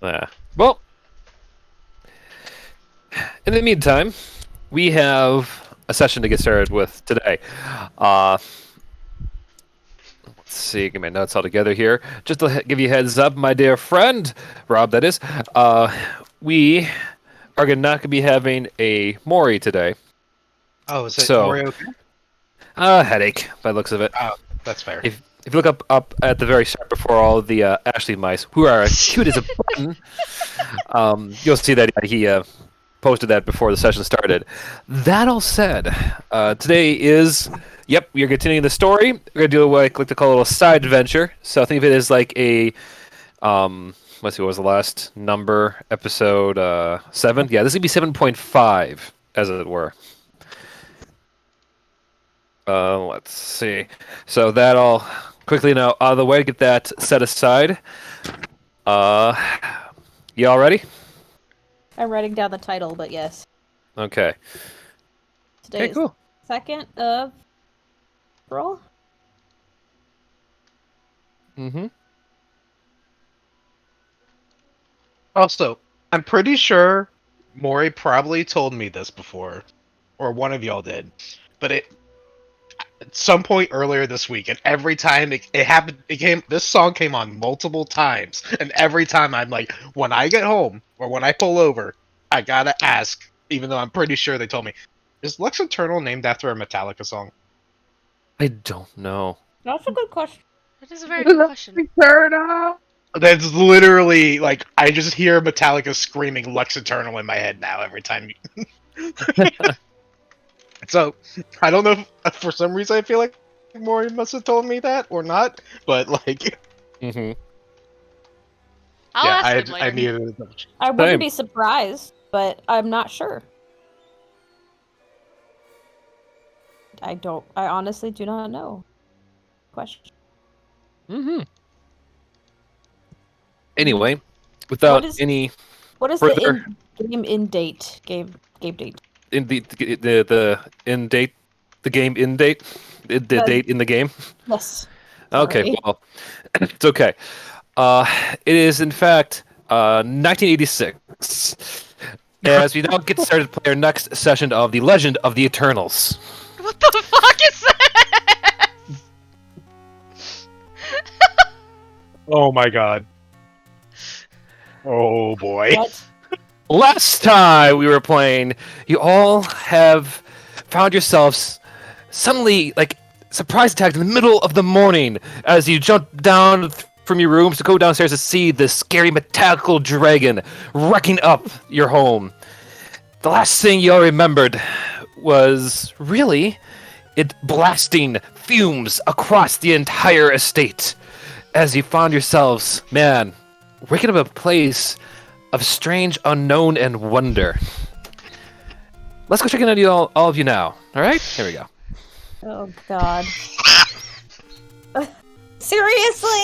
Yeah. Well, in the meantime, we have a session to get started with today. Uh, let's see, get my notes all together here. Just to give you a heads up, my dear friend, Rob, that is, we are not going to be having a Mori today. Oh, is it So, Mario? headache by the looks of it. Oh, that's fair. If you look up at the very start before all the Ashley mice, who are cute as a button, you'll see that he posted that before the session started. That all said, today is, yep, we are continuing the story. We're going to do what I like to call a little side adventure. So think of it as like a, let's see, what was the last number? Episode 7? Yeah, this is going to be 7.5, as it were. Let's see. So that all quickly now out of the way, get that set aside. Y'all ready? I'm writing down the title, but yes. Okay. Today is Cool. 2nd of April. Mm-hmm. Also, I'm pretty sure Maury probably told me this before, or one of y'all did, but at some point earlier this week, and every time it happened, this song came on multiple times, and every time I'm like, when I get home or when I pull over, I gotta ask, even though I'm pretty sure they told me, is Lux Eternal named after a Metallica song? I don't know. That's a good question. That is a very good question. Eternal. That's literally like I just hear Metallica screaming Lux Eternal in my head now every time. So I don't know if for some reason I feel like Maury must have told me that or not, but like, Mm-hmm. I'll yeah, ask him later. I needed to. I wouldn't Same. be surprised, but I'm not sure. I honestly do not know. Question. Mm-hmm. Anyway, without What is- any What is further the game in date? Game date. in the in date, the game in date, the date in the game. Yes. Okay, Sorry. well, it's okay. It is in fact 1986. As we now get started to play our next session of The Legend of the Eternals. What the fuck is that? Oh my god. Oh boy. What? Last time we were playing, you all have found yourselves suddenly, like, surprise attacked in the middle of the morning as you jump down from your rooms to go downstairs to see this scary metallical dragon wrecking up your home. The last thing you all remembered was really it blasting fumes across the entire estate as you found yourselves, man, waking up a place of strange unknown and wonder. Let's go check in on you all of you now. All right, here we go. Oh God. Seriously?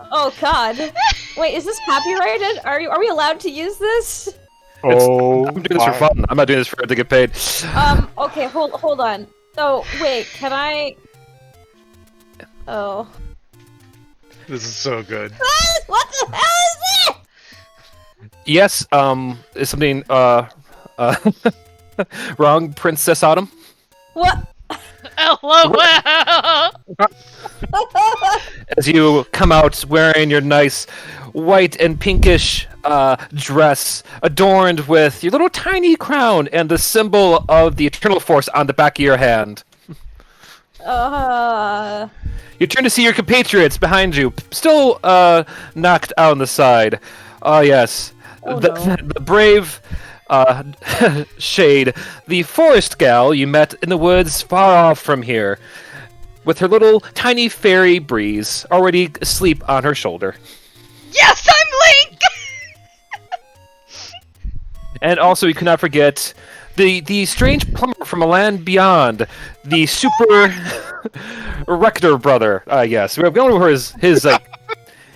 Oh God. Wait, is this copyrighted? Are we allowed to use this? Oh, I'm doing this for fun. I'm not doing this to get paid. Okay, hold on. So wait, can I? Oh. this is so good. What the hell is this? Yes, is something wrong, Princess Autumn? What? LOL! As you come out wearing your nice white and pinkish dress, adorned with your little tiny crown and the symbol of the Eternal Force on the back of your hand. You turn to see your compatriots behind you, still knocked out on the side. Oh yes, Oh, the, no. the brave Shade, the forest gal you met in the woods far off from here, with her little tiny fairy Breeze already asleep on her shoulder. Yes, I'm Link! And also, you could not forget the strange plumber from a land beyond, the super rector brother. Yes, we don't know who his like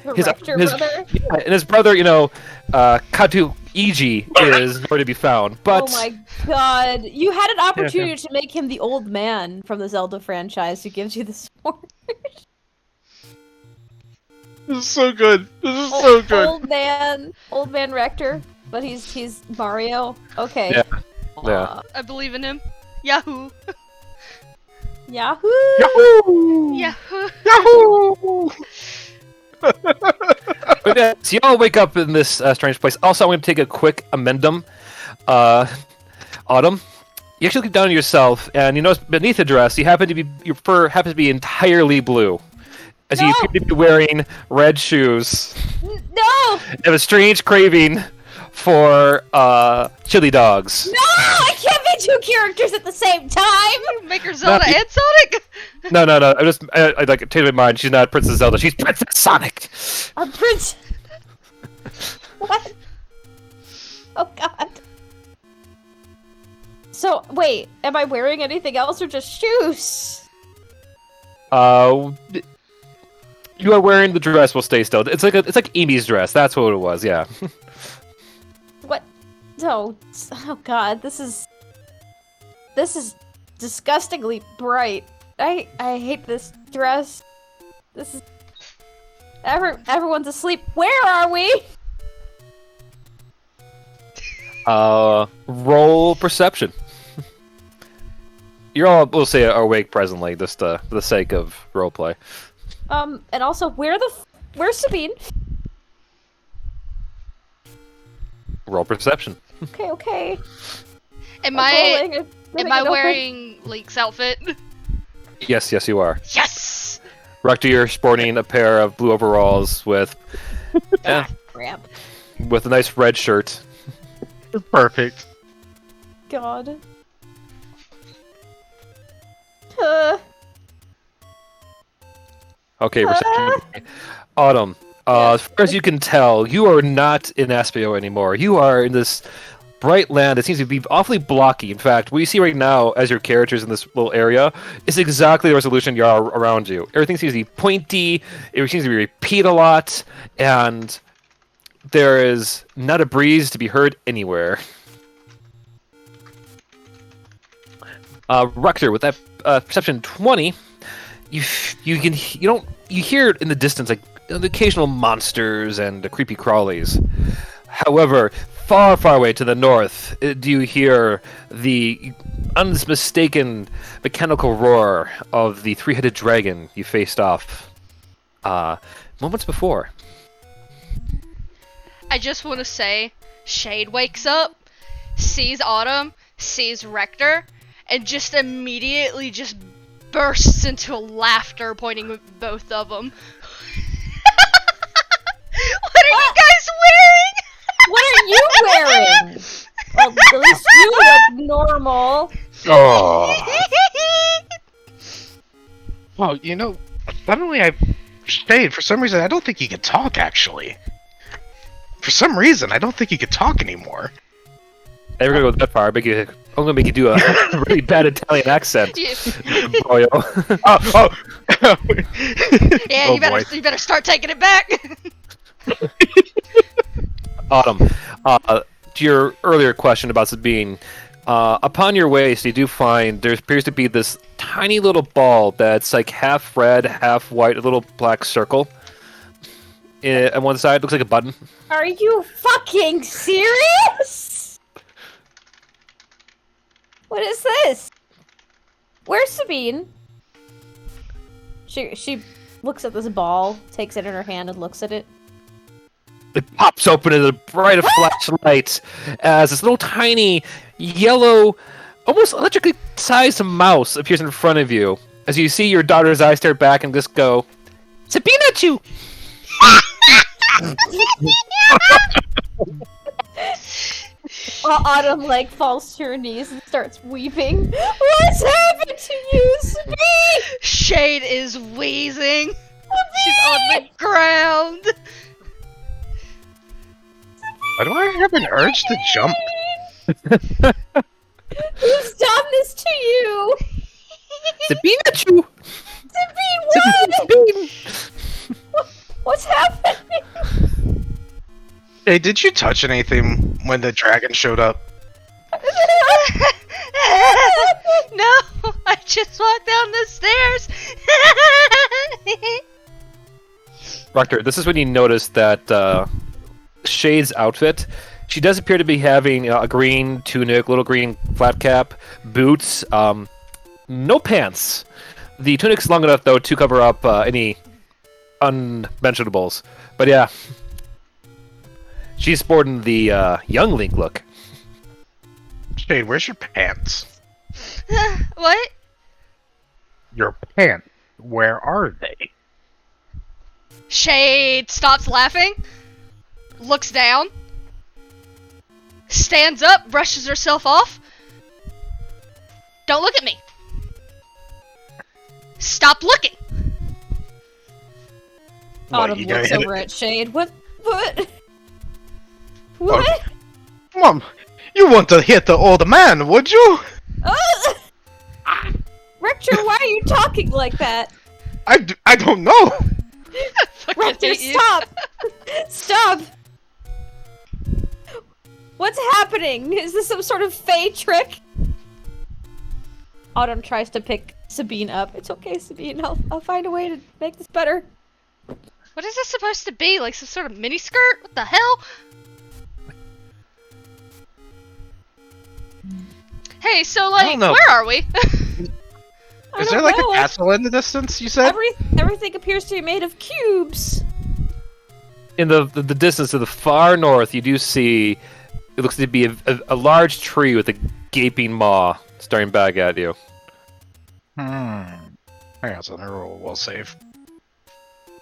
The his Rector his brother? yeah, and his brother, Katu Iji is nowhere to be found. But Oh my God! You had an opportunity to make him the old man from the Zelda franchise who gives you the sword. This is so good. This is so good. Old man Rector, but he's Mario. Okay. Yeah. Yeah. I believe in him. Yahoo! Yahoo! Yahoo! Yahoo! Yahoo! But yeah, so you all wake up in this strange place. Also, I'm going to take a quick amendum. Autumn, you actually look down on yourself, and you notice beneath the dress, your fur happens to be entirely blue, as you No! appear to be wearing red shoes. No! You have a strange craving for chili dogs. No! I can't be two characters at the same time! Maker Zelda Not- and Sonic? No. I like changed my mind. She's not Princess Zelda. She's Princess Sonic. A prince. What? Oh god. So wait, am I wearing anything else or just shoes? You are wearing the dress. Will stay still. It's like Amy's dress. That's what it was. Yeah. What? No. Oh god, this is disgustingly bright. I hate this dress. This is everyone's asleep. Where are we? Roll perception. You're all, we'll say, are awake presently, just for the sake of roleplay. And also, where's Sabine? Roll perception. Okay. Am I'm I rolling, am I wearing Link's outfit? Yes, you are. Yes! Rector, you're sporting a pair of blue overalls with Crap. with a nice red shirt. Perfect. God. Okay, reception. Autumn. As far as you can tell, you are not in Aspio anymore. You are in this bright land that seems to be awfully blocky. In fact, what you see right now as your characters in this little area is exactly the resolution you are around you. Everything seems to be pointy, everything seems to be repeat a lot, and there is not a breeze to be heard anywhere. Rector, with that perception 20, you hear in the distance like the occasional monsters and the creepy crawlies. However, far away to the north, do you hear the unmistaken mechanical roar of the three-headed dragon you faced off moments before. I just want to say, Shade wakes up, sees Autumn, sees Rector, and just immediately just bursts into laughter, pointing at both of them. What are you guys wearing? What are you wearing? Well, at least you look normal. Oh. Well, you know, suddenly I stayed. For some reason, I don't think he could talk, actually. For some reason, I don't think he could talk anymore. Never gonna go that far. I'm gonna make you do a really bad Italian accent. Yeah, Oh, yo. yeah, Oh, you better start taking it back. Autumn, to your earlier question about Sabine, upon your waist, you do find there appears to be this tiny little ball that's like half red, half white, a little black circle. On one side, looks like a button. Are you fucking serious? What is this? Where's Sabine? She looks at this ball, takes it in her hand, and looks at it. It pops open in the bright of flashlight as this little tiny yellow, almost electrically sized mouse appears in front of you. As you see your daughter's eyes stare back and just go, Sabinachu! Autumn like falls to her knees and starts weeping. What's happened to you, Sabine? Shade is wheezing. She's on the ground. Why do I have an urge to jump? Who's done this to you? Sabinachu! Sabine, what? What's happening? Hey, did you touch anything when the dragon showed up? No, I just walked down the stairs. Rector, this is when you notice that Shade's outfit. She does appear to be having a green tunic, little green flat cap, boots, no pants. The tunic's long enough though to cover up any unmentionables. But yeah, she's sporting the young Link look. Shade, where's your pants? What? Your pants. Where are they? Shade stops laughing, looks down, stands up, brushes herself off. Don't look at me. Stop looking. What, Autumn you gonna looks hit over it? at Shade. What? What? Mom, you want to hit the old man, would you? Rector, why are you talking like that? I don't know. Fucking Rector, hate you. stop! Stop! What's happening? Is this some sort of fey trick? Autumn tries to pick Sabine up. It's okay, Sabine. I'll find a way to make this better. What is this supposed to be? Like some sort of mini skirt? What the hell? Hey, so like, don't know. where are we? I Is don't there like know, a castle in the distance, you said? everything appears to be made of cubes. In the distance to the far north, you do see it looks to be a large tree with a gaping maw staring back at you. Hang on, so we'll save.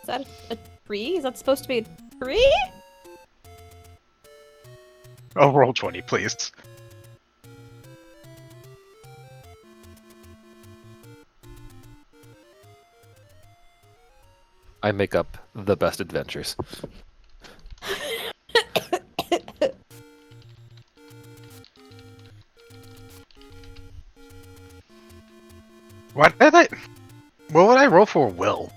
Is that a tree? Is that supposed to be a tree? Oh, roll 20, please. I make up the best adventures. What did I... What would I roll for Will?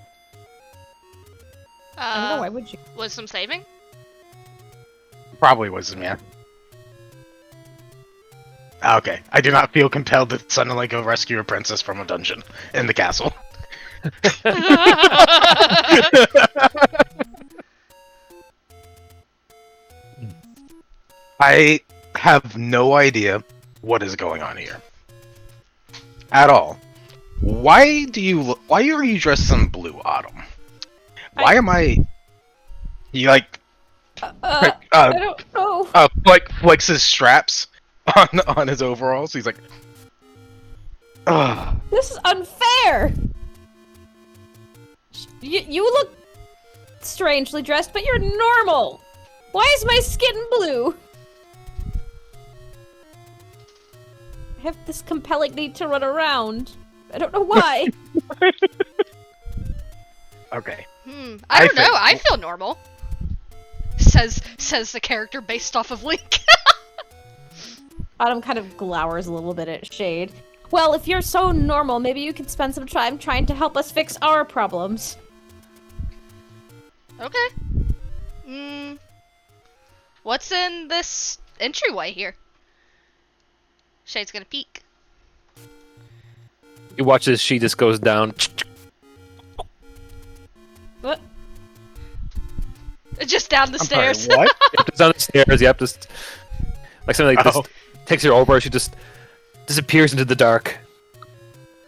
I don't know, why would you? Was some saving? Probably wisdom, yeah. Okay, I do not feel compelled to suddenly go rescue a princess from a dungeon in the castle. I have no idea what is going on here. At all. Why are you dressed in blue, Autumn? Why am I... You like... I don't know. flicks his straps on his overalls. He's like... Ugh. This is unfair! You look strangely dressed, but you're normal! Why is my skin blue? I have this compelling need to run around. I don't know why. Okay. I don't know. think- I feel normal. Says the character based off of Link. Autumn kind of glowers a little bit at Shade. Well, if you're so normal, maybe you could spend some time trying to help us fix our problems. Okay. What's in this entryway here? Shade's gonna peek. You watch as she just goes down. What? Just down the I'm sorry, stairs. what? Just down the stairs. Yep, just like something like Oh. this takes her over. She just disappears into the dark.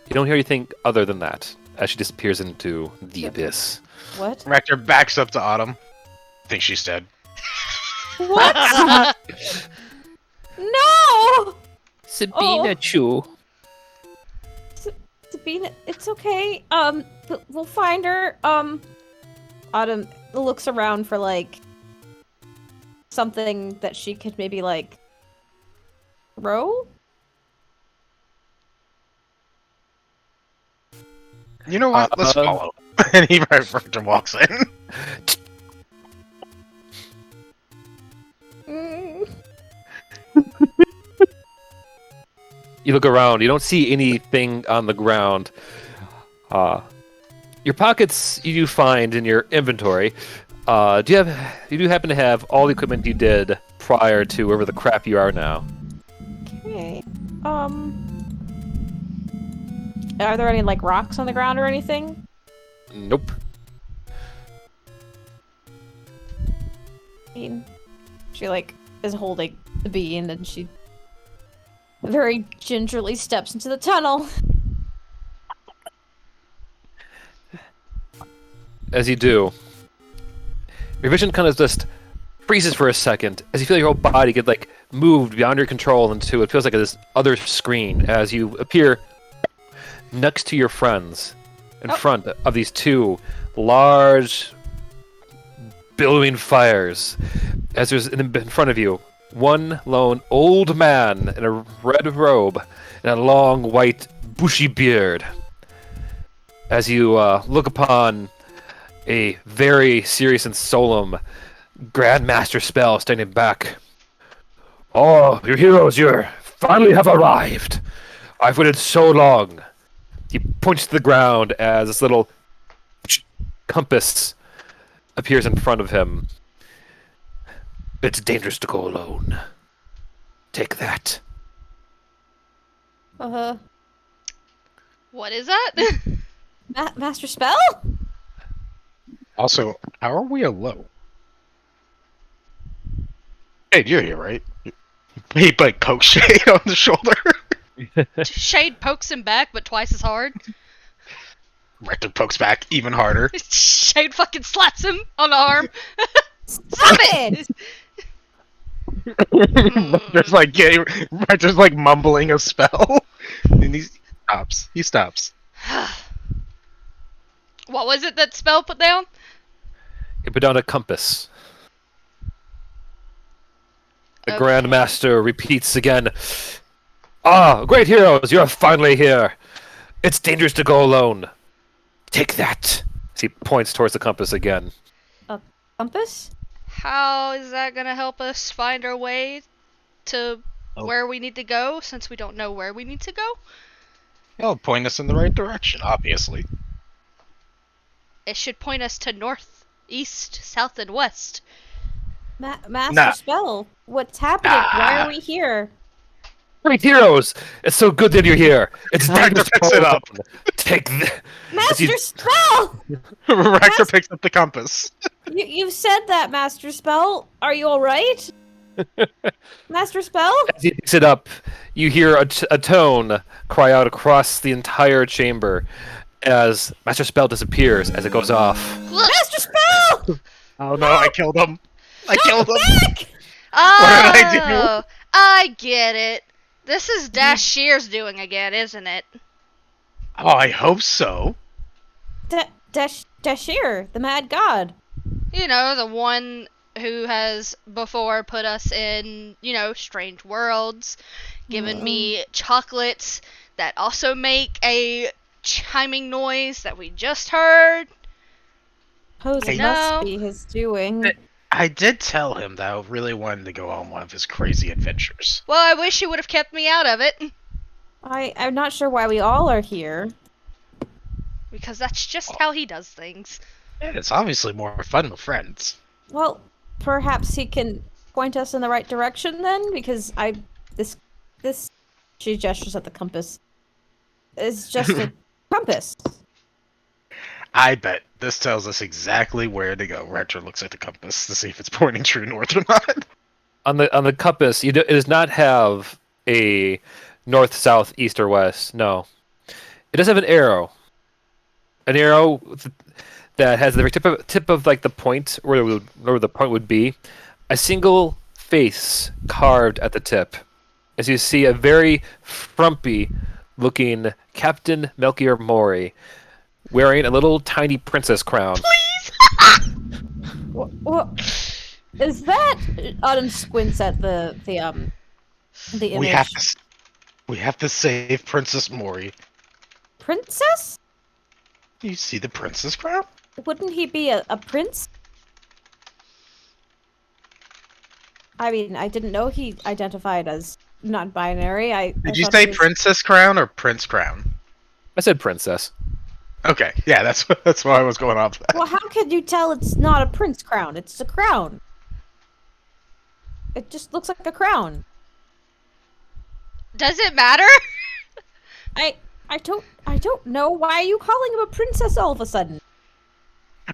You don't hear anything other than that as she disappears into the abyss. What? Rector backs up to Autumn. Think she's dead. What? No! Sabina Chu. Sabina, it's okay. We'll find her. Autumn looks around for, like, something that she could maybe, like, throw? You know what? Let's follow. And he Rector walks in. Mm. You look around. You don't see anything on the ground. Your pockets you do find in your inventory. You do happen to have all the equipment you did prior to wherever the crap you are now. Okay. Are there any, like, rocks on the ground or anything? Nope. bean. She, like, is holding the bean, and she very gingerly steps into the tunnel. As you do, your vision kind of just freezes for a second as you feel your whole body get like moved beyond your control into it feels like this other screen as you appear next to your friends in front of these two large billowing fires. As there's in front of you one lone old man in a red robe and a long white bushy beard. As you look upon a very serious and solemn Grandmaster Spell standing back. Oh, your heroes, you finally have arrived. I've waited so long. He points to the ground as this little compass appears in front of him. It's dangerous to go alone. Take that. What is that? Master Spell? Also, how are we alone? Hey, you're here, right? He like pokes Shade on the shoulder. Shade pokes him back, but twice as hard. Rector pokes back even harder. Shade fucking slaps him on the arm. Stop it! Rector's like mumbling a spell. And he stops. He stops. What was it that Spell put down? You put down a compass. The Okay. Grandmaster repeats again. Ah, great heroes, you're finally here. It's dangerous to go alone. Take that. As he points towards the compass again. A compass? How is that gonna help us find our way to where we need to go, since we don't know where we need to go? It'll point us in the right direction, obviously. It should point us to north, east, south, and west. Master Nah. Spell, what's happening? Why are we here? Great heroes! It's so good that you're here. It's Rector dangerous to picks go it up. alone. Take that. Master Spell! Rector picks up the compass. You said that, Master Spell. Are you alright? Master Spell? As he picks it up, you hear a tone cry out across the entire chamber as Master Spell disappears as it goes off. Master Spell! Oh no, I killed him. I killed him. Back! Oh, did I do? I get it. This is Dash Shear's doing again, isn't it? Oh, I hope so. Dashir, the Mad God. You know, the one who has before put us in, strange worlds, given me chocolates that also make a chiming noise that we just heard. Suppose it No. must be his doing. I did tell him that I really wanted to go on one of his crazy adventures. Well, I wish you would have kept me out of it. I'm not sure why we all are here. Because that's just how he does things. Yeah, it's obviously more fun with friends. Well, perhaps he can point us in the right direction then, because this she gestures at the compass is just a compass. I bet this tells us exactly where to go. Rector looks at the compass to see if it's pointing true north or not. On the compass, it does not have a north, south, east, or west. No, it does have an arrow. An arrow that has the tip of like the point where the point would be. A single face carved at the tip. As you see a very frumpy looking Captain Melchior Mori wearing a little tiny princess crown. What is that? Autumn squints at the image. We have to save Princess Mori. Princess? Do you see the princess crown? Wouldn't he be a prince? I mean, I didn't know he identified as non-binary. Did you say princess crown or prince crown? I said princess. Okay, yeah, that's why I was going off that. Well, how can you tell it's not a prince crown? It's a crown. It just looks like a crown. Does it matter? I don't know. Why are you calling him a princess all of a sudden?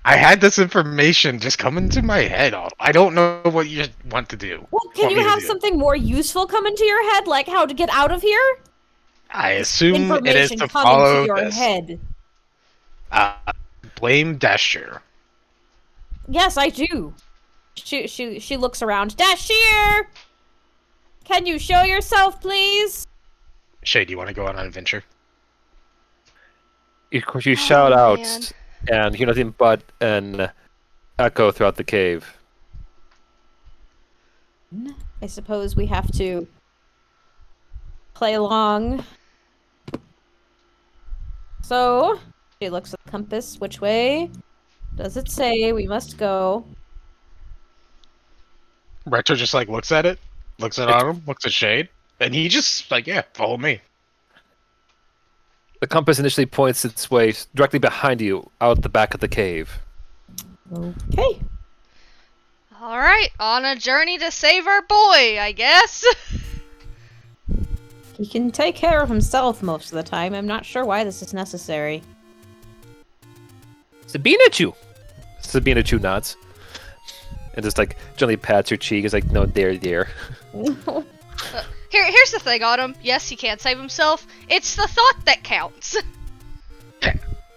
I had this information just come into my head. I don't know what you want to do. Well, can Want you me to have do. something more useful come into your head, like how to get out of here? I assume it is Information to come into follow your this. head. Blame Dasher. Yes, I do. She looks around. Dashir! Can you show yourself, please? Shay, do you want to go on an adventure? Of course, you shout out, man. and you hear nothing but an echo throughout the cave. I suppose we have to play along. So, she looks at the compass. Which way does it say we must go? Rector just like looks at it, looks at Autumn, looks at Shade, and he just like, yeah, follow me. The compass initially points its way directly behind you, out the back of the cave. Okay. Alright, on a journey to save our boy, I guess. He can take care of himself most of the time. I'm not sure why this is necessary. Sabina Chu nods. And just like gently pats her cheek. It's like, no, there. Here's the thing, Autumn. Yes, he can save himself. It's the thought that counts.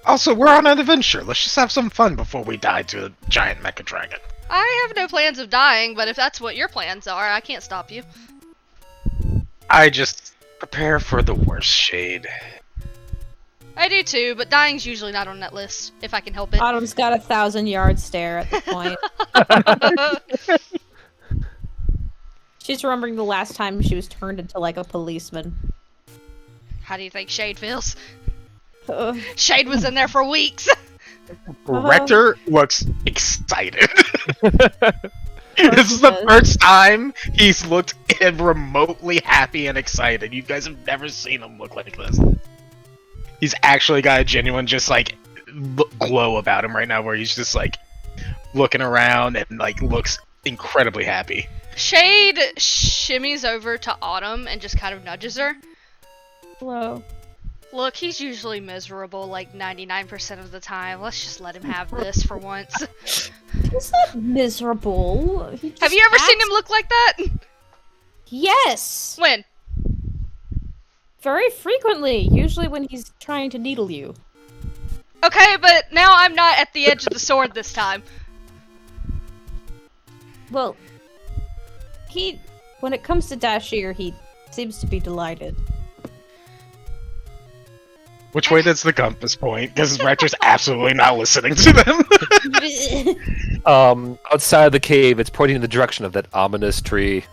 Also, we're on an adventure. Let's just have some fun before we die to a giant mecha dragon. I have no plans of dying, but if that's what your plans are, I can't stop you. I just prepare for the worst, Shade. I do too, but dying's usually not on that list, if I can help it. Autumn's got a 1,000-yard stare at this point. She's remembering the last time she was turned into like a policeman. How do you think Shade feels? Ugh. Shade was in there for weeks. Rector looks excited. This is the first time he's looked remotely happy and excited. You guys have never seen him look like this. He's actually got a genuine, just like, glow about him right now, where he's just like looking around and like looks incredibly happy. Shade shimmies over to Autumn and just kind of nudges her. Hello. Look, he's usually miserable like 99% of the time. Let's just let him have this for once. He's not miserable. Have you ever seen him look like that? Yes! When? Very frequently. Usually when he's trying to needle you. Okay, but now I'm not at the edge of the sword this time. Well, when it comes to Dashir, he seems to be delighted. Which way does the compass point? Because Rector's absolutely not listening to them. Outside of the cave, it's pointing in the direction of that ominous tree.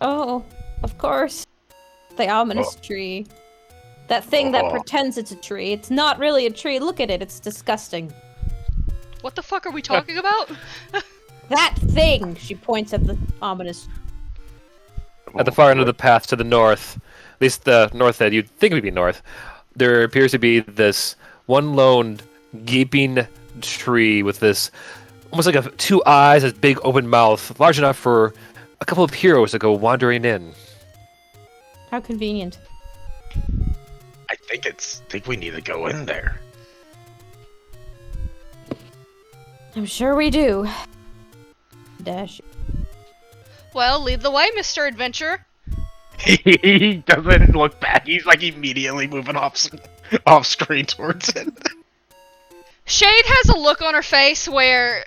Oh, of course. The ominous tree. That thing that pretends it's a tree. It's not really a tree. Look at it. It's disgusting. What the fuck are we talking about? That thing! She points at the ominous. At the far end of the path to the north, at least the north end, you'd think it would be north, there appears to be this one lone gaping tree with this almost like two eyes, this big open mouth, large enough for a couple of heroes to go wandering in. How convenient. I think we need to go in there. I'm sure we do. Dash. Well, lead the way, Mr. Adventurer. He doesn't look back. He's like immediately moving off screen towards it. Shade has a look on her face where,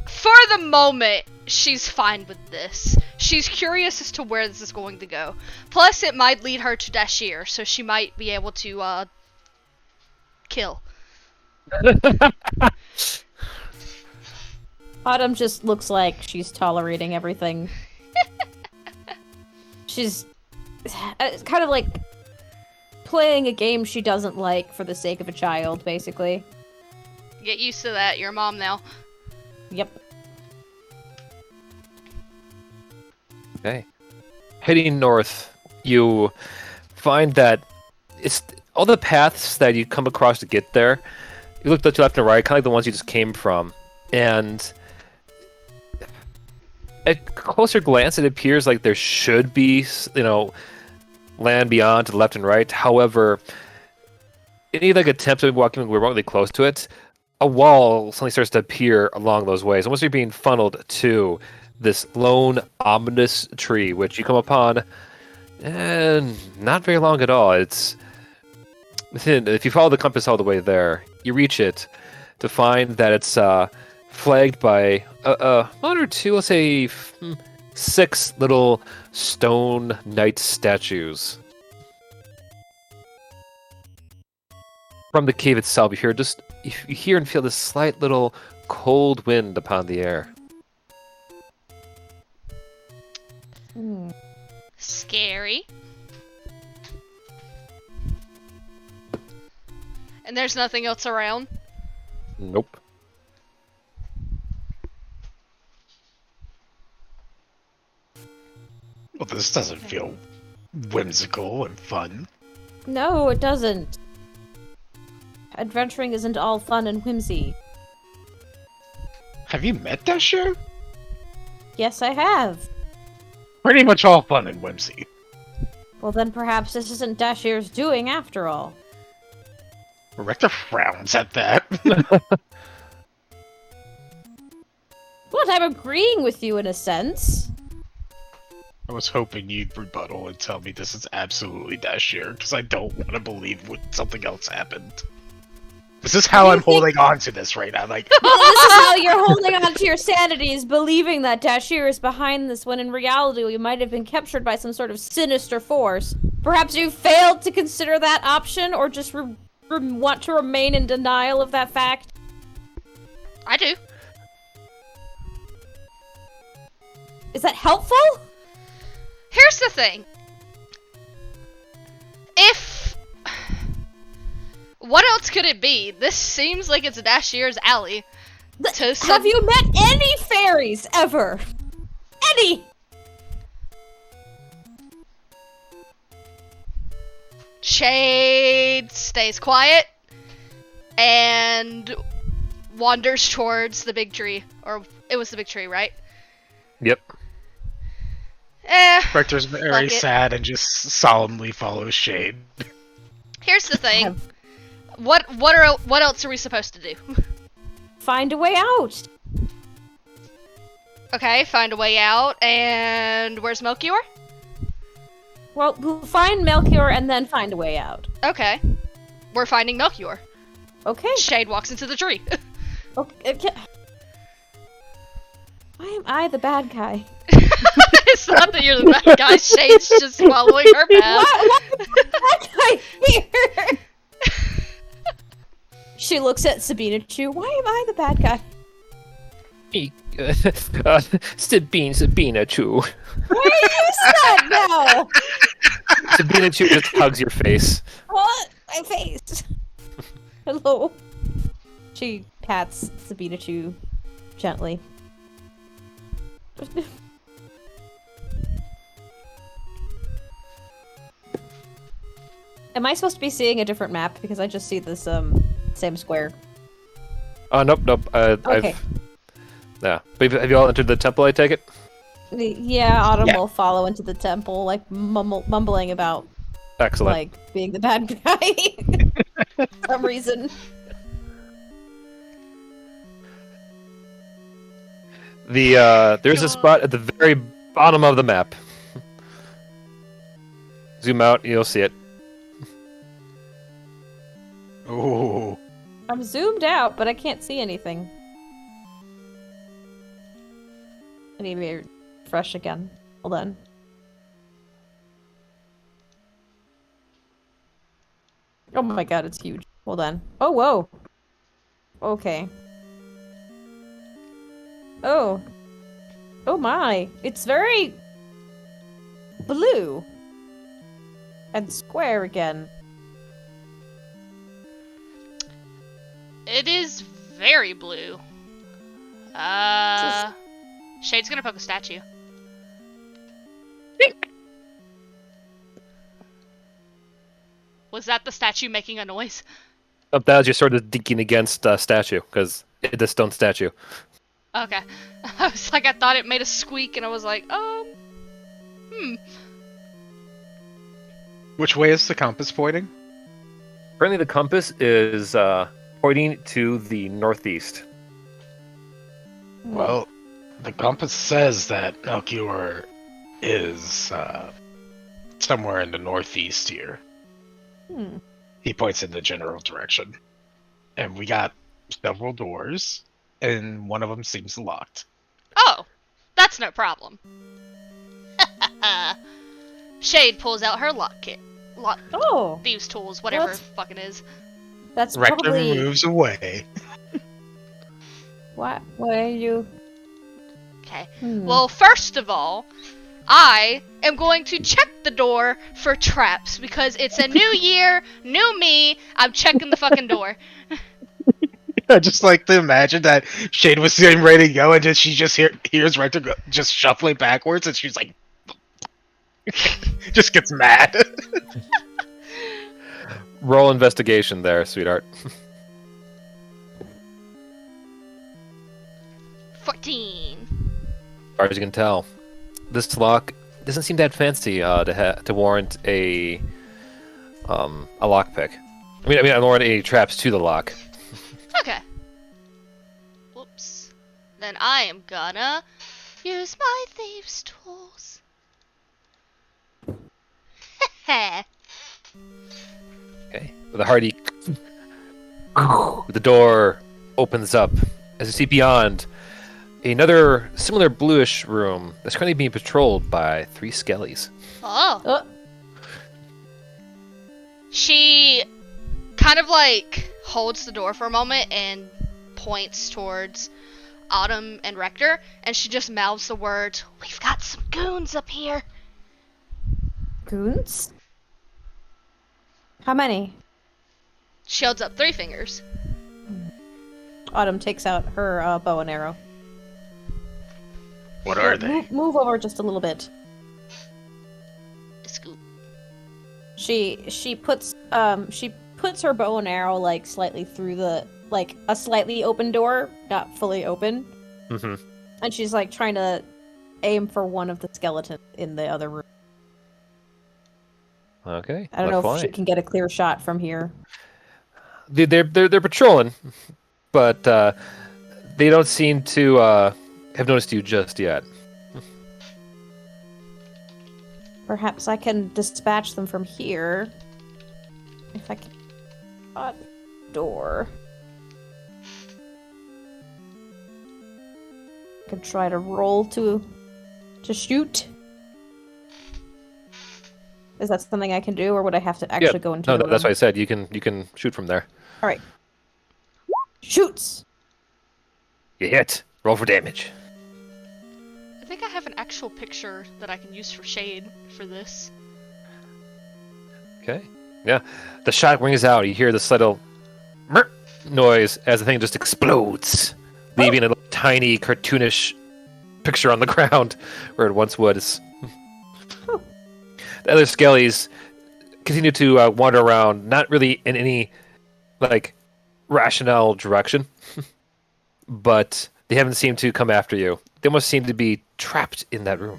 for the moment, she's fine with this. She's curious as to where this is going to go. Plus, it might lead her to Dashir, so she might be able to, kill. Autumn just looks like she's tolerating everything. She's kind of like playing a game she doesn't like for the sake of a child, basically. Get used to that, you're a mom now. Yep. Okay. Heading north, you find that it's all the paths that you come across to get there. You look to the left and right, kind of like the ones you just came from, and at closer glance, it appears like there should be, land beyond to the left and right. However, any like attempts at walking remotely close to it a wall suddenly starts to appear along those ways. Almost you're being funneled to this lone, ominous tree, which you come upon, and not very long at all. It's within. If you follow the compass all the way there, you reach it to find that it's flagged by one or two, let's say 6 little stone knight statues. From the cave itself, you hear and feel this slight little cold wind upon the air. Scary. And there's nothing else around? Nope. Well, this doesn't feel whimsical and fun. No, it doesn't. Adventuring isn't all fun and whimsy. Have you met Dasher? Yes, I have. Pretty much all fun and whimsy. Well, then perhaps this isn't Dashir's doing after all. Rector frowns at that. What? I'm agreeing with you in a sense. I was hoping you'd rebuttal and tell me this is absolutely Dasher, because I don't want to believe something else happened. This is how I'm holding on to this right now. Like, This is how you're holding on to your sanity, is believing that Dashir is behind this, when in reality you might have been captured by some sort of sinister force. Perhaps you failed to consider that option, or just want to remain in denial of that fact. I do. Is that helpful? Here's the thing. What else could it be? This seems like it's Dashir's alley. Have you met any fairies ever? Any? Shade stays quiet and wanders towards the big tree. Or it was the big tree, right? Yep. Rector's very sad and just solemnly follows Shade. Here's the thing. What else are we supposed to do? Find a way out. Okay, find a way out. And where's Melchior? Well, we'll find Melchior and then find a way out. Okay. We're finding Melchior. Okay. Shade walks into the tree. Okay. Why am I the bad guy? It's not that you're the bad guy. Shade's just following her path. Why am I the bad guy here? She looks at Sabina Chu. Why am I the bad guy? Sabina Chu. Why is that now? Sabina Chu just hugs your face. What? My face. Hello. She pats Sabina Chu gently. Am I supposed to be seeing a different map? Because I just see this, same square. Oh, nope. Okay. Yeah. But have you all entered the temple, I take it? Yeah, Autumn will follow into the temple, like, mumbling about, Excellent. like, being the bad guy. For some reason. There's a spot at the very bottom of the map. Zoom out, you'll see it. Ooh. I'm zoomed out, but I can't see anything. I need to be fresh again. Hold on. Oh my god, it's huge. Hold on. Oh, whoa. Okay. Oh. Oh my. It's very blue. And square again. It is very blue. Shade's gonna poke a statue. Was that the statue making a noise? Oh, that was your sort of dinking against statue, because it's a stone statue. Okay. I was like, I thought it made a squeak, and I was like, Which way is the compass pointing? Apparently the compass is pointing to the northeast. Well, the compass says that Melchior is somewhere in the northeast here. Hmm. He points in the general direction. And we got several doors, and one of them seems locked. Oh, that's no problem. Shade pulls out her lock kit. Oh, Thieves' tools, whatever What? fucking is. that's Rector probably moves away. what? Why are you? Okay. Hmm. Well, first of all, I am going to check the door for traps because it's a new year, new me. I'm checking the fucking door. I just like to imagine that Shade was getting ready to go, and then she just hears Rector just shuffling backwards, and she's like, just gets mad. Roll investigation there, sweetheart. 14. As far as you can tell, this lock doesn't seem that fancy to warrant a lockpick. I mean, warrant any traps to the lock. Okay. Whoops. Then I am gonna use my thieves' tools. Heh. Okay. With a hearty, the door opens up as you see beyond another similar bluish room that's currently being patrolled by 3 skellies. Oh. She kind of like holds the door for a moment and points towards Autumn and Rector, and she just mouths the words, "We've got some goons up here." Goons? How many? She holds up 3 fingers. Autumn takes out her bow and arrow. What are they? Move over just a little bit. Scoop. She puts her bow and arrow like slightly through the a slightly open door, not fully open. Mm-hmm. And she's like trying to aim for one of the skeletons in the other room. Okay. I don't know if she can get a clear shot from here. They're patrolling, but they don't seem to have noticed you just yet. Perhaps I can dispatch them from here. If I can. Door. I could try to roll to shoot. Is that something I can do, or would I have to actually go into? No, the that's room? why I said you can shoot from there. All right. Shoots. You hit. Roll for damage. I think I have an actual picture that I can use for Shade for this. Okay. Yeah. The shot rings out. You hear the subtle "merp" noise as the thing just explodes, leaving a tiny cartoonish picture on the ground where it once was. The other skellies continue to wander around, not really in any rationale direction, but they haven't seemed to come after you. They almost seem to be trapped in that room.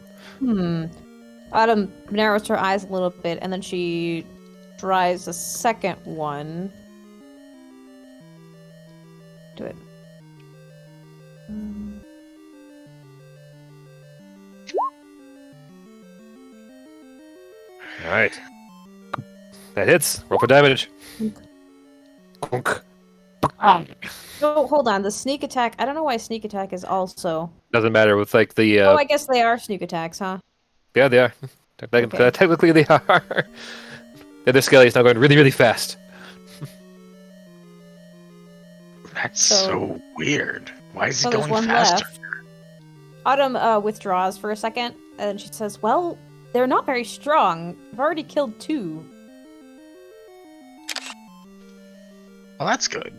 Autumn narrows her eyes a little bit, and then she tries a second one. Do it. All right. That hits. Roll for damage. Kunk. Oh, hold on. The sneak attack. I don't know why sneak attack is also. Doesn't matter with the. Oh, I guess they are sneak attacks, huh? Yeah, they are. Technically, they are. The other skelly is now going really, really fast. That's so weird. Why is So it there's going one faster? left. Autumn withdraws for a second, and then she says, "Well, they're not very strong. I've already killed 2. Well, that's good.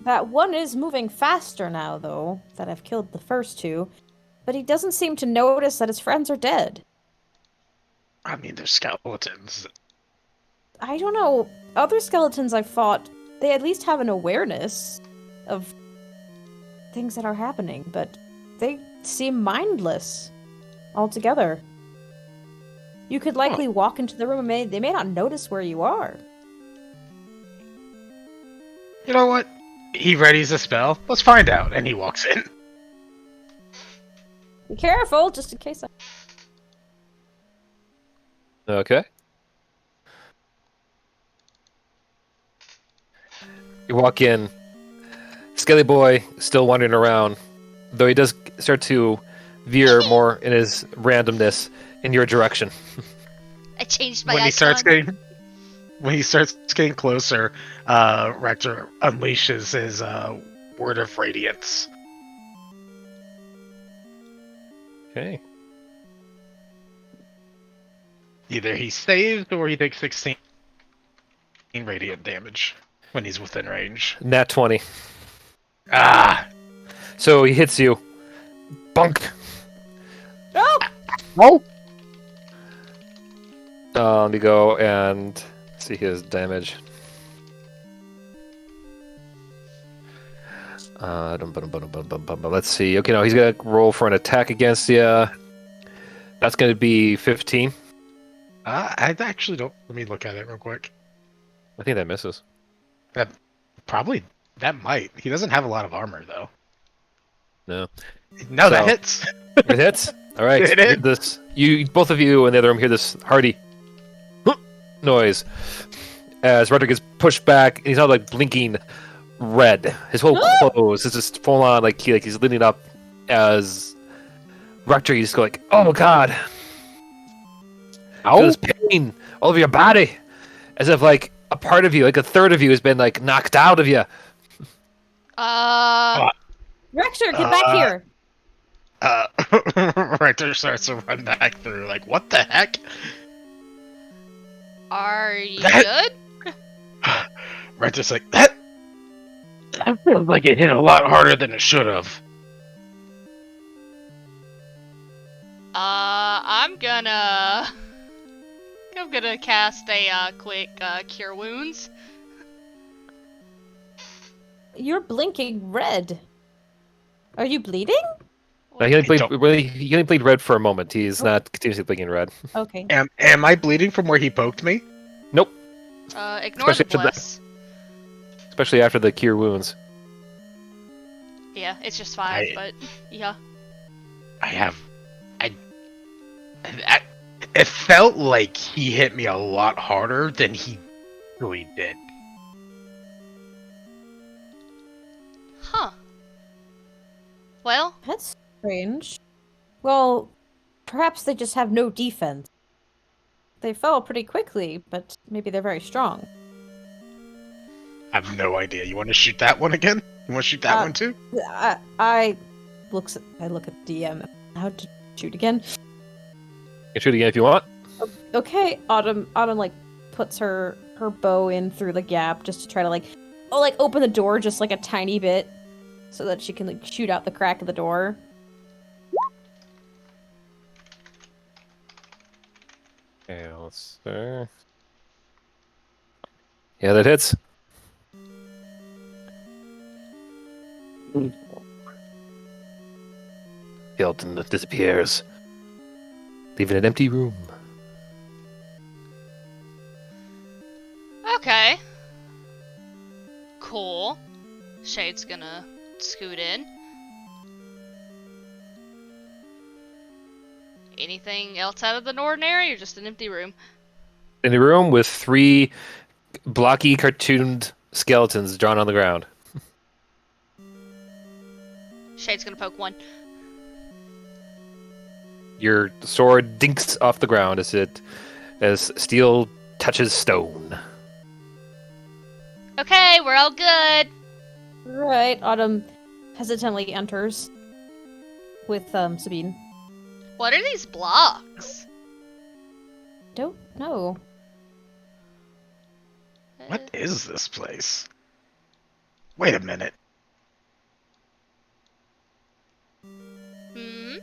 That one is moving faster now, though, that I've killed the first 2. But he doesn't seem to notice that his friends are dead. I mean, they're skeletons. I don't know. Other skeletons I've fought, they at least have an awareness of things that are happening, but they seem mindless altogether. You could likely walk into the room and they may not notice where you are. You know what? He readies a spell. Let's find out. And he walks in. Be careful, just in case. Okay. You walk in. Skelly Boy still wandering around, though he does start to veer more in his randomness in your direction. I changed my When icon. he starts getting closer, Rector unleashes his word of radiance. Okay. Either he saves or he takes 16 radiant damage when he's within range. Nat 20. Ah! So he hits you. Bunk! Oh! Oh! Let me go and see his damage. Let's see. Okay, no, he's gonna roll for an attack against you. That's gonna be 15. I actually don't. Let me look at it real quick. I think that misses. That might. He doesn't have a lot of armor though. No. No, that So- hits. It hits? Alright. It You hear is. this. Both of you in the other room hear this hearty noise as Roderick is pushed back and he's now like blinking red. His whole clothes is just full on like he's leaning up as Rector. You just go like, oh god. Feel this pain all over your body. As if like a part of you, like a third of you has been like knocked out of you. Rector, get back here! Rector starts to run back through. Like, what the heck? Are you That- good? Rector's like, that feels like it hit a lot harder than it should have. I'm gonna cast a quick cure wounds. You're blinking red. Are you bleeding? Now, he only played don't- he only played red for a moment. He's not continuously blinking red. Okay. Am I bleeding from where he poked me? Nope. Ignore Especially the after bless. Especially after the cure wounds. Yeah, it's just 5, I- but yeah. It felt like he hit me a lot harder than he really did. Huh. Well, That's strange. Well, perhaps they just have no defense. They fell pretty quickly, but maybe they're very strong. I have no idea. You want to shoot that one again? You want to shoot that one too? I look at the DM. How to shoot again? You can shoot again if you want. Okay, Autumn like puts her bow in through the gap just to try to like open the door just like a tiny bit so that she can like shoot out the crack of the door. Okay, let's see. Yeah, that hits. Skeleton disappears, leaving an empty room. okay. Cool. Shade's gonna scoot in. Anything else out of the ordinary, or just an empty room? In the room with 3 blocky, cartooned skeletons drawn on the ground. Shade's gonna poke one. Your sword dinks off the ground as steel touches stone. Okay, we're all good. Right, Autumn hesitantly enters with Sabine. What are these blocks? Don't know. What is this place? Wait a minute. Hmm.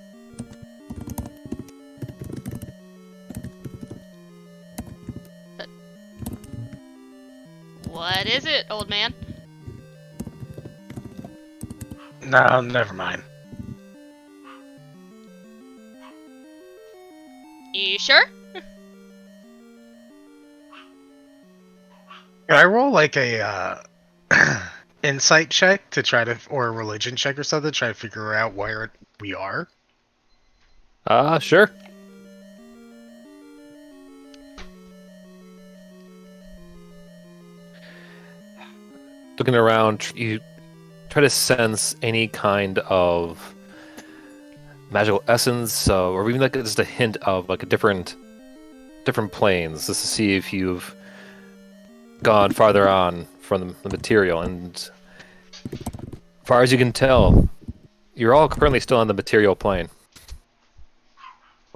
What is it, old man? No, never mind. You sure? Can I roll like a insight check to try to, or a religion check or something, to try to figure out where we are? Sure. Looking around, you try to sense any kind of magical essence, or even like just a hint of like a different planes, just to see if you've gone farther on from the material. And as far as you can tell, you're all currently still on the material plane.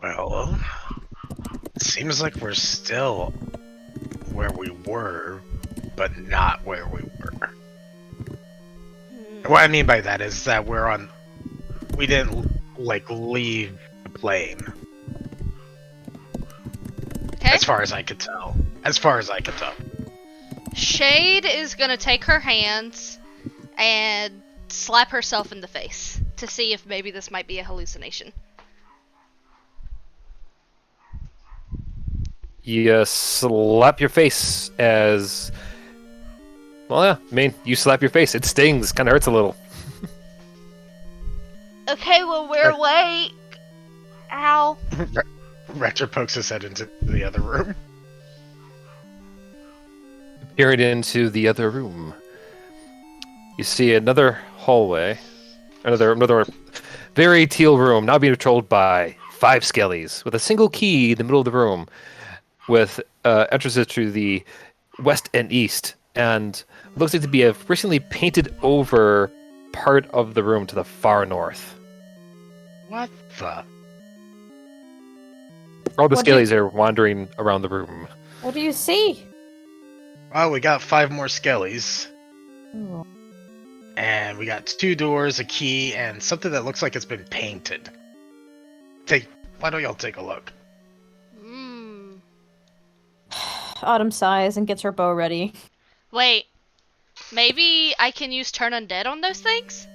Well, it seems like we're still where we were, but not where we were. What I mean by that is that we didn't, like, leave the plane. Okay. As far as I could tell. Shade is gonna take her hands and slap herself in the face to see if maybe this might be a hallucination. You slap your face as... Well, yeah, I mean, you slap your face. It stings, kind of hurts a little. Okay, well, we're awake. Ow. Rector pokes his head into the other room. Peering into the other room, you see another hallway, another very teal room, now being patrolled by 5 skellies, with a single key in the middle of the room, with entrances to the west and east, and looks like to be a recently painted over part of the room to the far north. What the? All the What do you- skellies are wandering around the room. What do you see? Well, we got 5 more skellies. Ooh. And we got 2 doors, a key, and something that looks like it's been painted. Why don't y'all take a look? Autumn sighs and gets her bow ready. Wait. Maybe I can use Turn Undead on those things?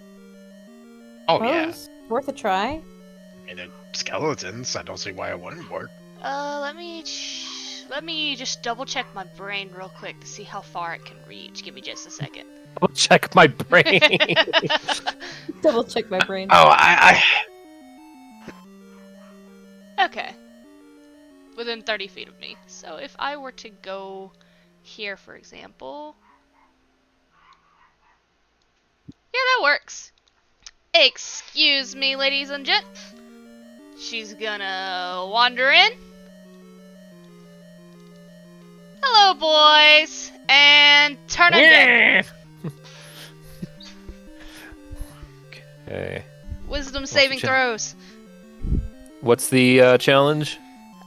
Oh, yeah. It's worth a try. I mean, they're skeletons. I don't see why it wouldn't work. Let me just double check my brain real quick to see how far it can reach. Give me just a second. I'll check my brain. Double check my brain. Oh, Okay. Within 30 feet of me. So if I were to go here, for example... Yeah, that works. Excuse me, ladies and gent. She's gonna wander in. Hello, boys. And turn undead. Okay. Wisdom saving throws. What's the challenge?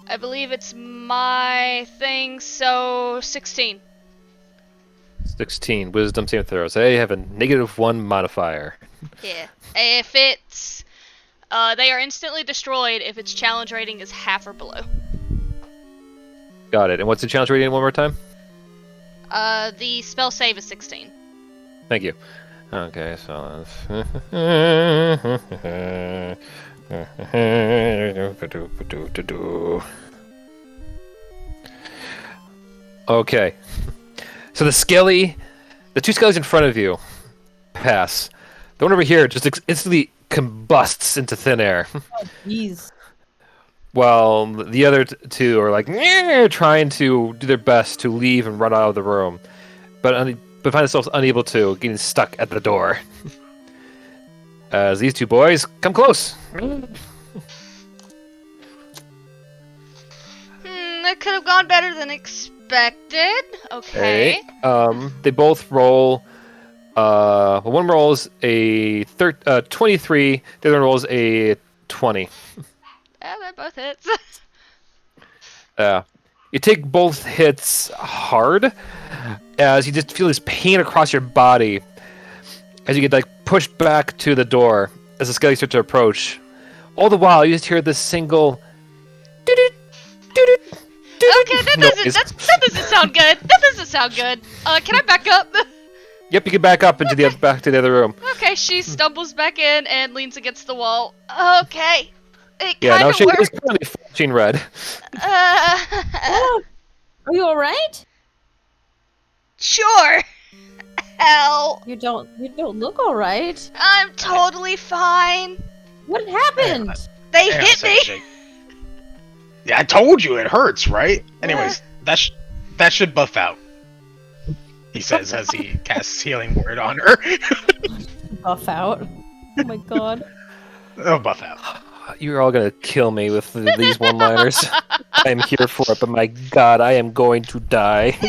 I believe it's my thing, so 16. 16. Wisdom saving throws. They have a -1 modifier. Yeah. If it's... they are instantly destroyed if its challenge rating is half or below. Got it. And what's the challenge rating one more time? The spell save is 16. Thank you. Okay, so okay. So the 2 skellies in front of you pass. The one over here just instantly combusts into thin air. Jeez. While the other 2 are like trying to do their best to leave and run out of the room, but find themselves unable to, getting stuck at the door. As these 2 boys come close. That could have gone better than expected. Okay. They both roll. One rolls a 23. The other one rolls a 20. Yeah, they're both hits. You take both hits hard, as you just feel this pain across your body as you get pushed back to the door as the skellies start to approach. All the while, you just hear this single. Okay, that doesn't sound good. That doesn't sound good. Can I back up? Yep, you can back up into back to the other room. Okay, she stumbles back in and leans against the wall. Okay. It Yeah, now kind she of is worked. currently flashing red. Oh, are you alright? Sure. hell? You don't look alright. I'm totally fine. What happened? They Hang on a hit second, me. Shake. Yeah, I told you it hurts, right? Anyways, that should buff out. He says as he casts Healing Word on her. Buff out. Oh my god. Oh, buff out. You're all gonna kill me with these one-liners. I am here for it, but my god, I am going to die.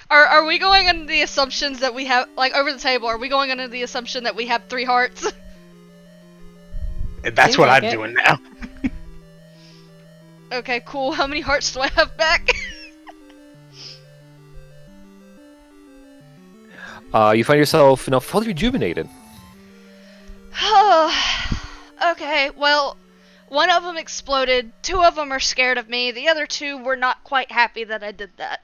Are we going under the assumptions that we have, like, over the table, are we going under the assumption that we have 3 hearts? And that's Seems what like I'm it. doing now. Okay, cool. How many hearts do I have back? You find yourself, fully rejuvenated. Okay, well, one of them exploded, 2 of them are scared of me, the other 2 were not quite happy that I did that.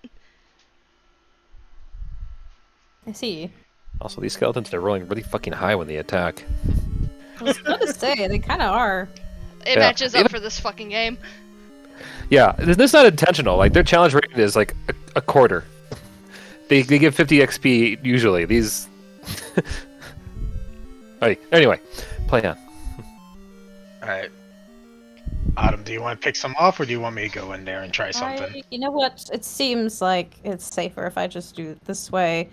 I see. Also, these skeletons are rolling really fucking high when they attack. I was gonna say, they kinda are. It Yeah. matches up Even- for this fucking game. Yeah, this is not intentional. Like, their challenge rating is like a quarter. They give 50 XP usually. These. Right. Anyway, play on. Alright. Autumn, do you want to pick some off, or do you want me to go in there and try something? You know what? It seems like it's safer if I just do it this way.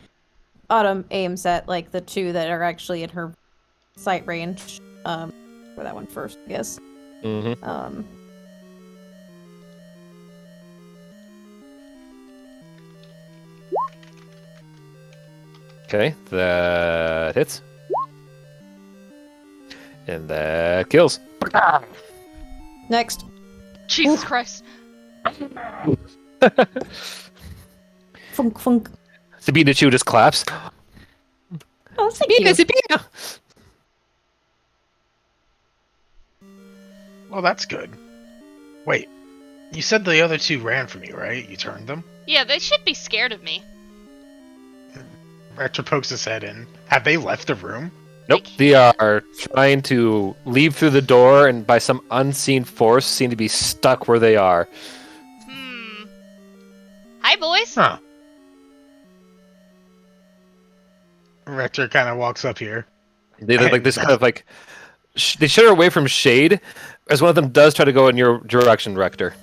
Autumn aims at, like, the 2 that are actually in her sight range. For that one first, I guess. Mm-hmm. Okay, that hits. And that kills. Next. Jesus Christ. Funk, funk. Sabina Chu just claps. Oh, thank you. Sabina! Well, that's good. Wait, you said the other 2 ran from you, right? You turned them? Yeah, they should be scared of me. Rector pokes his head in. Have they left the room? Nope. They are trying to leave through the door and by some unseen force seem to be stuck where they are. Hi, boys. Huh. Rector kind of walks up here. They look like this kind of like... they shudder away from shade as one of them does try to go in your direction, Rector.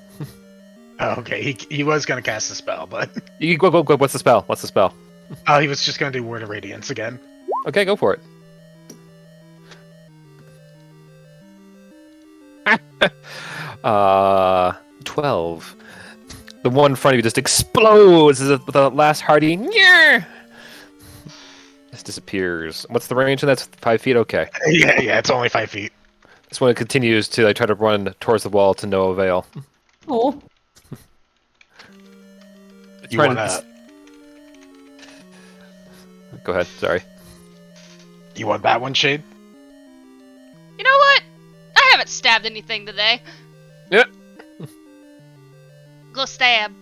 Oh, okay, he was going to cast a spell, but... You go. What's the spell? What's the spell? Oh, he was just going to do Word of Radiance again. Okay, go for it. 12. The one in front of you just explodes as if with a last hearty "Nyeh!" This disappears. What's the range? And that's 5 feet? Okay. Yeah, it's only 5 feet. This one continues to try to run towards the wall to no avail. Oh. You Trying want to- to... Go ahead, sorry. You want that one, Shade? You know what? I haven't stabbed anything today. Yeah. Go stab.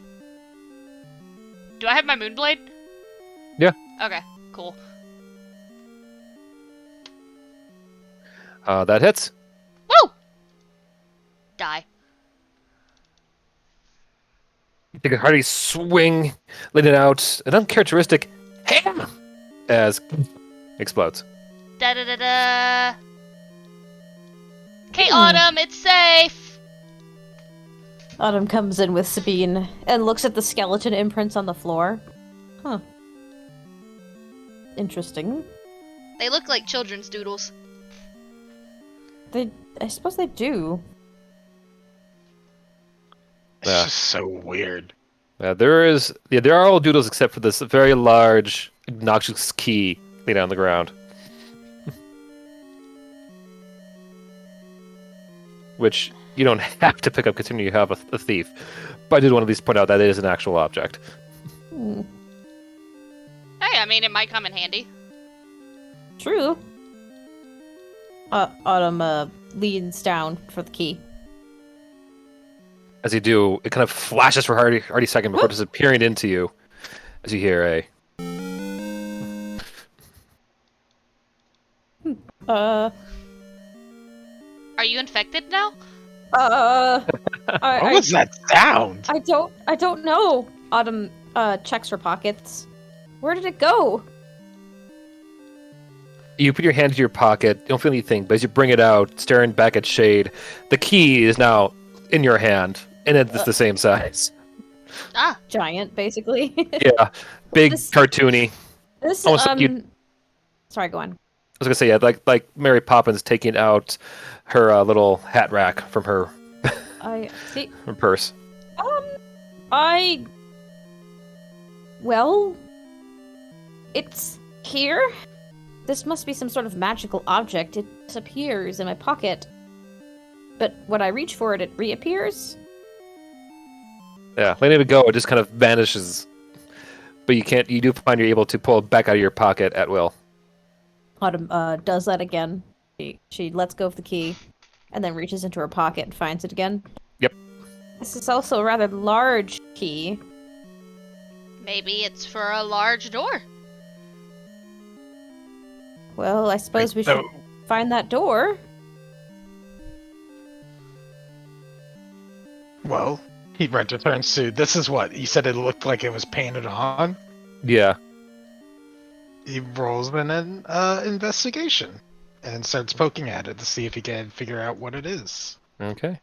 Do I have my Moonblade? Yeah. Okay, cool. That hits. Woo! Die. You take a hearty swing, letting out an uncharacteristic ham as explodes. Da da da da. Okay, Autumn, it's safe. Autumn comes in with Sabine and looks at the skeleton imprints on the floor. Huh. Interesting. They look like children's doodles. I suppose they do. It's Yeah. just so weird. There are all doodles except for this very large, obnoxious key laid on the ground. Which you don't have to pick up considering you have a thief. But I did want to at least point out that it is an actual object. Hmm. Hey, I mean, it might come in handy. True. Autumn leans down for the key. As you do, it kind of flashes for a hearty second before disappearing into you. As you hear a... Uh, Are you infected now? What was that sound? I don't know. Autumn checks her pockets. Where did it go? You put your hand into your pocket, you don't feel anything, but as you bring it out, staring back at Shade, the key is now in your hand, and it's the same size. Ah, Giant, basically. Yeah, big, This- cartoony. This Almost like you- Sorry, go on. I was gonna say, yeah, like Mary Poppins taking out her little hat rack from her I see. purse. Well, it's here. This must be some sort of magical object. It disappears in my pocket. But when I reach for it, it reappears? Yeah, letting it go, it just kind of vanishes. But you do find you're able to pull it back out of your pocket at will. Autumn does that again. She lets go of the key and then reaches into her pocket and finds it again. Yep. This is also a rather large key. maybe it's for a large door. Well, I suppose we should find that door. Well, he returns to, this is what? He said it looked like it was painted on. Yeah. He rolls in an investigation and starts poking at it to see if he can figure out what it is. Okay.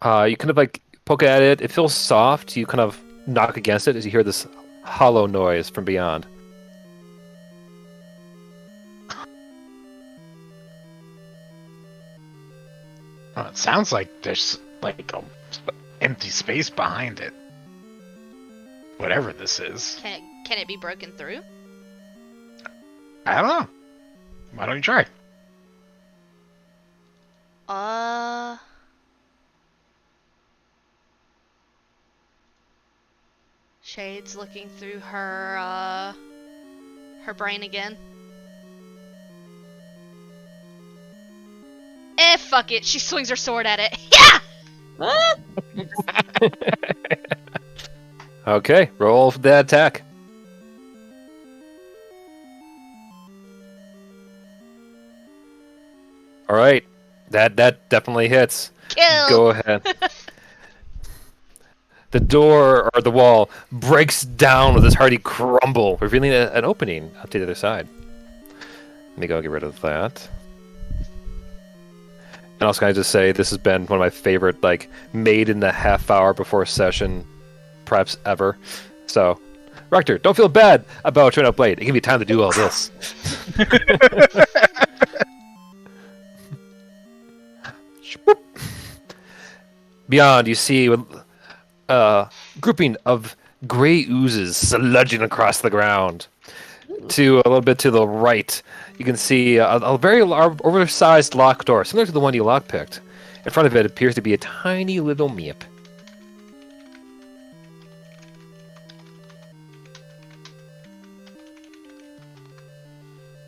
You kind of like poke at it. It feels soft. You kind of knock against it as you hear this hollow noise from beyond. Oh, it sounds like there's like a empty space behind it. Whatever this is. Can it be broken through? I don't know. Why don't you try? Shade's looking through her brain again. Fuck it. She swings her sword at it. Yeah! Okay, roll for that attack. All right, that definitely hits. Kill! Go ahead. The door or the wall breaks down with this hearty crumble, revealing an opening up to the other side. Let me go get rid of that. And also, can I just say, this has been one of my favorite, like, made in the half hour before session preps ever. So, Rector, don't feel bad about showing up late. It gave me time to do all this. Beyond, you see a grouping of gray oozes sludging across the ground. To a little bit to the right, you can see a very large, oversized locked door, similar to the one you lockpicked. In front of it appears to be a tiny little meep.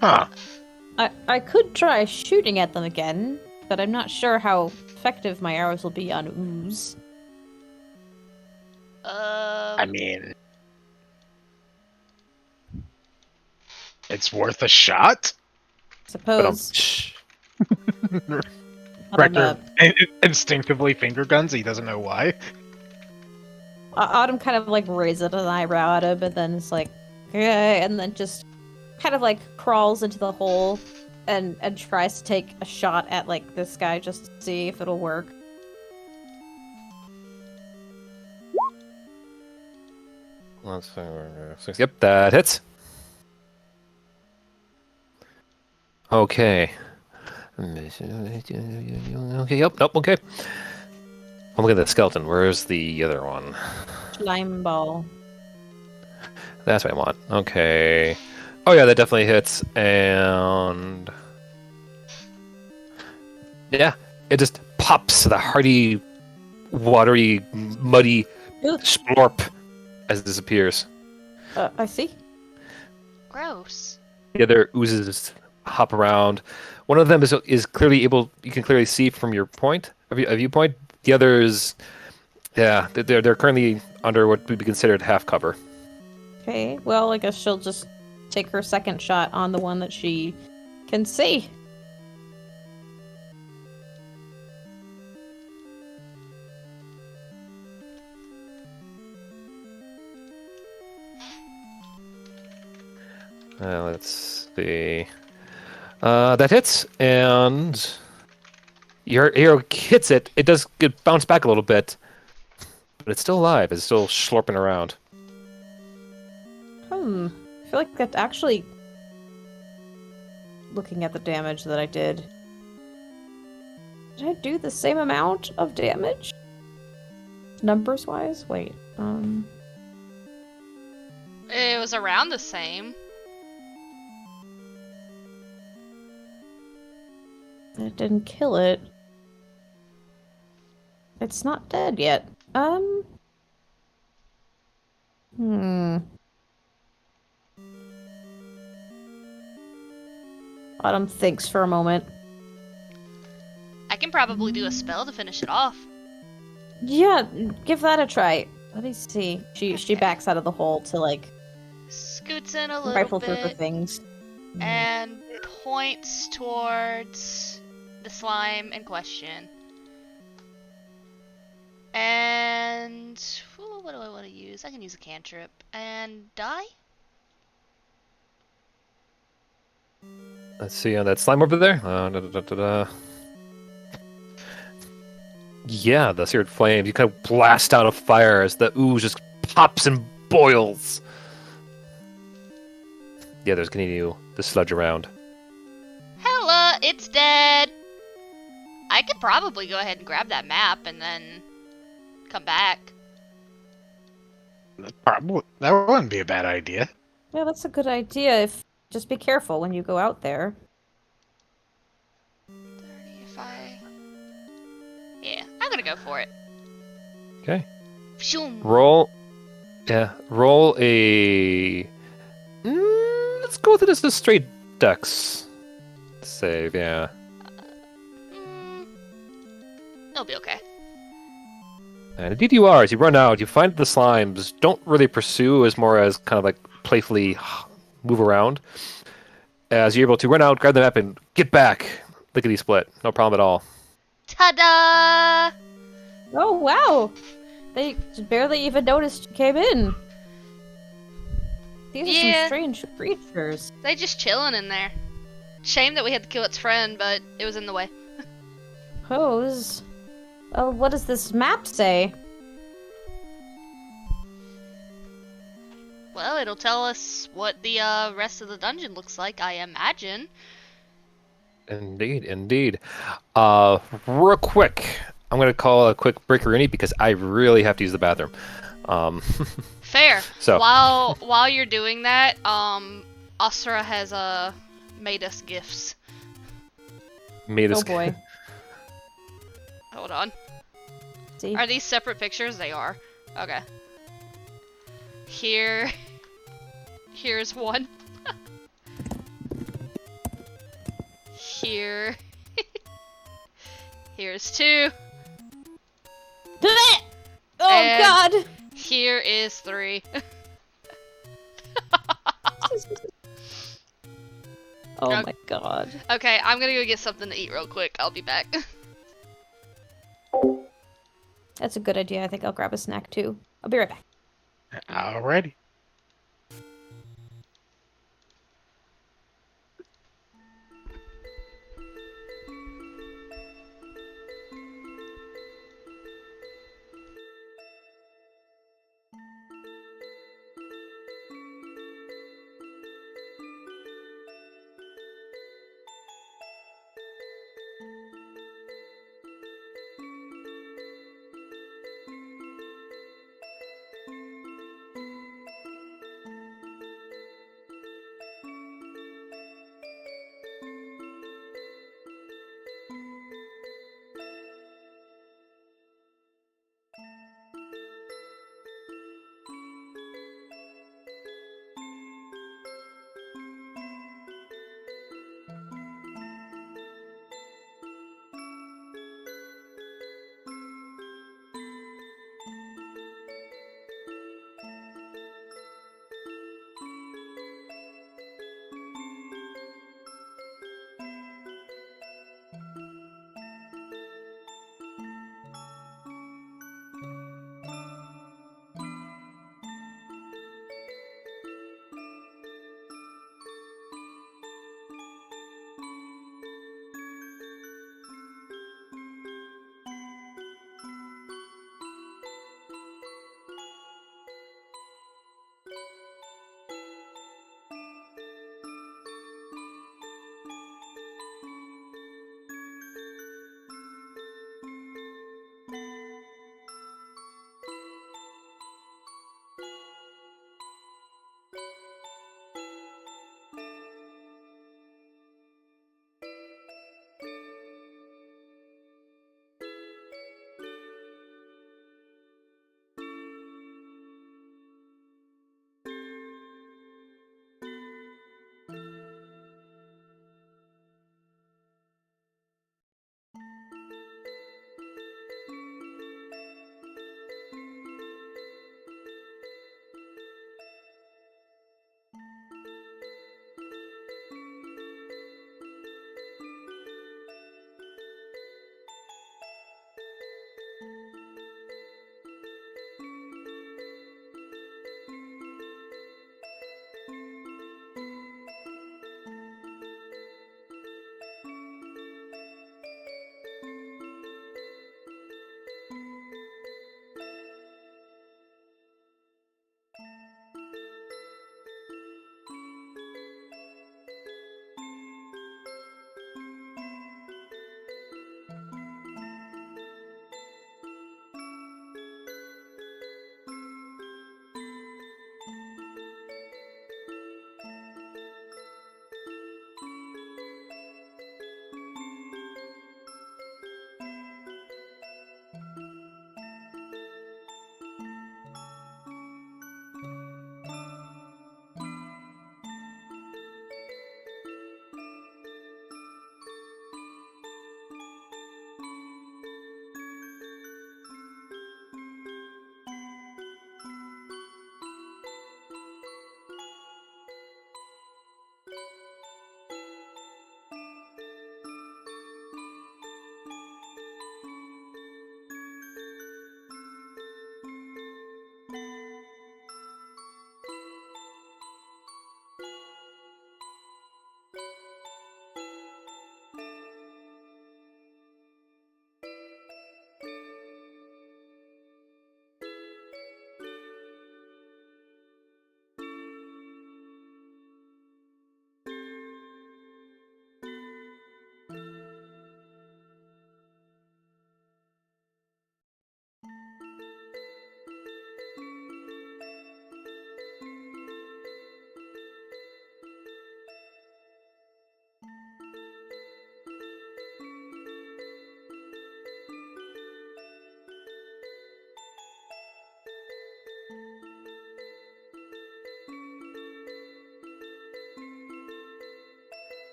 Huh. I could try shooting at them again, but I'm not sure how effective my arrows will be on ooze. I mean, it's worth a shot. Suppose. Shh. Rector instinctively finger guns. He doesn't know why. Autumn kind of like raises an eyebrow at him, and then it's like, okay, and then just kind of like crawls into the hole and tries to take a shot at like this guy just to see if it'll work. Yep, that hits. Okay. Okay, yep, nope, okay. I'll look at the skeleton. Where's the other one? Slime ball. That's what I want. Okay. Oh yeah, that definitely hits. And yeah, it just pops the hearty, watery, muddy Ugh. splorp as it disappears. I see. Gross. The other oozes hop around. One of them is clearly able. You can clearly see from your point, a viewpoint. The others, yeah, they're currently under what would be considered half cover. Okay, well, I guess she'll just take her second shot on the one that she can see. Let's see. That hits, and your arrow hits it. It does get bounced back a little bit, but it's still alive. It's still slurping around. I feel like that's actually... Looking at the damage that I did. Did I do the same amount of damage? Numbers-wise? Wait, It was around the same. It didn't kill it. It's not dead yet. Autumn thinks for a moment. I can probably do a spell to finish it off. Yeah, give that a try. Let me see. She Okay. backs out of the hole to like Scoots in a little rifle through her bit things. and points towards the slime in question. And what do I want to use? I can use a cantrip and die. Let's see on that slime over there. Yeah, the seared flames. You kind of blast out a fire as the ooze just pops and boils. Yeah, there's continue to sludge around. Hella, it's dead. I could probably go ahead and grab that map and then come back. Probably that wouldn't be a bad idea. Yeah, that's a good idea. Just be careful when you go out there. 30 if I... Yeah, I'm gonna go for it. Okay. Pshoom. Roll. Yeah, roll a. Let's go with it as a straight dex save. Yeah. It'll be okay. And indeed you are. As you run out, you find the slimes don't really pursue as more as kind of like playfully move around. As you're able to run out, grab the map, and get back. Lickety split. No problem at all. Ta-da! Oh wow! They barely even noticed you came in. These are some Yeah. strange creatures. They just chilling in there. Shame that we had to kill its friend, but it was in the way. Pose. Oh, what does this map say? Well, it'll tell us what the rest of the dungeon looks like, I imagine. Indeed, indeed. Real quick, I'm gonna call a quick breakeroonie because I really have to use the bathroom. Fair. So- while you're doing that, Asura has made us gifts. Made this. Oh boy. Hold on. See? Are these separate pictures? They are. Okay. Here's one. Here's two. Oh And- god! Here is three. Oh Okay. my god. Okay, I'm gonna go get something to eat real quick. I'll be back. That's a good idea. I think I'll grab a snack too. I'll be right back. Alrighty.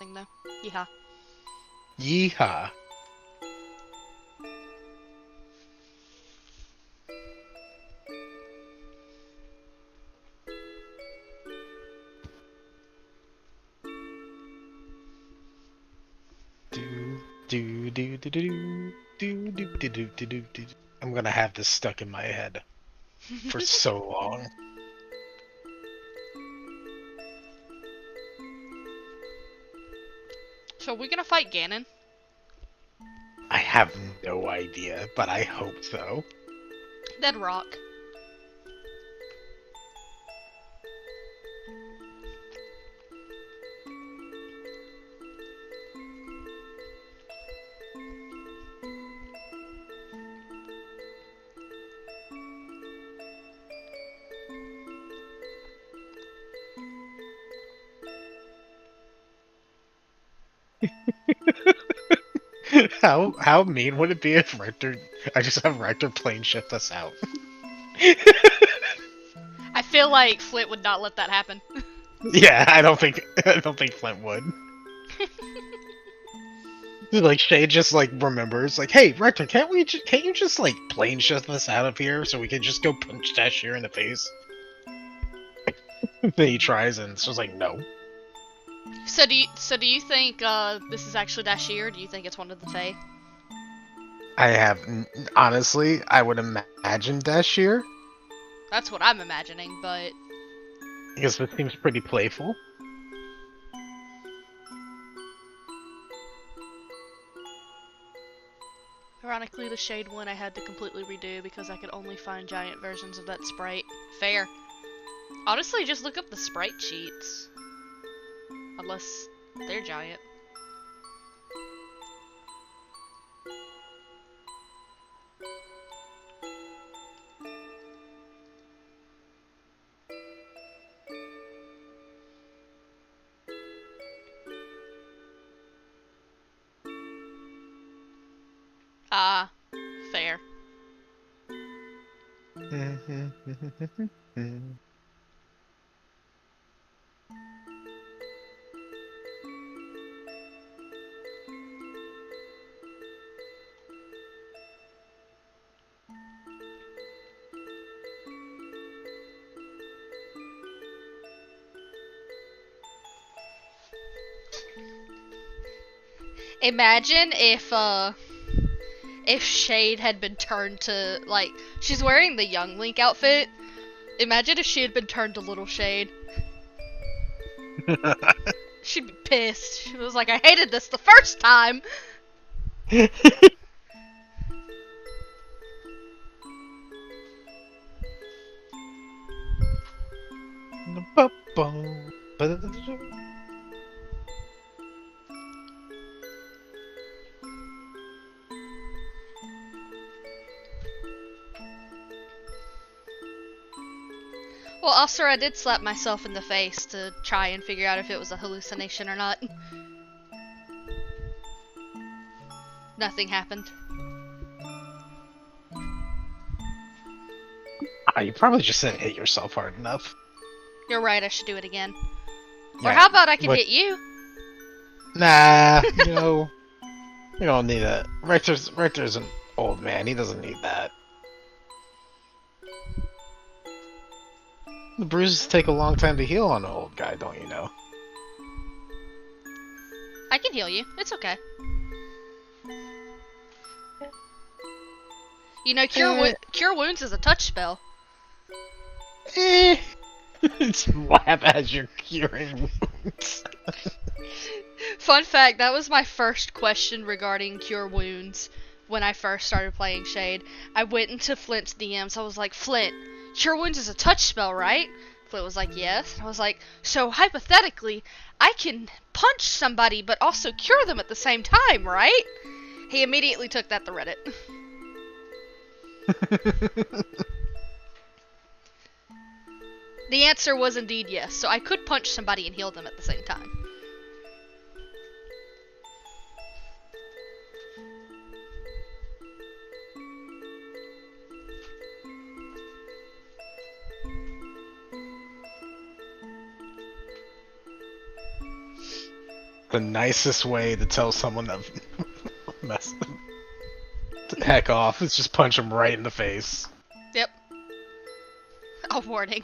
thing though. Yeehaw. Yeehaw. Do. I'm gonna have this stuck in my head for so long. So are we gonna fight Ganon? I have no idea, but I hope so. Dead rock. How mean would it be if Rector I just have Rector plane shift us out? I feel like Flint would not let that happen. Yeah, I don't think Flint would. Like Shay just like remembers, like, hey Rector, can't you just like plane shift us out of here so we can just go punch Dashir in the face? Then he tries and it's just like no. So do you think this is actually Dashir, or do you think it's one of the Fae? Honestly, I would imagine Dashir That's what I'm imagining, but because it seems pretty playful. ironically the Shade one I had to completely redo because I could only find giant versions of that sprite. Fair. Honestly, just look up the sprite sheets. Unless they're giant. Ah, fair. Imagine if Shade had been turned to, like, she's wearing the young Link outfit. Imagine if she had been turned to Little Shade. She'd be pissed. She was like, I hated this the first time! Well, also, I did slap myself in the face to try and figure out if it was a hallucination or not. Nothing happened. You probably just didn't hit yourself hard enough. You're right, I should do it again. Yeah, Or how about I can but- hit you? Nah, you don't need that. Rector's an old man. He doesn't need that. The bruises take a long time to heal on an old guy, don't you know? I can heal you. It's okay. You know, Cure Wounds is a touch spell. It's lab as you're curing wounds. Fun fact, that was my first question regarding Cure Wounds when I first started playing Shade. I went into Flint's DMs. I was like, Flint, Cure Wounds is a touch spell, right? Flint was like, yes. I was like, so hypothetically, I can punch somebody but also cure them at the same time, right? He immediately took that to Reddit. The answer was indeed yes, so I could punch somebody and heal them at the same time. the nicest way to tell someone to mess the heck off is just punch them right in the face. Yep. A warning.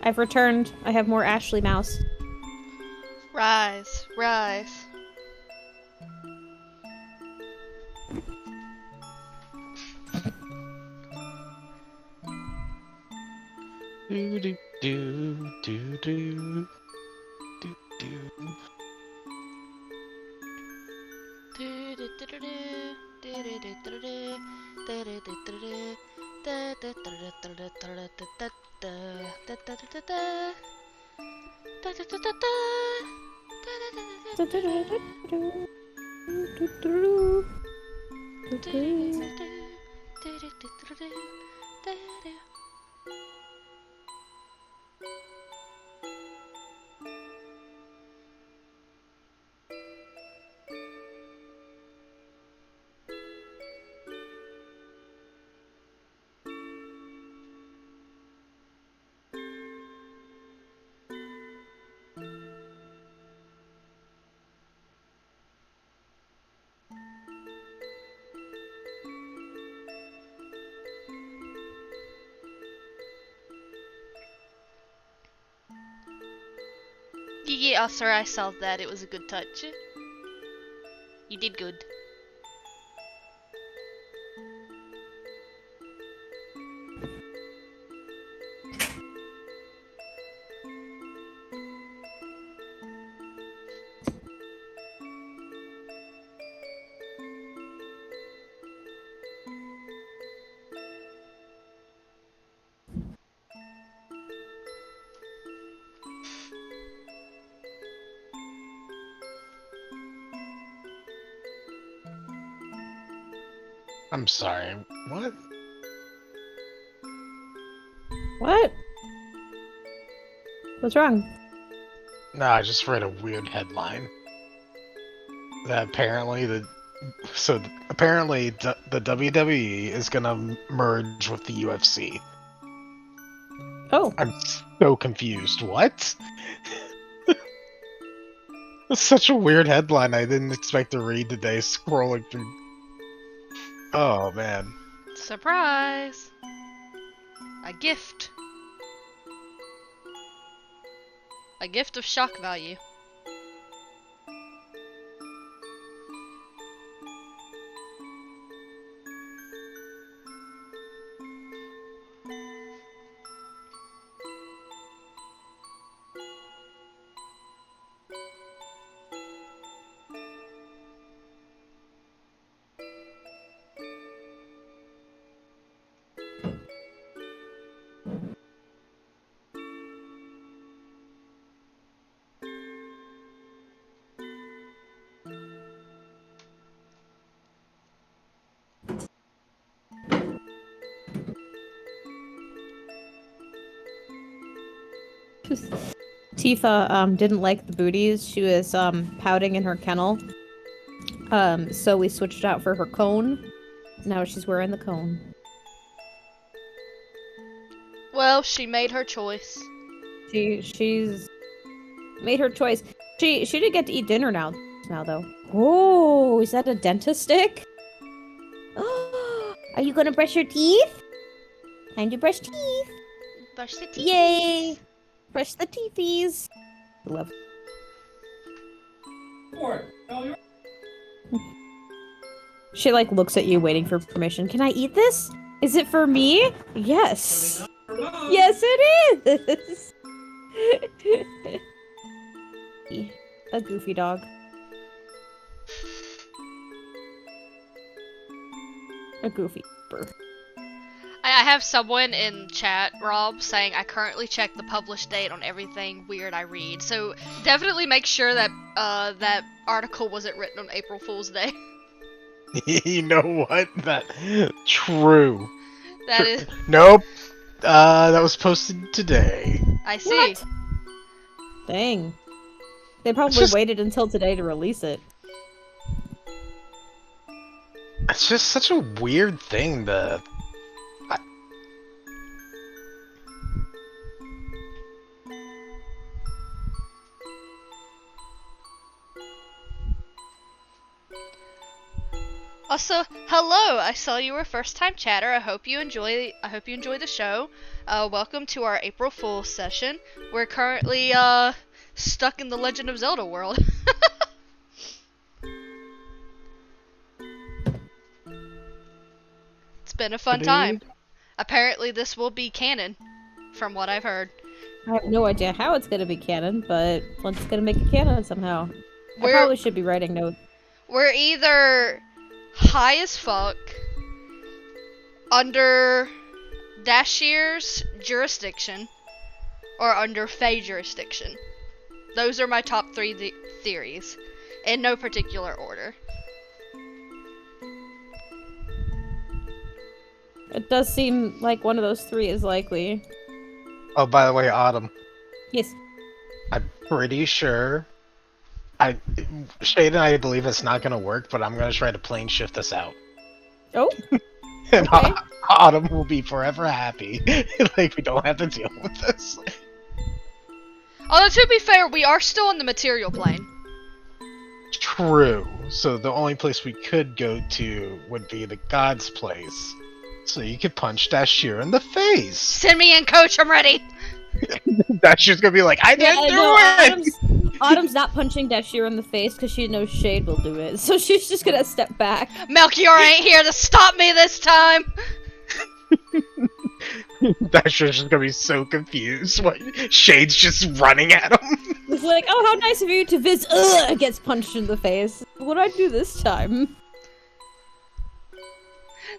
I've returned. I have more Ashley Mouse. Rise, rise. Do do do do do do do. Yeah, sir, I saw that. It was a good touch. You did good. I'm sorry. What? What? What's wrong? No, I just read a weird headline. That apparently the WWE is gonna merge with the UFC. Oh. I'm so confused. What? That's such a weird headline. I didn't expect to read today. Scrolling through. Oh man. Surprise! A gift. A gift of shock value. Tifa didn't like the booties. She was pouting in her kennel. So we switched out for her cone. Now she's wearing the cone. Well, she made her choice. She's made her choice. She did get to eat dinner now though. Oh, is that a dentist stick? Are you gonna brush your teeth? Time to brush teeth. Brush the teeth. Yay! Brush the teethies. Love. She like looks at you waiting for permission. Can I eat this? Is it for me? Yes. Yes, it is. A goofy dog. A goofy bird. I have someone in chat, Rob, saying I currently check the published date on everything weird I read. So definitely make sure that that article wasn't written on April Fool's Day. You know what? That true. That is. Nope. That was posted today. I see. What? Dang. They probably just- waited until today to release it. It's just such a weird thing to. Also, hello! I saw you were a first-time chatter. I hope you enjoy the show. Welcome to our April Fool's session. We're currently stuck in the Legend of Zelda world. It's been a fun time. Apparently, this will be canon, from what I've heard. I have no idea how it's gonna be canon, but Flint's gonna make it canon somehow. I We're- probably should be writing notes. We're either high as fuck, under Dashir's jurisdiction, or under Fae jurisdiction. Those are my top three theories, in no particular order. It does seem like one of those three is likely. Oh, by the way, Autumn. Yes. I'm pretty sure. Shade and I believe it's not gonna work, but I'm gonna try to plane shift this out. Oh, And Okay. Autumn will be forever happy. Like, we don't have to deal with this. Although, to be fair, we are still on the material plane. True. So the only place we could go to would be the god's place. So you could punch Dashir in the face. Send me in, coach, I'm ready! Dashir's gonna be like, I didn't do it! Autumn's not punching Dashir in the face because she knows Shade will do it, so she's just gonna step back. Melchior ain't here to stop me this time! Dashir's just gonna be so confused. What? Shade's just running at him. It's like, oh, how nice of you to visit. Ugh, gets punched in the face. What do I do this time?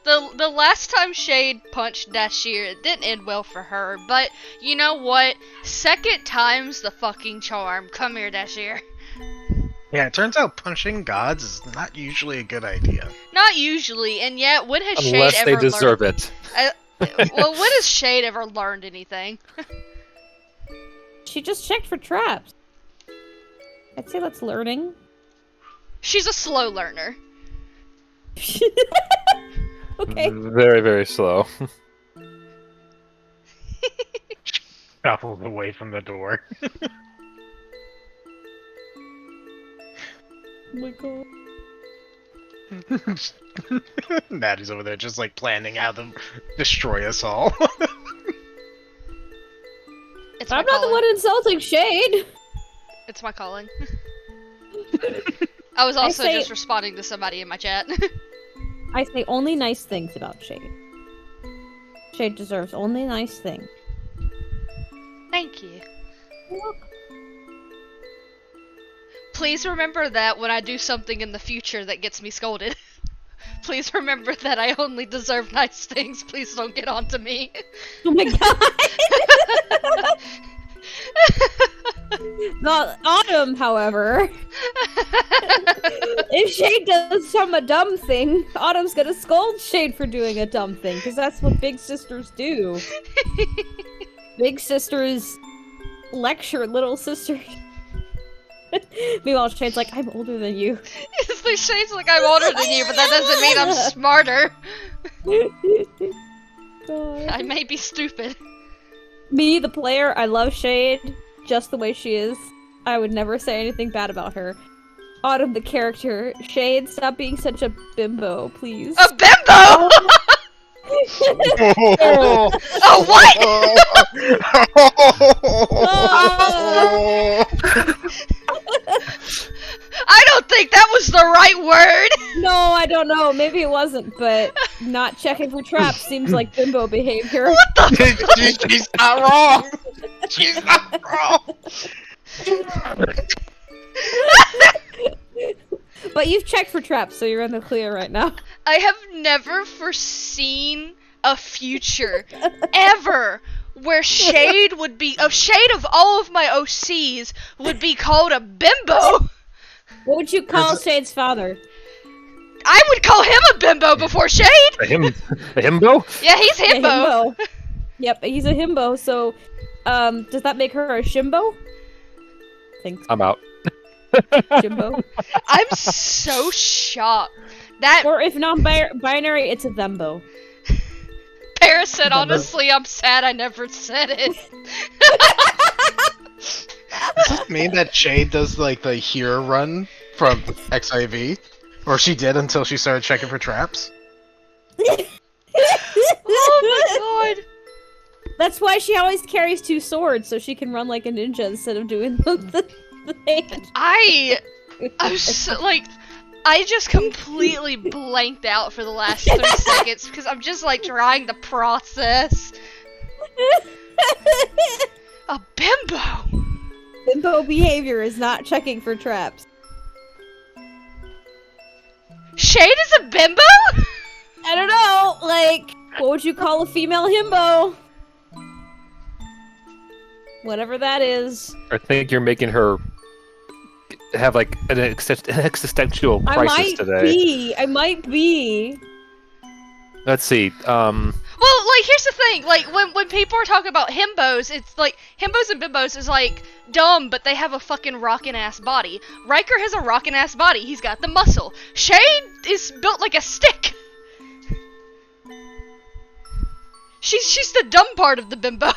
The last time Shade punched Dashir, it didn't end well for her, but you know what? Second time's the fucking charm. Come here, Dashir. Yeah, it turns out punching gods is not usually a good idea. Not usually, and yet, when has Unless Shade they ever deserve learned... it. Well, when has Shade ever learned anything? She just checked for traps. I'd say that's learning. She's a slow learner. Okay. Very, very slow. Shuffled away from the door. Oh my god. Maddie's over there just like planning how to destroy us all. It's my I'm not the calling. one insulting Shade. It's my calling. I was also say- just responding to somebody in my chat. I say only nice things about Shade. Shade deserves only nice things. Thank you. You're welcome. Please remember that when I do something in the future that gets me scolded. Please remember that I only deserve nice things. Please don't get on to me. Oh my god. Not Autumn, however. If Shade does a dumb thing, Autumn's gonna scold Shade for doing a dumb thing, because that's what big sisters do. Big sisters lecture little sisters. Meanwhile, Shade's like, I'm older than you. It's like Shade's like, I'm older than you, but that doesn't mean I'm smarter. God. I may be stupid. Me, the player, I love Shade just the way she is. I would never say anything bad about her. Autumn, the character. Shade, stop being such a bimbo, please. A bimbo! Oh, what? I don't think that was the right word! No, I don't know. Maybe it wasn't, but not checking for traps seems like bimbo behavior. She's not wrong. She's not wrong. But you've checked for traps, so you're in the clear right now. I have never foreseen a future ever where Shade would be Shade of all of my OCs would be called a bimbo. What would you call Shade's father? I would call him a bimbo before Shade. A himbo? Yeah, he's A himbo. Yep, he's a himbo, so does that make her a shimbo? Thanks. I'm out. Jimbo. I'm so shocked. That Or if non-binary, it's a thembo. Paris said, honestly, I'm sad I never said it. Does this mean that Shade does like the here run from XIV? Or she did until she started checking for traps? Oh my god. That's why she always carries 2 swords, so she can run like a ninja instead of doing the thing. I'm so, like, I just completely blanked out for the last 3 seconds because I'm just like trying to process. A bimbo. Bimbo behavior is not checking for traps. Shade is a bimbo? I don't know, like, what would you call a female himbo? Whatever that is. I think you're making her have like an existential crisis today. I might be. Let's see. Well, like, here's the thing. Like, when people are talking about himbos, it's like, himbos and bimbos is like, dumb, but they have a fucking rockin' ass body. Riker has a rockin' ass body. He's got the muscle. Shade is built like a stick. She's the dumb part of the bimbo.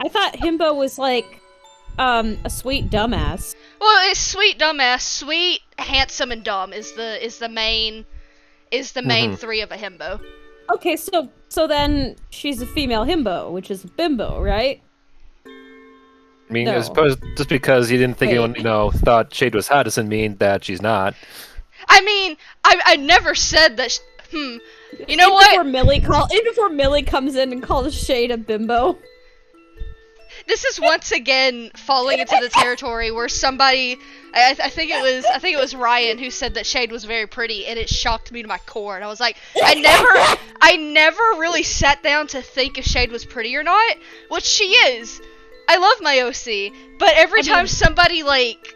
I thought himbo was like, a sweet dumbass. Well, it's sweet dumbass, sweet, handsome, and dumb is the main 3 of a himbo. Okay, so then she's a female himbo, which is a bimbo, right? I mean, No. I suppose just because you didn't think Wait. anyone, thought Shade was hot doesn't mean that she's not. I mean, I never said that. You know what? Even before Millie comes in and calls Shade a bimbo. This is once again falling into the territory where somebody, I think it was Ryan who said that Shade was very pretty, and it shocked me to my core. And I was like, I never really sat down to think if Shade was pretty or not, which she is. I love my OC, but every time somebody like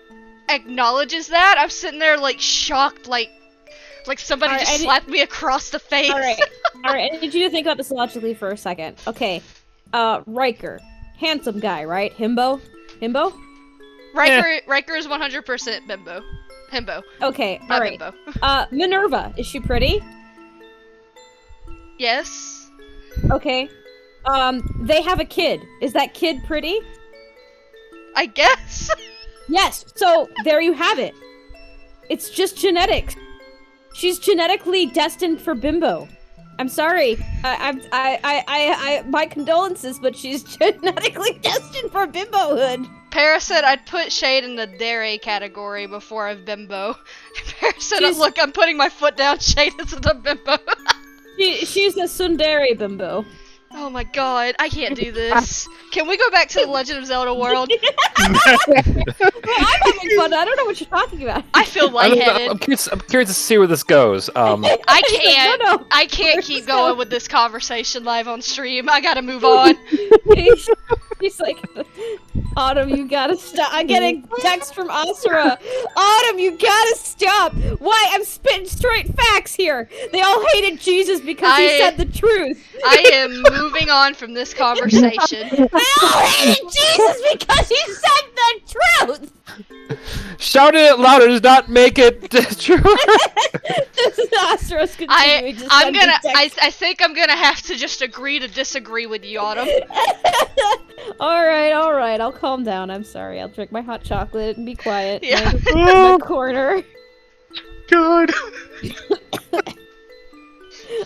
acknowledges that, I'm sitting there like shocked, like somebody just slapped me across the face. All right, I need you to think about this logically for a second. Okay, Riker. Handsome guy, right? Himbo? Riker is 100% bimbo. Himbo. Okay, Not alright. bimbo. Minerva, is she pretty? Yes. Okay. They have a kid. Is that kid pretty? I guess. Yes, so there you have it. It's just genetics. She's genetically destined for bimbo. I'm sorry. My condolences, but she's genetically destined for bimbohood. Paris said I'd put Shade in the dere category before I've bimbo. Paris said, look, I'm putting my foot down, Shade is the bimbo. She's a tsundere bimbo. Oh my god, I can't do this. Can we go back to the Legend of Zelda world? Well, I'm having fun. I don't know what you're talking about. I feel lightheaded. I'm curious to see where this goes. I can't keep going with this conversation live on stream. I gotta move on. He's like, Autumn, you gotta stop. I'm getting text from Asura. Autumn, you gotta stop. Why? I'm spitting straight facts here. They all hated Jesus because he said the truth. I am moving on from this conversation. They all hated Jesus because he said the truth. Shouting it louder does not make it true. This is Asura's continuing to send me text. I think I'm gonna have to just agree to disagree with you, Autumn. Alright, I'll calm down. I'm sorry. I'll drink my hot chocolate and be quiet. Yeah. In my corner. Good.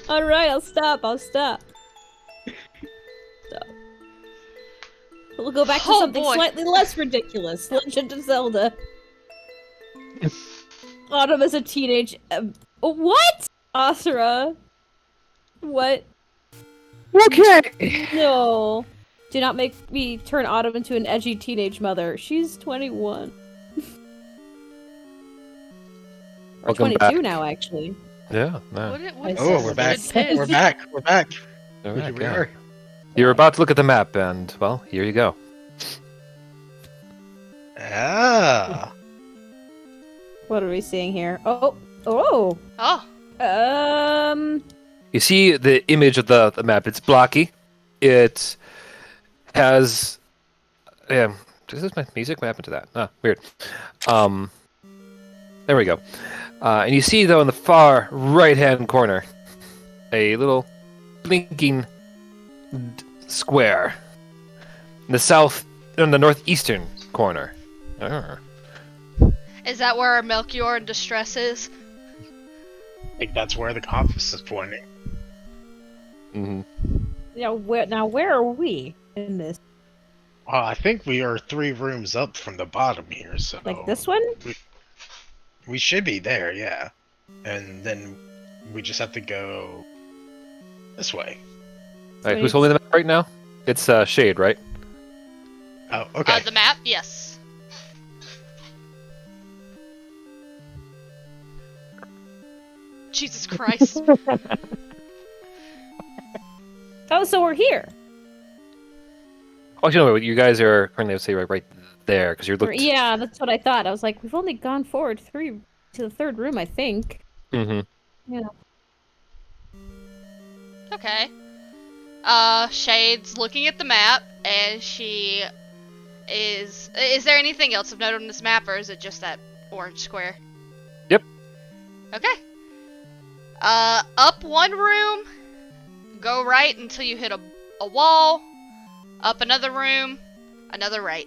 Alright, I'll stop. Stop. We'll go back to something slightly less ridiculous. Legend of Zelda. Autumn is a teenage... what? Asura. What? Okay. No. Do not make me turn Autumn into an edgy teenage mother. She's 21. Or Welcome 22 back. now, actually. Yeah. No. Oh, we're back. We're back. We're back. All Here right, we yeah. are. You're about to look at the map, and well, here you go. Ah. What are we seeing here? Oh. Oh. You see the image of the map. It's blocky. It has Is this my music? What happened to that? Ah, weird. There we go. And you see, though, in the far right-hand corner, a little blinking square. In the northeastern corner. Ah. Is that where Melchior in distress is? I think that's where the compass is pointing. Mm-hmm. Yeah, where are we in this? I think we are 3 rooms up from the bottom here, so... Like this one? We should be there, yeah. And then we just have to go... this way. Alright, who's holding the map right now? It's Shade, right? Oh, okay. The map? Yes. Jesus Christ. Oh, so we're here. Oh, you know what? You guys are currently, let's say, right there, because you're looking. Yeah, that's what I thought. I was like, we've only gone forward 3 to the 3rd room, I think. Mm-hmm. Yeah. Okay. Shade's looking at the map, and she is... Is there anything else of note on this map, or is it just that orange square? Yep. Okay. Up 1 room, go right until you hit a wall, up another room, another right.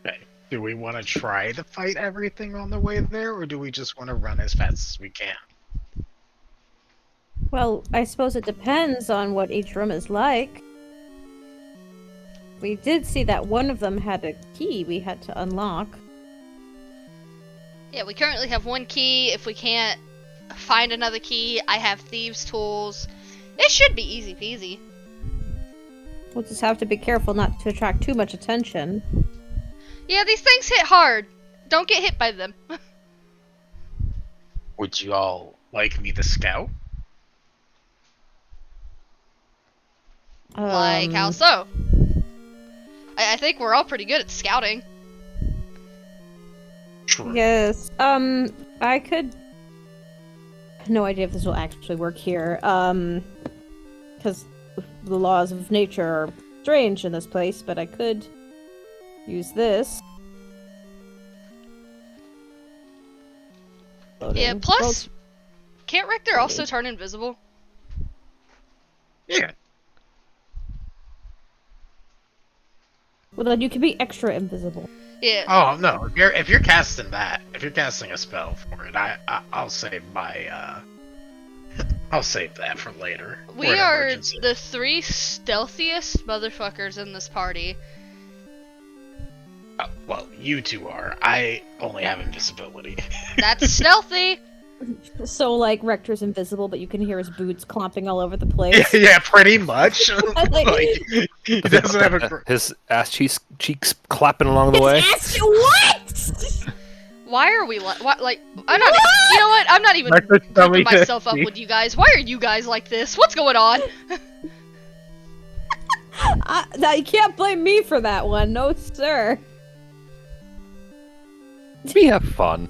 Okay. Do we want to try to fight everything on the way there, or do we just want to run as fast as we can? Well, I suppose it depends on what each room is like. We did see that one of them had a key we had to unlock. Yeah, we currently have 1 key. If we can't find another key, I have thieves' tools. It should be easy peasy. We'll just have to be careful not to attract too much attention. Yeah, these things hit hard. Don't get hit by them. Would you all like me to scout? Like, how so? I think we're all pretty good at scouting. True. Yes. I could... No idea if this will actually work here. Because the laws of nature are strange in this place, but I could use this. Yeah, plus, can't Richter also turn invisible? Yeah. Well, then you can be extra invisible. Yeah. Oh no! If you're casting a spell for it, I'll save my I'll save that for later. We for an are emergency. the 3 stealthiest motherfuckers in this party. Well, you 2 are. I only have invisibility. That's stealthy. So, like, Rector's invisible, but you can hear his boots clomping all over the place. Yeah, pretty much. Like, he doesn't have a. His ass cheeks clapping along the way. What? Why are we like? I'm not. You know what? I'm not even keeping myself up with you guys. Why are you guys like this? What's going on? Now, you can't blame me for that one. No, sir. We have fun.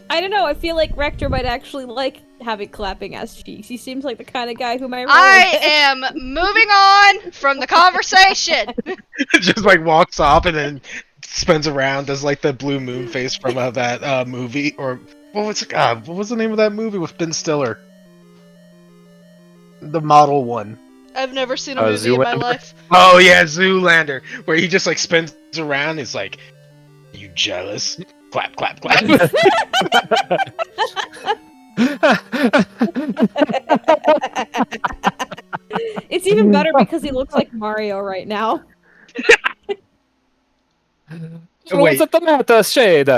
I don't know. I feel like Rector might actually like having clapping ass cheeks. He seems like the kind of guy who might. I am moving on from the conversation. Just like walks off and then spins around, does like the blue moon face from that movie, or what was the name of that movie with Ben Stiller? The model one. I've never seen a movie in my life. Oh yeah, Zoolander, where he just like spins around. He's like, "You jealous?" Clap, clap, clap. It's even better because he looks like Mario right now. What's at the matter, Shade?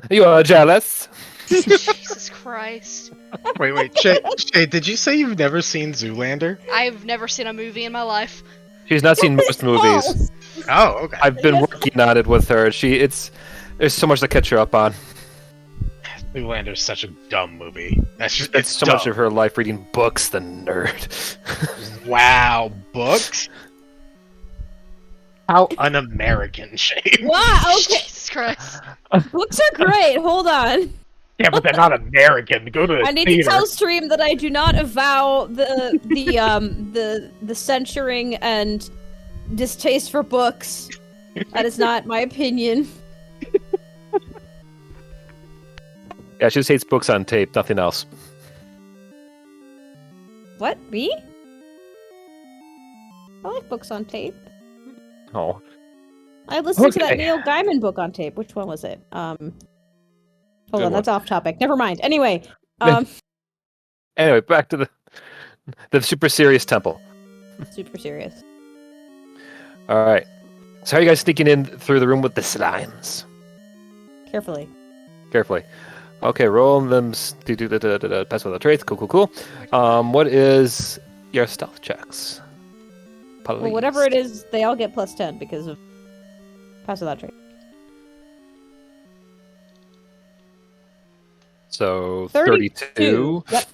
You are jealous? Jesus Christ. Wait, Shay, did you say you've never seen Zoolander? I've never seen a movie in my life. She's not seen most movies. Oh, okay. I've been working on it with her. There's so much to catch her up on. Zoolander's such a dumb movie. It's so much of her life reading books, the nerd. Wow, books? How un-American, Shay. Wow. Okay. Jesus Christ. Books are great. Hold on. Yeah, but they're not American. Go to the I need theater. to tell stream that I do not avow the censoring and distaste for books. That is not my opinion. Yeah, she just hates books on tape, nothing else. What? Me? I like books on tape. Oh. I listened to that Okay. Neil Gaiman book on tape. Which one was it? Hold Good on, that's off topic. Never mind. Anyway, Anyway, back to the super serious temple. super serious. All right. So how are you guys sneaking in through the room with the slimes? Carefully. Carefully. Okay, roll them. Pass with the traits. Cool. What is your stealth checks? Well, whatever it is, they all get +10 because of pass without trait. So 32. 32. Yep.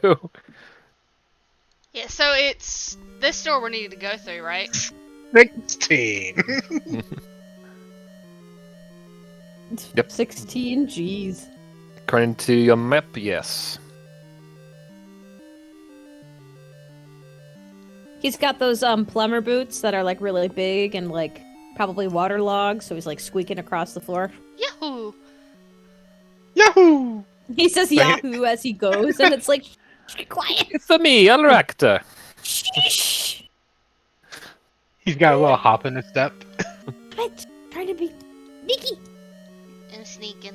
2. Yeah, so it's this door we need to go through, right? 16. Yep. 16. Jeez. According to your map, yes. He's got those plumber boots that are like really big and like probably waterlogged, so he's like squeaking across the floor. Yahoo! Yahoo! He says Yahoo as he goes, and it's like, be quiet. It's me, Elrector. Shh. He's got a little hop in his step. I'm trying to be sneaky. And sneaking.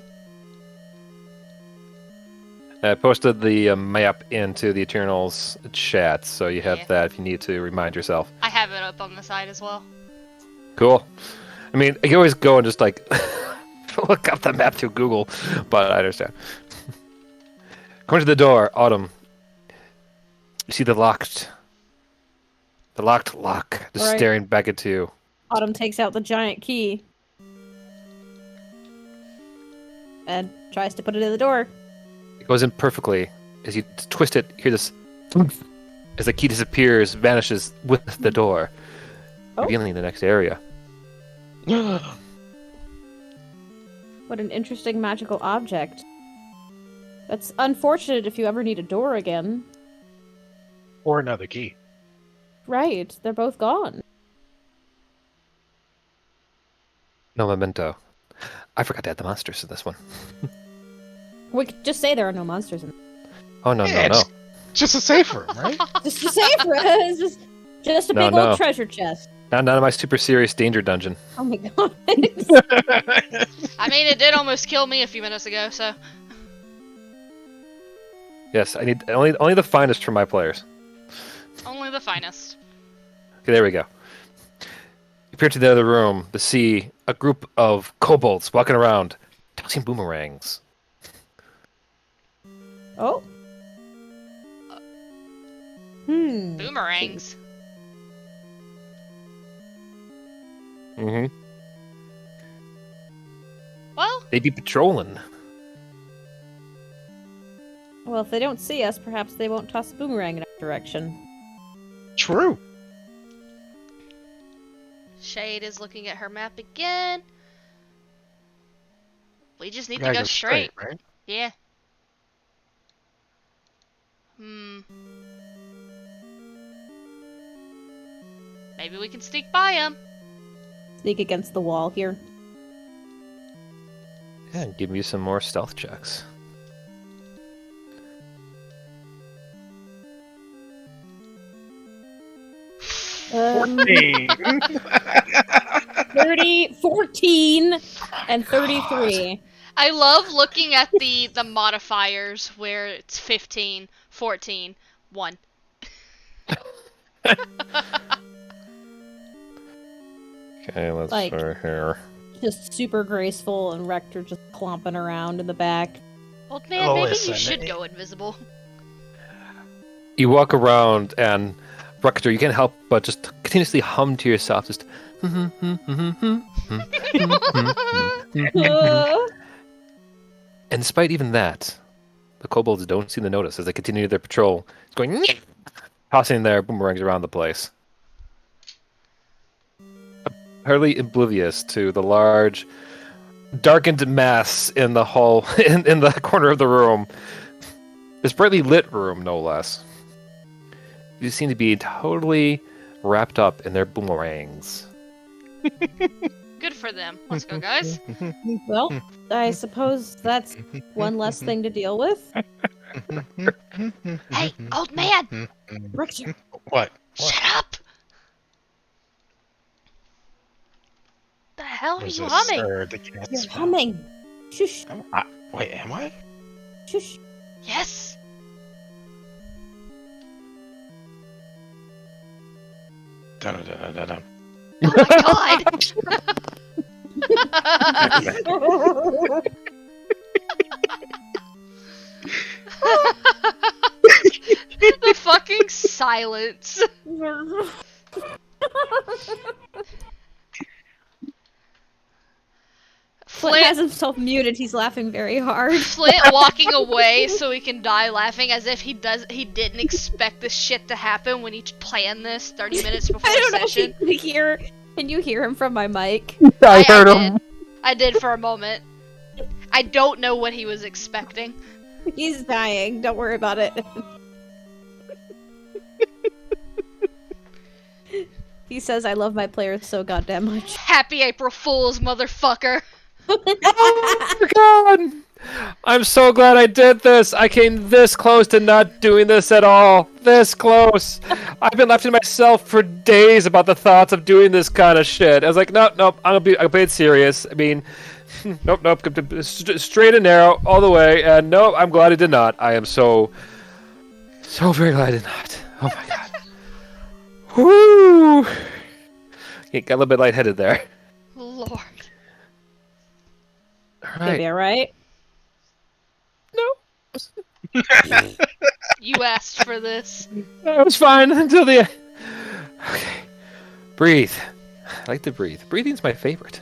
I posted the map into the Eternals chat, so you have Yeah. that if you need to remind yourself. I have it up on the side as well. Cool. I mean, you can always go and just like look up the map through Google, but I understand. According to the door, Autumn, you see the locked lock just Right. staring back at you. Autumn takes out the giant key and tries to put it in the door. It goes in perfectly. As you twist it, you hear this as the key disappears, vanishes with the door, Oh. revealing the next area. What an interesting magical object. That's unfortunate if you ever need a door again. Or another key. Right, they're both gone. No memento. I forgot to add the monsters to this one. We could just say there are no monsters in Oh no. Just a safe room, right? Just to say for us, just a No, big no. old treasure chest. Not of my super serious danger dungeon. Oh my god. I mean, it did almost kill me a few minutes ago, so. Yes, I need only the finest for my players. Only the finest. Okay, there we go. You appear to the other room to see a group of kobolds walking around, tossing boomerangs. Oh. Boomerangs. Mm-hmm. Well, They be patrolling. Well, if they don't see us, perhaps they won't toss a boomerang in our direction. True. Shade is looking at her map again. We just need to Gotta go straight. right? Yeah. Maybe we can sneak by him. Sneak against the wall here. Yeah, give me some more stealth checks. Um, 14. 14, and 33. I love looking at the modifiers where it's 15, 14, 1. Okay, let's Like- start here. Just super graceful, and Rector just clomping around in the back. Old man, Oh, maybe listen, you should go invisible. You walk around, and Ruckator, you can't help but just continuously hum to yourself, just. And despite even that, the kobolds don't seem to notice as they continue their patrol, going, tossing their boomerangs around the place. Apparently oblivious to the large darkened mass in the hall, in the corner of the room. This brightly lit room, no less. You seem to be totally wrapped up in their boomerangs. Good for them. Let's go, guys. Well, I suppose that's one less thing to deal with. Hey, old man! Richter, What? Shut up! The hell are Was you this, humming? or the cat's you're spell? humming. Shush, Wait, am I? shush. Yes. Dun-dun-dun-dun-dun. Oh my god! The fucking silence. Flint has Flint, himself muted. He's laughing very hard. Flint walking away so he can die laughing as if he didn't expect this shit to happen when he planned this 30 minutes before I don't know session. if you can hear. Can you hear him from my mic? I heard him. I did for a moment. I don't know what he was expecting. He's dying. Don't worry about it. He says, "I love my players so goddamn much." Happy April Fools, motherfucker. Oh my god! I'm so glad I did this. I came this close to not doing this at all. This close. I've been left to myself for days about the thoughts of doing this kind of shit. I was like, nope, I'm play it serious. I mean, nope, straight and narrow all the way. And no, I'm glad I did not. I am so very glad I did not. Oh my god. Woo! Yeah, got a little bit lightheaded there. Lord. All Gonna be right. alright. No. You asked for this. I was fine until the end. Okay. Breathe. I like to breathe. Breathing's my favorite.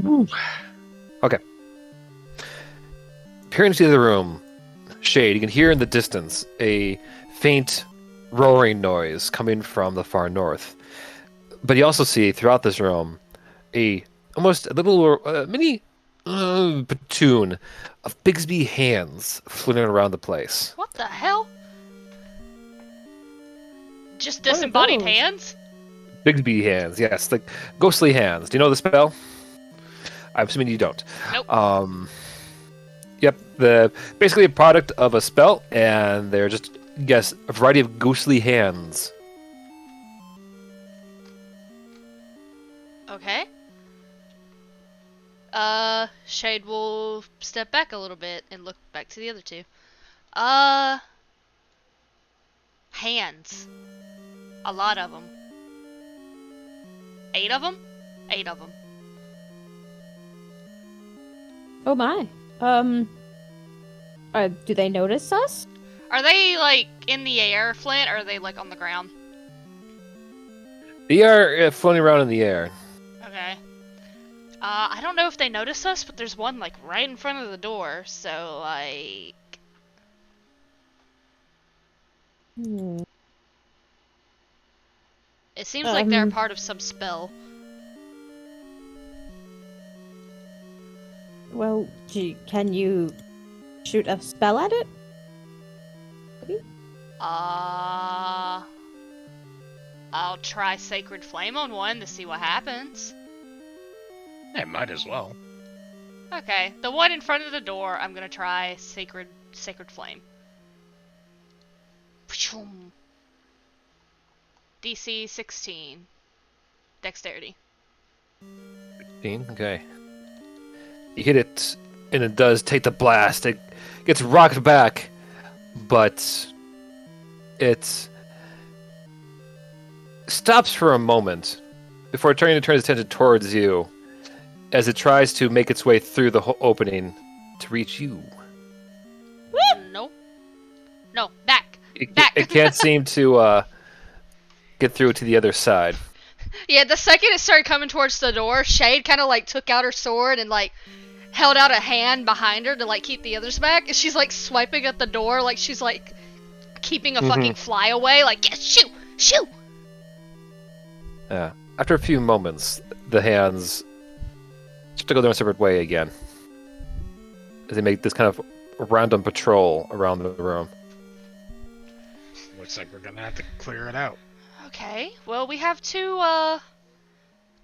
Ooh. Okay. Peering into the room, Shade, you can hear in the distance a faint roaring noise coming from the far north. But you also see throughout this room almost a little mini platoon of Bigsby hands flitting around the place. What the hell? Just What are disembodied those? hands? Bigsby hands, yes, like ghostly hands. Do you know the spell? I'm assuming you don't. Nope. Yep, basically a product of a spell, and they're just a variety of ghostly hands. Okay. Shade will step back a little bit and look back to the other two. Hands. A lot of them. 8 of them? 8 of them. Oh my. Do they notice us? Are they, like, in the air, Flint, or are they, like, on the ground? They are floating around in the air. Okay. I don't know if they notice us, but there's one, like, right in front of the door, so, like... Hmm. It seems like they're Um. part of some spell. Well, can you shoot a spell at it? I'll try Sacred Flame on one to see what happens. Yeah, might as well. Okay, the one in front of the door, I'm gonna try Sacred Flame. Pshum. DC 16. Dexterity. 15? Okay. You hit it, and it does take the blast. It gets rocked back, but it stops for a moment before turning to turn its attention towards you as it tries to make its way through the opening to reach you. Nope. No, back! It Back! can't seem to get through to the other side. Yeah, the second it started coming towards the door, Shade kind of, like, took out her sword and, like, held out a hand behind her to, like, keep the others back. And she's, like, swiping at the door like she's, like, keeping a fucking fly away. Like, yes, shoo! Shoo! Yeah. after a few moments, the hands start to go their separate way again. As they make this kind of random patrol around the room. Looks like we're gonna have to clear it out. Okay, well, we have three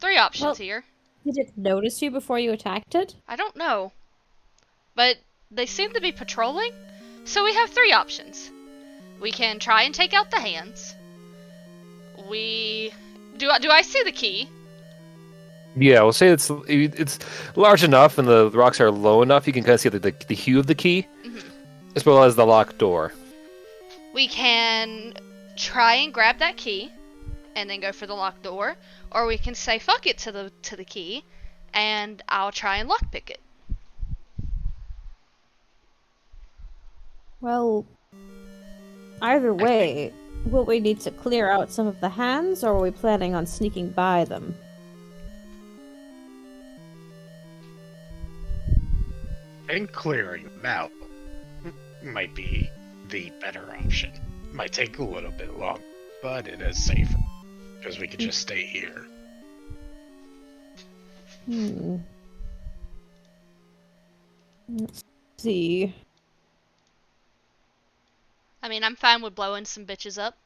options Well- here. Did it notice you before you attacked it? I don't know. But they seem to be patrolling, so we have three options. We can try and take out the hands. Do I see the key? Yeah, we'll say it's large enough and the rocks are low enough you can kind of see the hue of the key, as well as the locked door. We can try and grab that key and then go for the locked door, or we can say fuck it to the key and I'll try and lockpick it. Well, either way, will we need to clear out some of the hands, or are we planning on sneaking by them? And clearing them out might be the better option. Might take a little bit long, but it is safer. Because we could just stay here. Let's see. I mean, I'm fine with blowing some bitches up.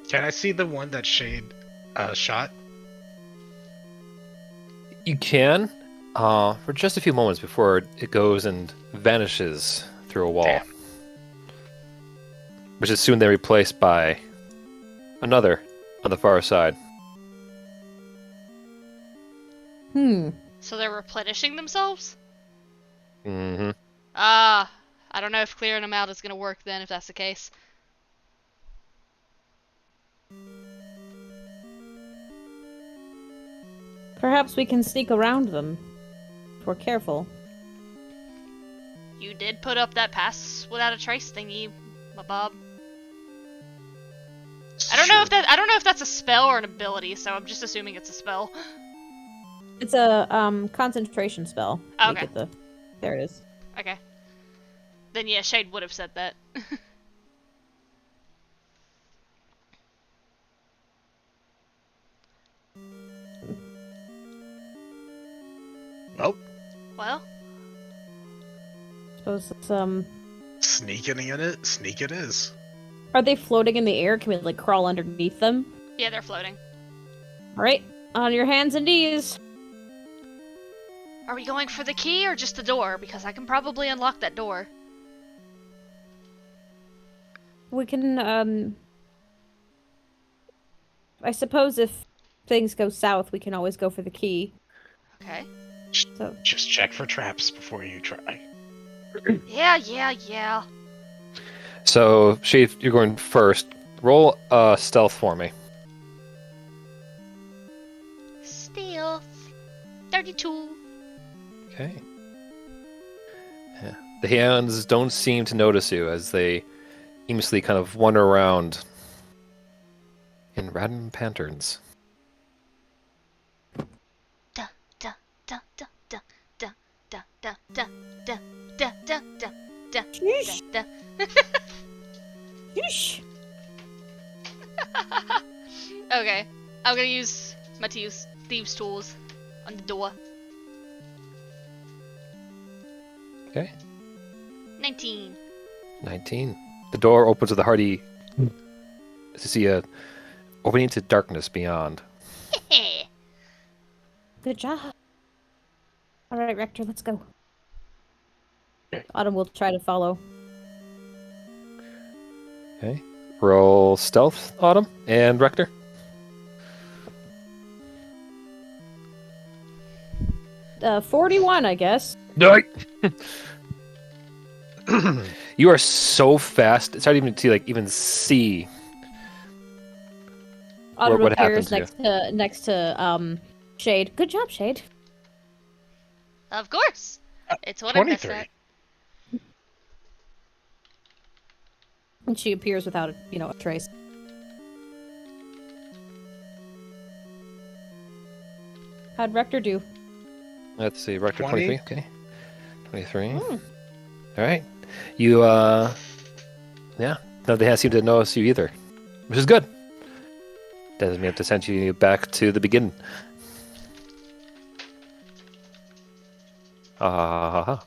Can I see the one that Shade shot? You can, for just a few moments before it goes and vanishes through a wall. Damn. Which is soon then replaced by another on the far side. So they're replenishing themselves? Mm-hmm. I don't know if clearing them out is gonna work then, if that's the case. Perhaps we can sneak around them, if we're careful. You did put up that pass without a trace thingy, my bob. I don't know if that's a spell or an ability, so I'm just assuming it's a spell. It's a concentration spell. Okay. There it is. Okay. Then yeah, Shade would have said that. Nope. Well, Suppose it's Sneaking in it. Sneak it is. Are they floating in the air? Can we like crawl underneath them? yeah, they're floating. All right, on your hands and knees. Are we going for the key or just the door? Because I can probably unlock that door. We can I suppose if things go south, we can always go for the key. Okay. So Just check for traps before you try. Yeah. So, Shade, you're going first. Roll stealth for me. Stealth. 32. Okay. Yeah. The hands don't seem to notice you as they aimlessly kind of wander around in random patterns. Da da da da da da da da da da da da da da Sheesh. da. Yeesh. Okay, I'm gonna use my thieves' tools on the door. Okay. 19. 19. The door opens with a hearty to see a opening to darkness beyond. Good job. All right, Rector, let's go. Autumn will try to follow. Okay. Roll stealth, Autumn, and Rector. 41, I guess. You are so fast. It's hard even to even see. Autumn what appears happens next to Shade. Good job, Shade. Of course. It's what I'm best 23. at. And she appears without a trace. How'd Rector do? Let's see, Rector 20. 23. Okay. 23. All right. You, yeah. No, they haven't seemed to notice you either, which is good. Doesn't mean I have to send you back to the beginning. Ah.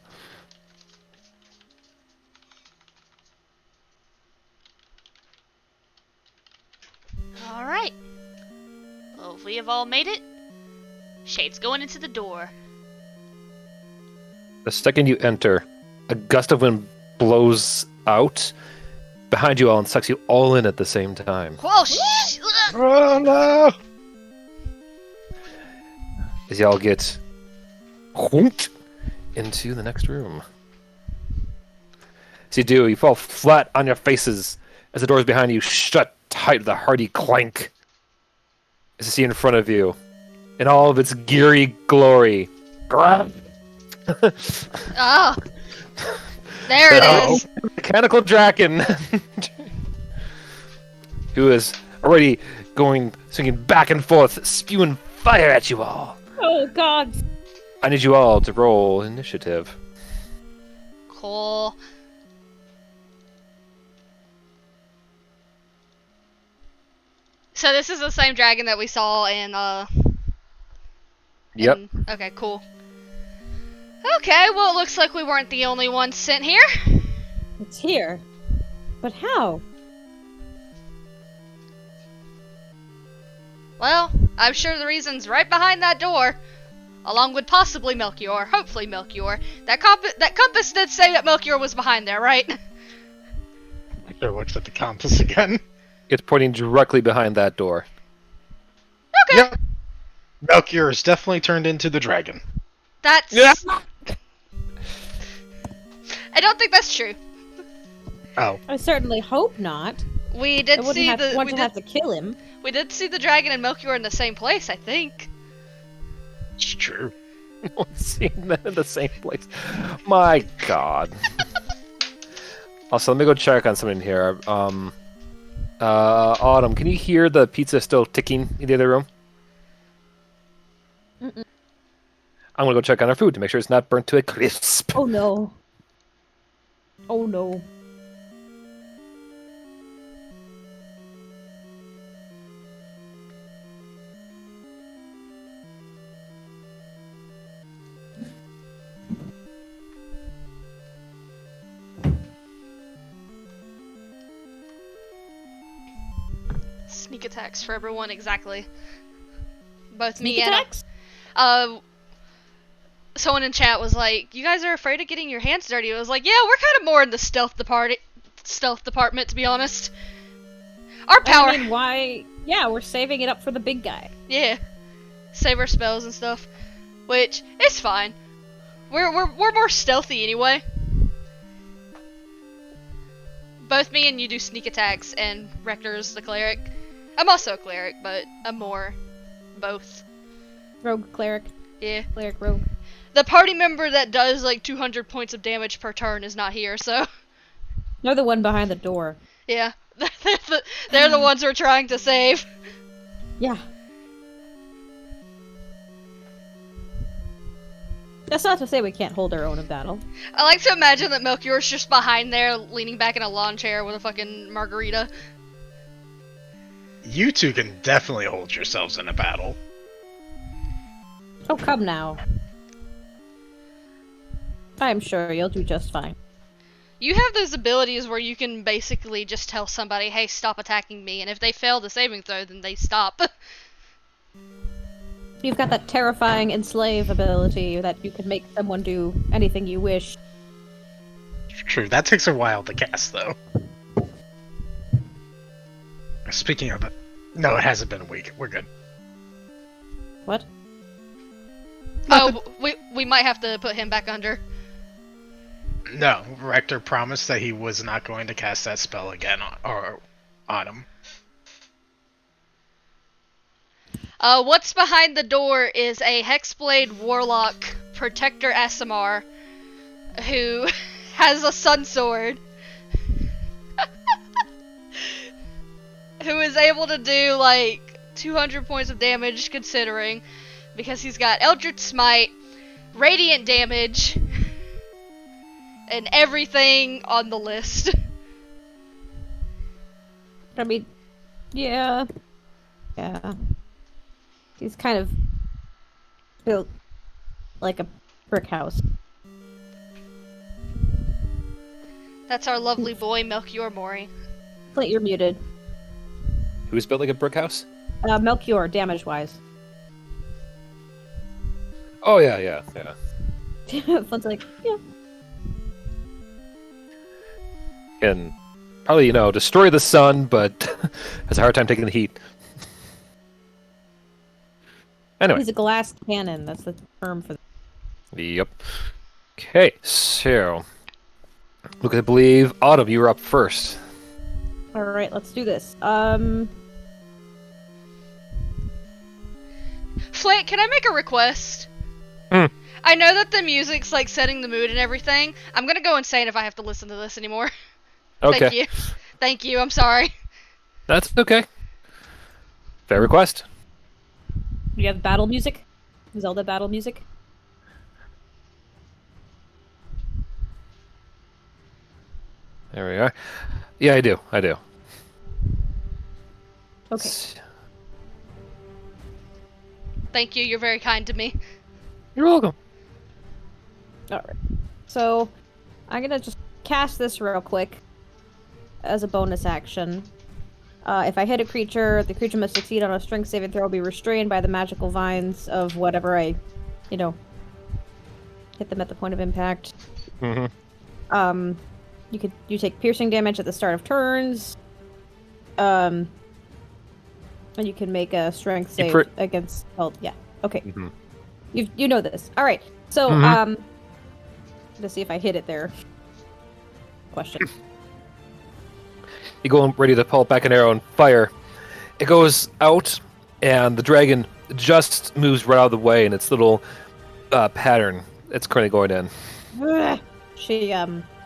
Alright. Well, we have all made it. Shade's going into the door. The second you enter, a gust of wind blows out behind you all and sucks you all in at the same time. Whoa, Oh no! As y'all get whooped into the next room. As you do, you fall flat on your faces as the doors behind you shut tight with a hearty clank. As you see in front of you, in all of its geary glory. Oh. There it is. Mechanical Draken, who is already swinging back and forth, spewing fire at you all. Oh God! I need you all to roll initiative. Cool. So this is the same dragon that we saw in, Yep. Okay, cool. Okay, well it looks like we weren't the only ones sent here. It's here. But how? Well, I'm sure the reason's right behind that door. Along with possibly Melchior, hopefully Melchior. That compass did say that Melchior was behind there, right? Victor looks at the compass again. It's pointing directly behind that door. Okay. Yep. Melchior is definitely turned into the dragon. That's... Yeah. I don't think that's true. Oh. I certainly hope not. We I did wouldn't see have, the... want We to did, have to kill him. we did see the dragon and Melchior in the same place, I think. It's true. Seeing them in the same place. My God. Also, let me go check on something here. Autumn, can you hear the pizza still ticking in the other room? Mm-mm. I'm gonna go check on our food to make sure it's not burnt to a crisp. Oh no. Oh no. Sneak attacks for everyone, exactly. Both Sneak me attacks? and someone in chat was like, "You guys are afraid of getting your hands dirty." I was like, "Yeah, we're kind of more in the stealth department, to be honest. Our power, I mean, why? Yeah, we're saving it up for the big guy. yeah, save our spells and stuff, which is fine. We're more stealthy anyway. Both me and you do sneak attacks, and Rector's the cleric. I'm also a cleric, but I'm more both. Rogue cleric. Yeah. Cleric rogue. The party member that does like 200 points of damage per turn is not here, so They're the one behind the door. yeah. They're the ones we're trying to save. Yeah. That's not to say we can't hold our own in battle. I like to imagine that Melchior's just behind there, leaning back in a lawn chair with a fucking margarita. You two can definitely hold yourselves in a battle. Oh, come now. I'm sure you'll do just fine. You have those abilities where you can basically just tell somebody, "Hey, stop attacking me," and if they fail the saving throw, then they stop. You've got that terrifying enslave ability that you can make someone do anything you wish. True, that takes a while to cast, though. Speaking of it, no, it hasn't been a week. We're good. What? Oh, we might have to put him back under. No, Rector promised that he was not going to cast that spell again on him. What's behind the door is a Hexblade Warlock Protector Asimar, who has a sun sword, who is able to do like 200 points of damage considering, because he's got Eldritch Smite, Radiant Damage, and everything on the list. I mean, yeah. Yeah. He's kind of built like a brick house. That's our lovely boy, Melchior Mori. Flint, you're muted. Who's built like a brick house? Melchior, damage-wise. Oh yeah. Flint's like, yeah. Can probably, destroy the sun, but has a hard time taking the heat. Anyway. He's a glass cannon. That's the term for. Yep. Okay, so look, I believe Autumn, you were up first. All right, let's do this. Flint, can I make a request? Hmm. I know that the music's like setting the mood and everything. I'm gonna go insane if I have to listen to this anymore. Okay. Thank you. Thank you. I'm sorry. That's okay. Fair request. Do you have battle music? Zelda battle music? There we are. Yeah, I do. Okay. Thank you. You're very kind to me. You're welcome. All right. So, I'm gonna just cast this real quick as a bonus action. If I hit a creature, the creature must succeed on a strength saving throw, be restrained by the magical vines of whatever I, hit them at the point of impact. Mm-hmm. You take piercing damage at the start of turns. And you can make a strength save against. Well, yeah. Okay. Mm-hmm. You know this. All right. So Mhm. let's see if I hit it there. Question. You go ready to pull back an arrow and fire. It goes out, and the dragon just moves right out of the way in its little pattern. It's currently going in. She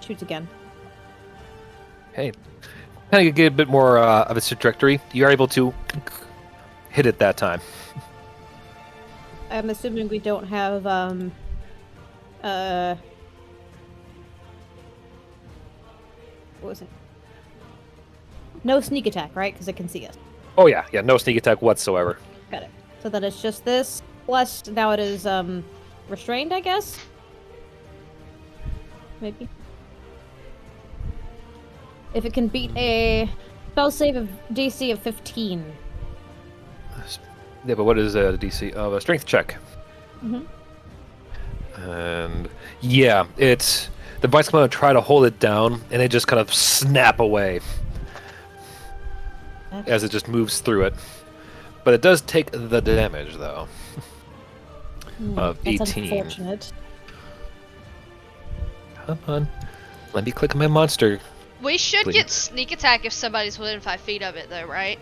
shoots again. Hey, kind of get a bit more of its trajectory. You are able to hit it that time. I'm assuming we don't have what was it? No sneak attack, right? Because it can see us. Oh yeah, no sneak attack whatsoever. Got it. So that it's just this. Plus, now it is restrained, I guess. Maybe. If it can beat a spell save of DC of 15. Yeah, but what is a DC of a strength check? Mm-hmm. And yeah, it's the vines come out and try to hold it down, and they just kind of snap away as it just moves through it. But it does take the damage, though, of That's 18. unfortunate. Come on, let me click on my monster. We should Please. get sneak attack if somebody's within 5 feet of it, though, right?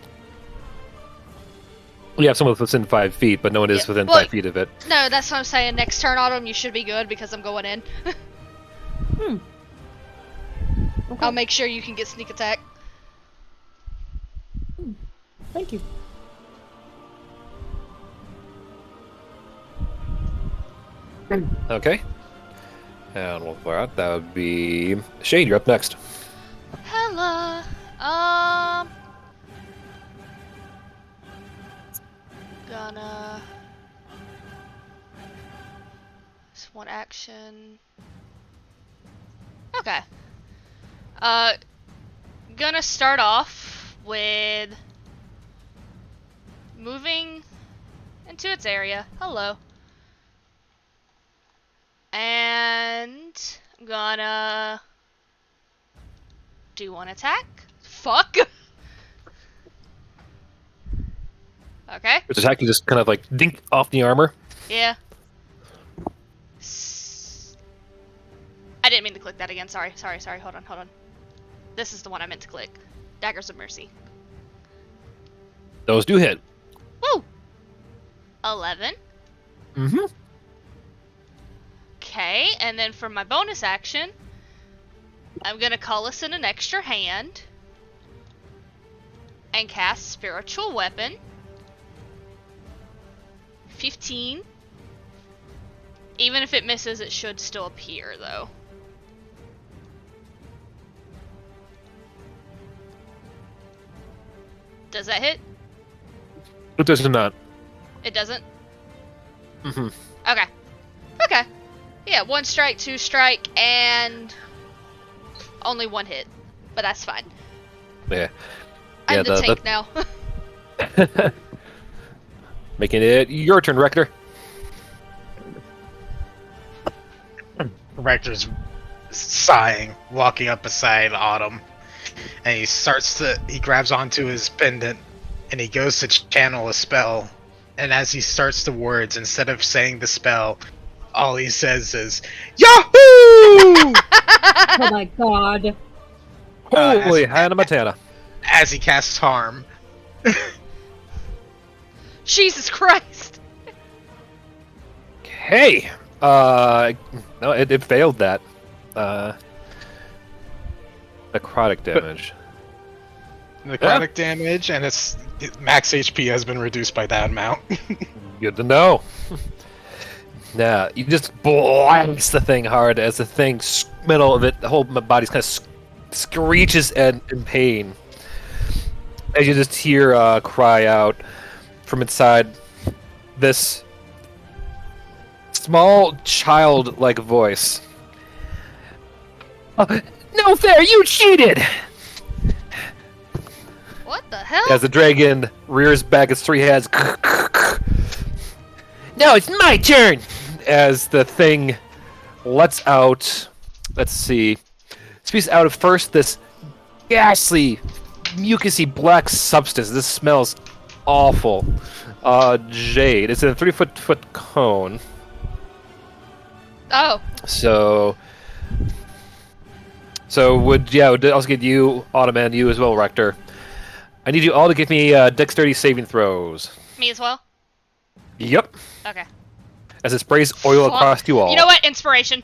We have someone within 5 feet, but no one is Yeah, within well, 5 feet of it. No, that's what I'm saying. Next turn, Autumn, you should be good because I'm going in. Okay. I'll make sure you can get sneak attack. Thank you. Okay. And we'll fire out. That would be Shade. You're up next. Hello. Gonna. Just one action. Okay. Gonna start off with moving into its area. Hello. And I'm gonna do one attack. Fuck. Okay. Its attack can just kind of like dink off the armor. Yeah. I didn't mean to click that again. Sorry. Hold on. This is the one I meant to click. Daggers of Mercy. Those do hit. Woo! 11. Mm-hmm. Okay, and then for my bonus action, I'm gonna call us in an extra hand and cast Spiritual Weapon. 15. Even if it misses, it should still appear, though. Does that hit? It does not. It doesn't? Mm-hmm. Okay. Okay. Yeah, 1 strike, 2 strike, and only 1 hit. But that's fine. Yeah. I'm the tank now. Making it your turn, Rector. Rector's sighing, walking up beside Autumn, and he grabs onto his pendant, and he goes to channel a spell, and as he starts the words, instead of saying the spell, all he says is, Yahoo! Oh my god. Holy Hannah Montana. As he casts Harm. Jesus Christ! Hey! No, it failed that. Necrotic damage. Necrotic damage, and its max HP has been reduced by that amount. Good to know. Now, you just blast the thing hard as the thing, middle of it, the whole body's kind of screeches in pain. As you just hear cry out from inside this small child-like voice. No fair, you cheated! What the hell? As the dragon rears back its 3 heads. No, it's my turn! As the thing lets out, let's see, spews out of first this ghastly, mucusy black substance. This smells awful. Jade. It's in a 3-foot cone. Oh. So would also get you, Autumn, and you as well, Rector. I need you all to give me dexterity saving throws. Me as well? Yep. Okay. As it sprays oil across you all. You know what? Inspiration.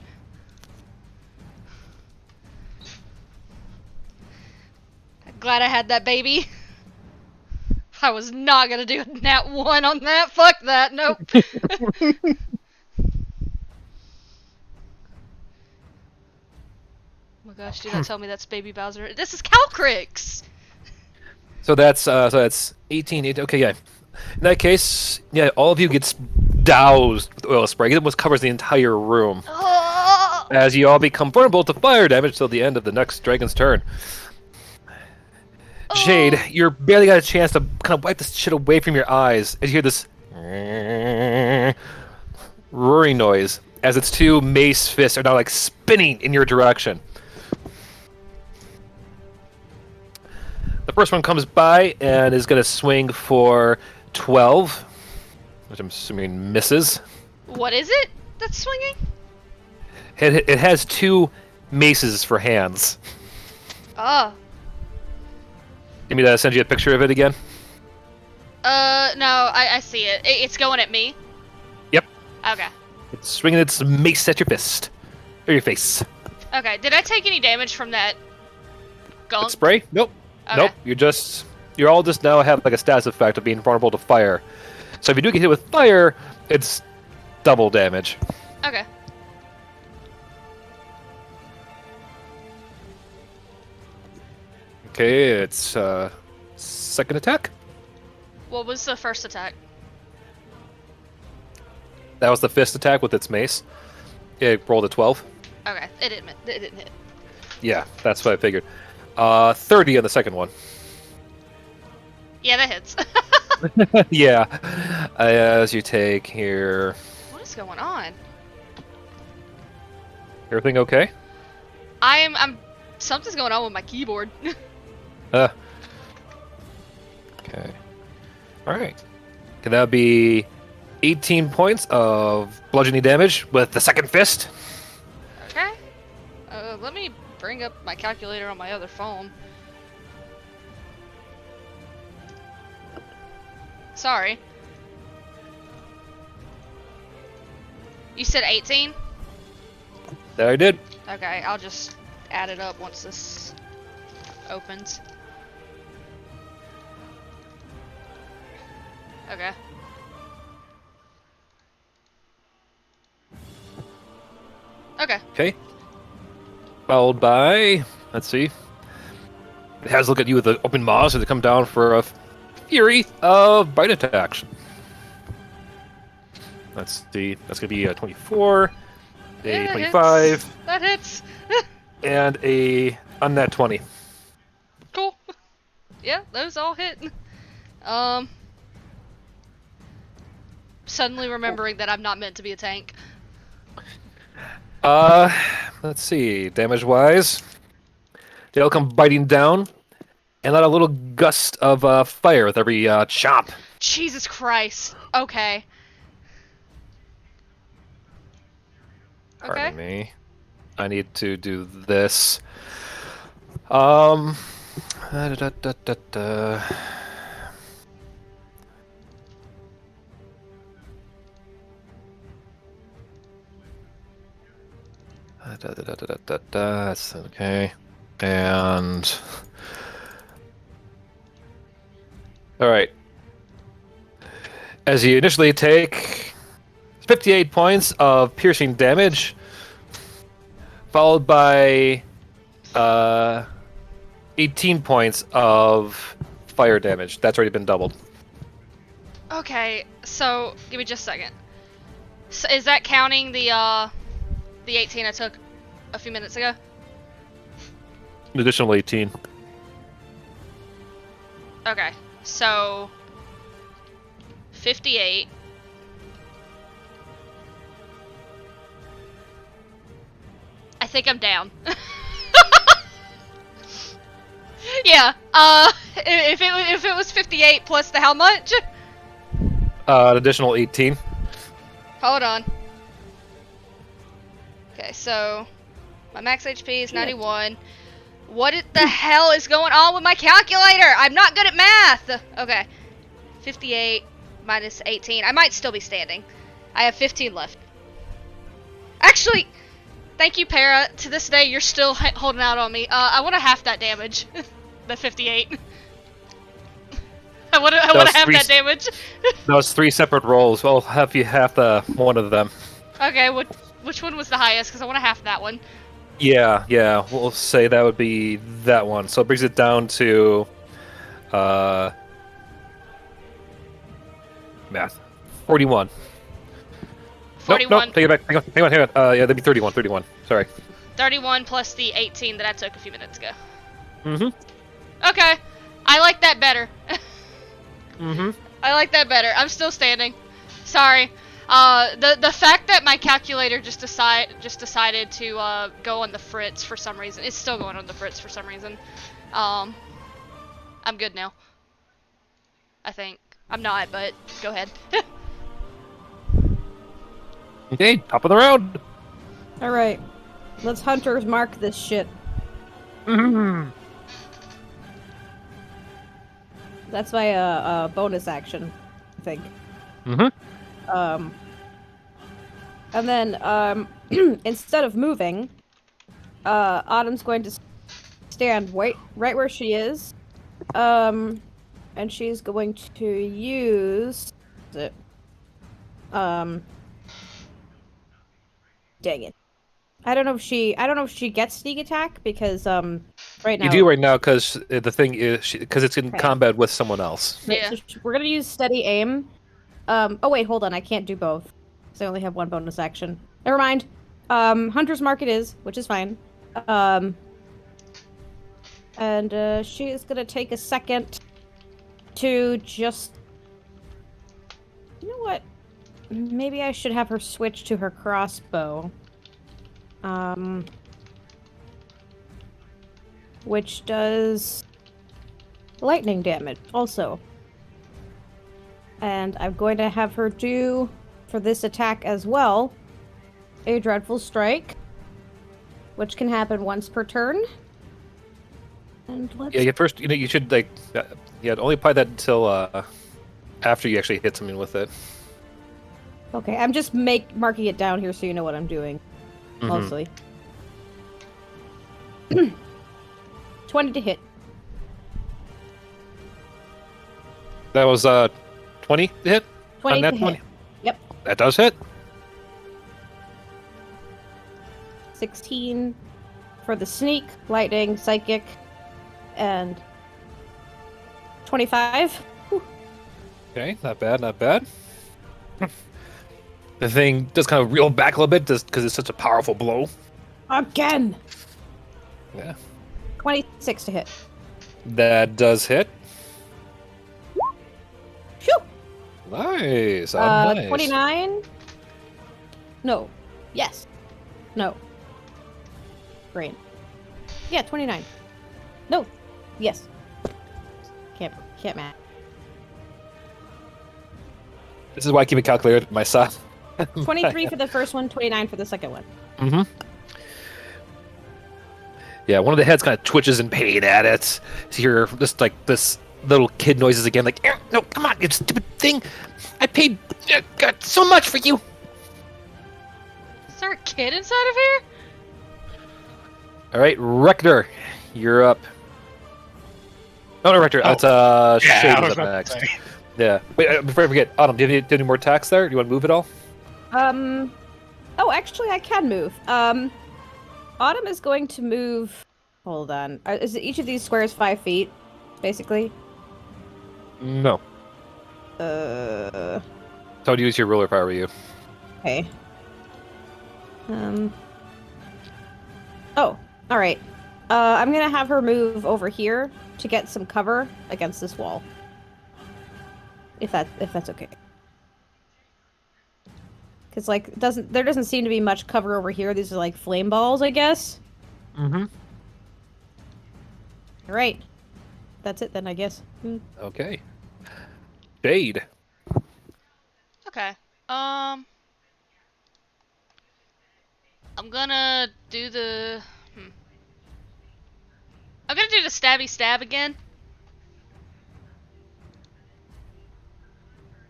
I'm glad I had that baby. I was not gonna do nat 1 on that. Fuck that. Nope. Oh my gosh, do not tell me that's baby Bowser. This is Calcrix! So that's 18. Okay, yeah. In that case, yeah, all of you gets doused with oil spray. It almost covers the entire room. Oh! As you all become vulnerable to fire damage till the end of the next dragon's turn. Jade, you're barely got a chance to kind of wipe this shit away from your eyes as you hear this roaring noise as its 2 mace fists are now like spinning in your direction. The first one comes by and is going to swing for 12, which I'm assuming misses. What is it that's swinging? It has 2 maces for hands. Oh. Give me that. Send you a picture of it again. No, I see it. It's going at me? Yep. Okay. It's swinging its mace at your fist. Or your face. Okay, did I take any damage from that gunk? Spray? Nope. Okay. Nope. You're all just now have like a status effect of being vulnerable to fire. So if you do get hit with fire, it's double damage. Okay. Okay, it's second attack. What was the first attack? That was the fist attack with its mace. It rolled a 12. Okay, it didn't hit. Yeah, that's what I figured. 30 on the second one. Yeah, that hits. Yeah. As you take here... What is going on? Everything okay? I'm something's going on with my keyboard. Okay. Alright. Can that be 18 points of bludgeoning damage with the second fist? Okay. Let me bring up my calculator on my other phone. Sorry. You said 18? There I did. Okay, I'll just add it up once this opens. Okay. Okay. Okay. Followed by... Let's see. It has a look at you with the open maws as they come down for a Fury of Bite Attack. Let's see. That's going to be a 24, a Yeah, 25, that hits. and a unnat 20. Cool. Yeah, those all hit. Suddenly remembering that I'm not meant to be a tank. Let's see. Damage-wise, they'll come biting down, and let a little gust of fire with every chop. Jesus Christ. Okay. Pardon Okay. me. I need to do this. Da, da, da, da, da. Da, da, da, da, da, da, da. That's okay. And all right. As you initially take 58 points of piercing damage, followed by 18 points of fire damage. That's already been doubled. Okay, so give me just a second. So is that counting the 18 I took a few minutes ago? An additional 18. Okay, so 58. I think I'm down. Yeah. If it was 58 plus the how much? An additional 18. Hold on. Okay, so my max HP is 91. What the hell is going on with my calculator? I'm not good at math. Okay. 58 minus 18. I might still be standing. I have 15 left. Actually, thank you, Para. To this day, you're still holding out on me. I want to half that damage. The 58. I want to half that damage. Those 3 separate rolls. Well, have you half the one of them? Okay, which one was the highest? Because I want to half that one. Yeah. We'll say that would be that one. So it brings it down to math. 41. 41. Nope, take it back. Hang on. Yeah, that'd be 31. 31. Sorry. 31 plus the 18 that I took a few minutes ago. Mm-hmm. Okay. I like that better. Mm-hmm. I like that better. I'm still standing. Sorry. The fact that my calculator just decided to go on the fritz for some reason. It's still going on the fritz for some reason. I'm good now. I think. I'm not, but go ahead. Okay, top of the round. Alright. Let's hunters mark this shit. Mm-hmm. That's my bonus action, I think. Mm-hmm. And then, instead of moving, Autumn's going to stand right where she is. And she's going to use it. Dang it. I don't know if she gets sneak attack because right now You do right now because the thing is because it's in combat with someone else. Yeah. So we're gonna use steady aim. Oh wait, hold on, I can't do both. So I only have one bonus action. Never mind. Hunter's Mark it is, which is fine. And she is gonna take a second to just. You know what? Maybe I should have her switch to her crossbow. Which does lightning damage also. And I'm going to have her do, for this attack as well, a Dreadful Strike, which can happen once per turn. And let's... Yeah, first, you should, like, only apply that until, after you actually hit something with it. Okay, I'm just marking it down here so you know what I'm doing. Mm-hmm. Mostly. 20 to hit. That was, 20 to hit? 20 on that to 20? hit. Yep. That does hit. 16 for the sneak, lightning, psychic, and 25. Whew. Okay, not bad, not bad. The thing does kind of reel back a little bit just because it's such a powerful blow. Again! Yeah. 26 to hit. That does hit. Phew! Nice. Nice. 29? No. Yes. No. Brain. Yeah, 29. No. Yes. Can't match. This is why I keep it calculated myself. 23 for the first one, 29 for the second one. Mm-hmm. Yeah, one of the heads kind of twitches in pain at it. So you hear just like this little kid noises again, like, no, come on, you stupid thing. I paid God, so much for you. Is there a kid inside of here? All right, Rector, you're up. Oh, no, Rector, Oh. that's Yeah, Shade I is was up about to next. say. Yeah. Wait, before I forget, Autumn, do you have any more attacks there? Do you want to move at all? Oh, actually, I can move. Autumn is going to move. Hold on. Is each of these squares 5 feet, basically? No. Uh. So I'd use your ruler if I were you. Okay. Oh, all right. I'm gonna have her move over here to get some cover against this wall. If that's okay. Because like there doesn't seem to be much cover over here. These are like flame balls, I guess. Mm-hmm. All right. That's it then, I guess. Okay. Shade. Okay. I'm gonna do the. I'm gonna do the stabby stab again.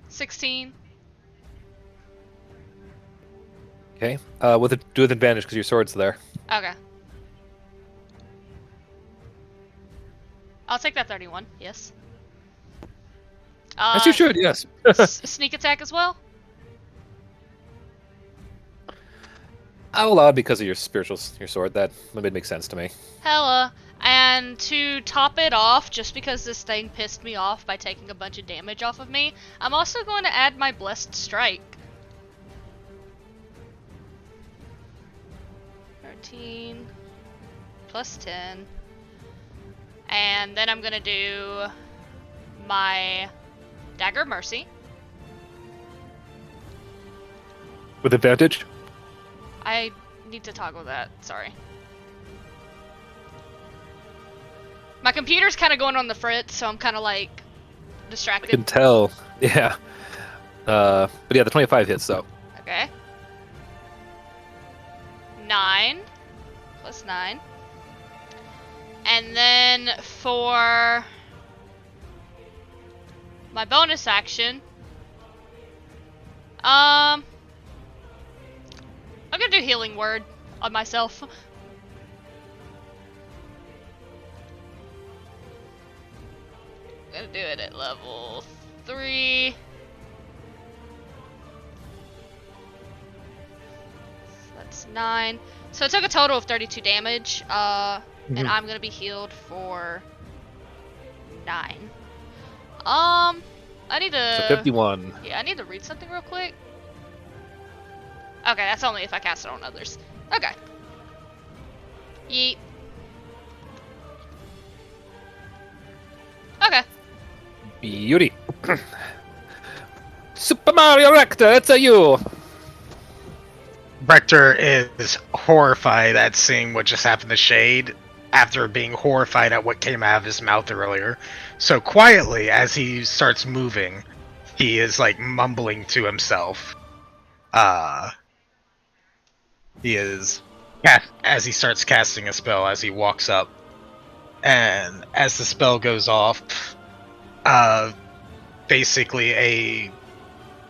16. Okay. Do with advantage because your sword's there. Okay. I'll take that 31. Yes. As you should, yes. Sneak attack as well. I'll allow it because of your sword. That would make sense to me. Hella. And to top it off, just because this thing pissed me off by taking a bunch of damage off of me, I'm also going to add my Blessed Strike. 13 plus 10. And then I'm going to do my Dagger of Mercy. With advantage? I need to toggle that, sorry. My computer's kind of going on the fritz, so I'm kind of like I distracted. can tell. Yeah. But yeah, the 25 hits, so. Okay. 9 plus 9. And then for my bonus action, I'm gonna do Healing Word on myself. Gonna do it at level 3. So that's 9. So it took a total of 32 damage. And I'm gonna be healed for 9. I need to. So 51. Yeah, I need to read something real quick. Okay, that's only if I cast it on others. Okay. Yeet. Okay. Beauty. Super Mario Rector, it's a you. Rector is horrified at seeing what just happened to Shade after being horrified at what came out of his mouth earlier. So quietly, as he starts moving, he is like mumbling to himself. He is as he starts casting a spell as he walks up, and as the spell goes off, basically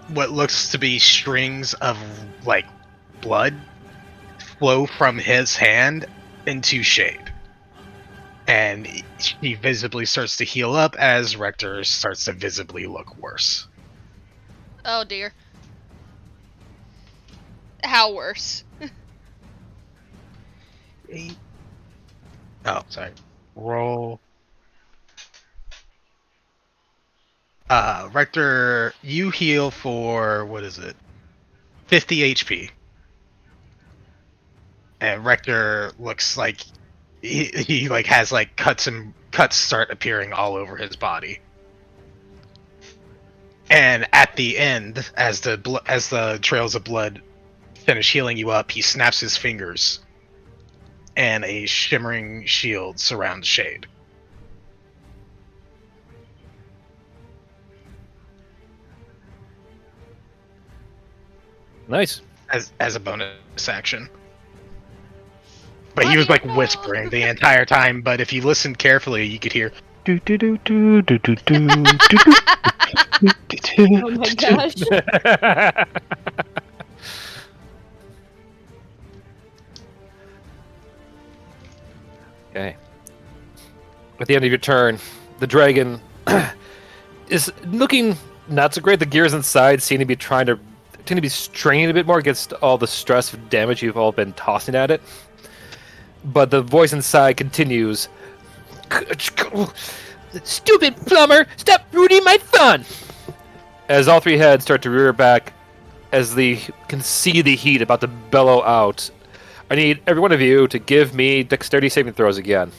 what looks to be strings of like blood flow from his hand into Shade, and he visibly starts to heal up as Rector starts to visibly look worse. Oh dear. How worse? Oh, sorry. Roll. Rector, you heal for what is it? 50 HP. And Rector looks like he like has like cuts start appearing all over his body. And at the end, as the trails of blood finish healing you up, he snaps his fingers, and a shimmering shield surrounds Shade. Nice. As a bonus action. But he was like whispering the entire time. But if you listened carefully, you could hear. Do do do do do do do do. Oh my gosh. Okay. At the end of your turn, the dragon is looking not so great. The gears inside seem to be trying to be straining a bit more against all the stress of damage you've all been tossing at it. But the voice inside continues. Stupid plumber! Stop ruining my fun! As all three heads start to rear back, as they can see the heat about to bellow out, I need every one of you to give me dexterity saving throws again.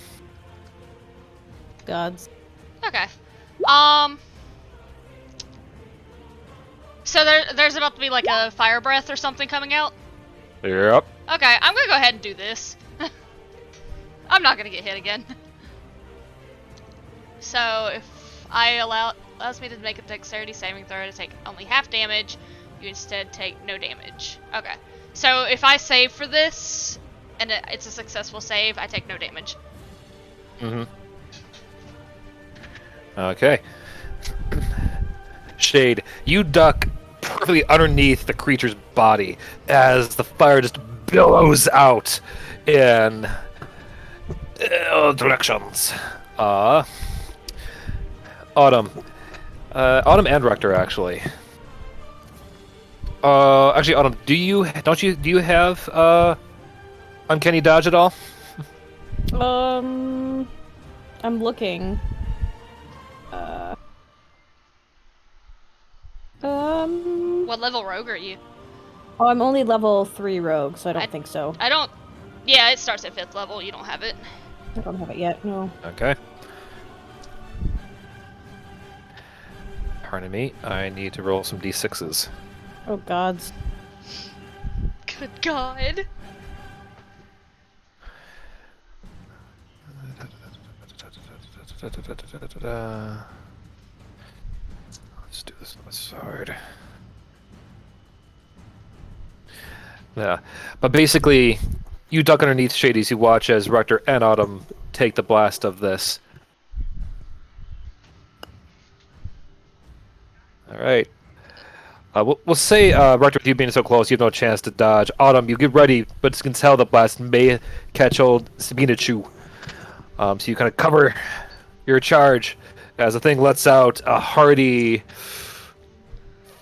Gods. Okay. So there's about to be like a fire breath or something coming out? Yep. Okay, I'm gonna go ahead and do this. I'm not gonna get hit again. So if allows me to make a dexterity saving throw to take only half damage, you instead take no damage. Okay. So if I save for this, and it's a successful save, I take no damage. Mm-hmm. Okay. Shade, you duck perfectly underneath the creature's body as the fire just billows out in all directions. Autumn and Rector actually. Actually, Autumn, do you have uncanny dodge at all? I'm looking. What level rogue are you? Oh, I'm only level 3 rogue, so I don't think so. I don't. Yeah, it starts at 5th level. You don't have it. I don't have it yet, no. Okay. Pardon me, I need to roll some d6s. Oh, gods. Good God. Let's do this on the side. Yeah, but basically, you duck underneath Shady. You watch as Rector and Autumn take the blast of this. All right. We'll say, Rector, with you being so close, you have no chance to dodge. Autumn, you get ready, but you can tell the blast may catch old Sabinachu. So you kind of cover your charge as the thing lets out a hearty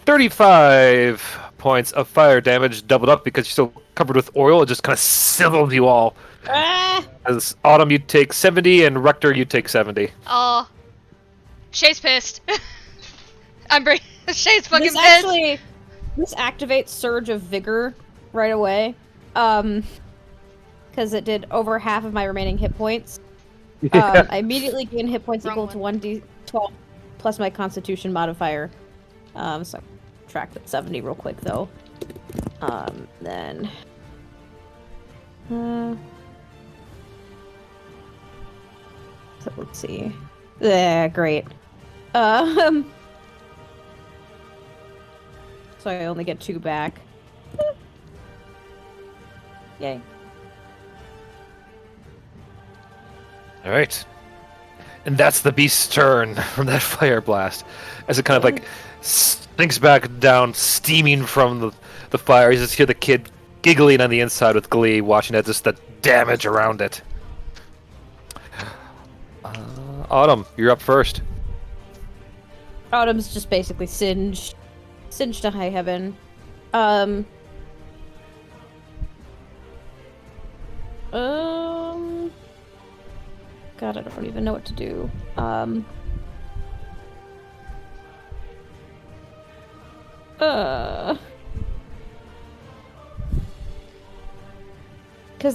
35 points of fire damage, doubled up because you're still covered with oil. It just kind of sizzled you all. Ah! As Autumn, you take 70, and Rector, you take 70. Oh. Shay's pissed. Shay's fucking This pissed. actually... This activates Surge of Vigor right away. Because it did over half of my remaining hit points. I immediately gain hit points Wrong equal to 1d12 plus my Constitution modifier. So track that 70 real quick though. Then. So let's see. Yeah, great. So I only get 2 back. Yay. All right. And that's the beast's turn from that fire blast. As it kind of like sinks back down, steaming from the fire. You just hear the kid giggling on the inside with glee, watching at just the damage around it. Autumn, you're up first. Autumn's just basically singed to high heaven. God, I don't even know what to do. Because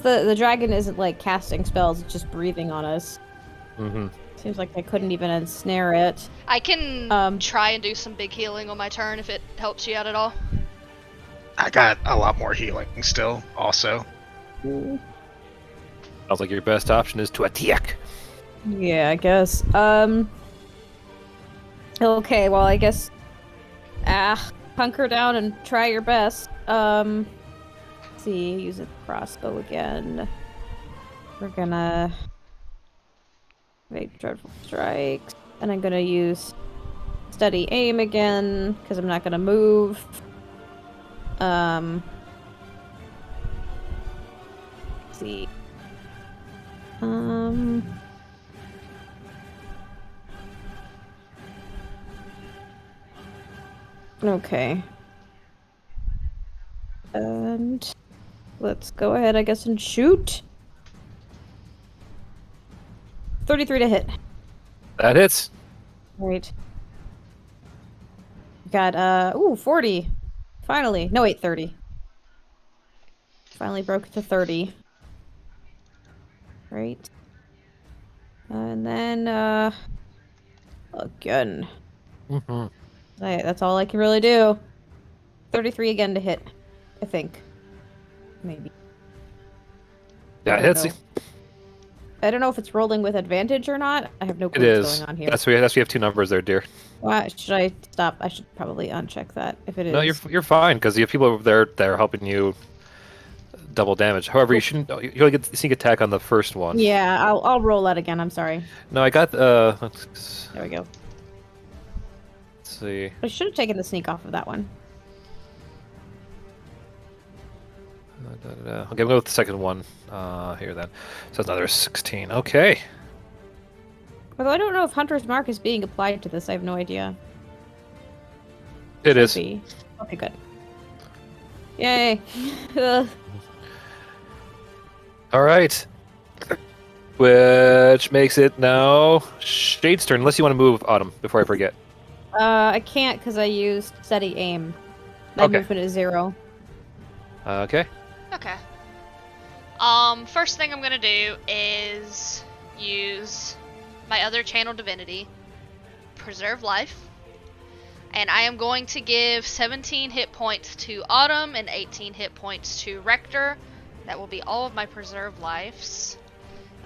the dragon isn't like casting spells, it's just breathing on us. Mm-hmm. Seems like I couldn't even ensnare it. I can try and do some big healing on my turn if it helps you out at all. I got a lot more healing still, also. Sounds like your best option is to attack. Yeah, I guess. Okay, well, I guess. Hunker down and try your best. Let's see, use a crossbow again. We're gonna make dreadful strikes, and I'm gonna use steady aim again because I'm not gonna move. Let's see. Okay. And let's go ahead, I guess, and shoot. 33 to hit. That hits. Right. Got, 40. Finally. No, wait, 30. Finally broke it to 30. Right. And then, again. Mm-hmm. That's all I can really do. 33 again to hit, I think. Maybe. Yeah, it hits. I don't know if it's rolling with advantage or not. I have no clue It what's is. going on here. That's why we have two numbers there, dear. Why should I stop? I should probably uncheck that if it is. No, you're fine because you have people over there that are helping you double damage. However, you shouldn't. You only get sneak attack on the first one. Yeah, I'll roll that again. I'm sorry. No, I got. There we go. Let's see. I should have taken the sneak off of that one. Okay, we'll go with the second one here then. So that's another 16. Okay. Although I don't know if Hunter's Mark is being applied to this. I have no idea. It is. Be. Okay, good. Yay. Ugh. All right. Which makes it now Shade's turn, unless you want to move Autumn before I forget. I can't because I used steady aim. My Okay. movement is 0. Okay. Okay. First thing I'm gonna do is use my other channel divinity, Preserve Life, and I am going to give 17 hit points to Autumn and 18 hit points to Rector. That will be all of my Preserve Lives.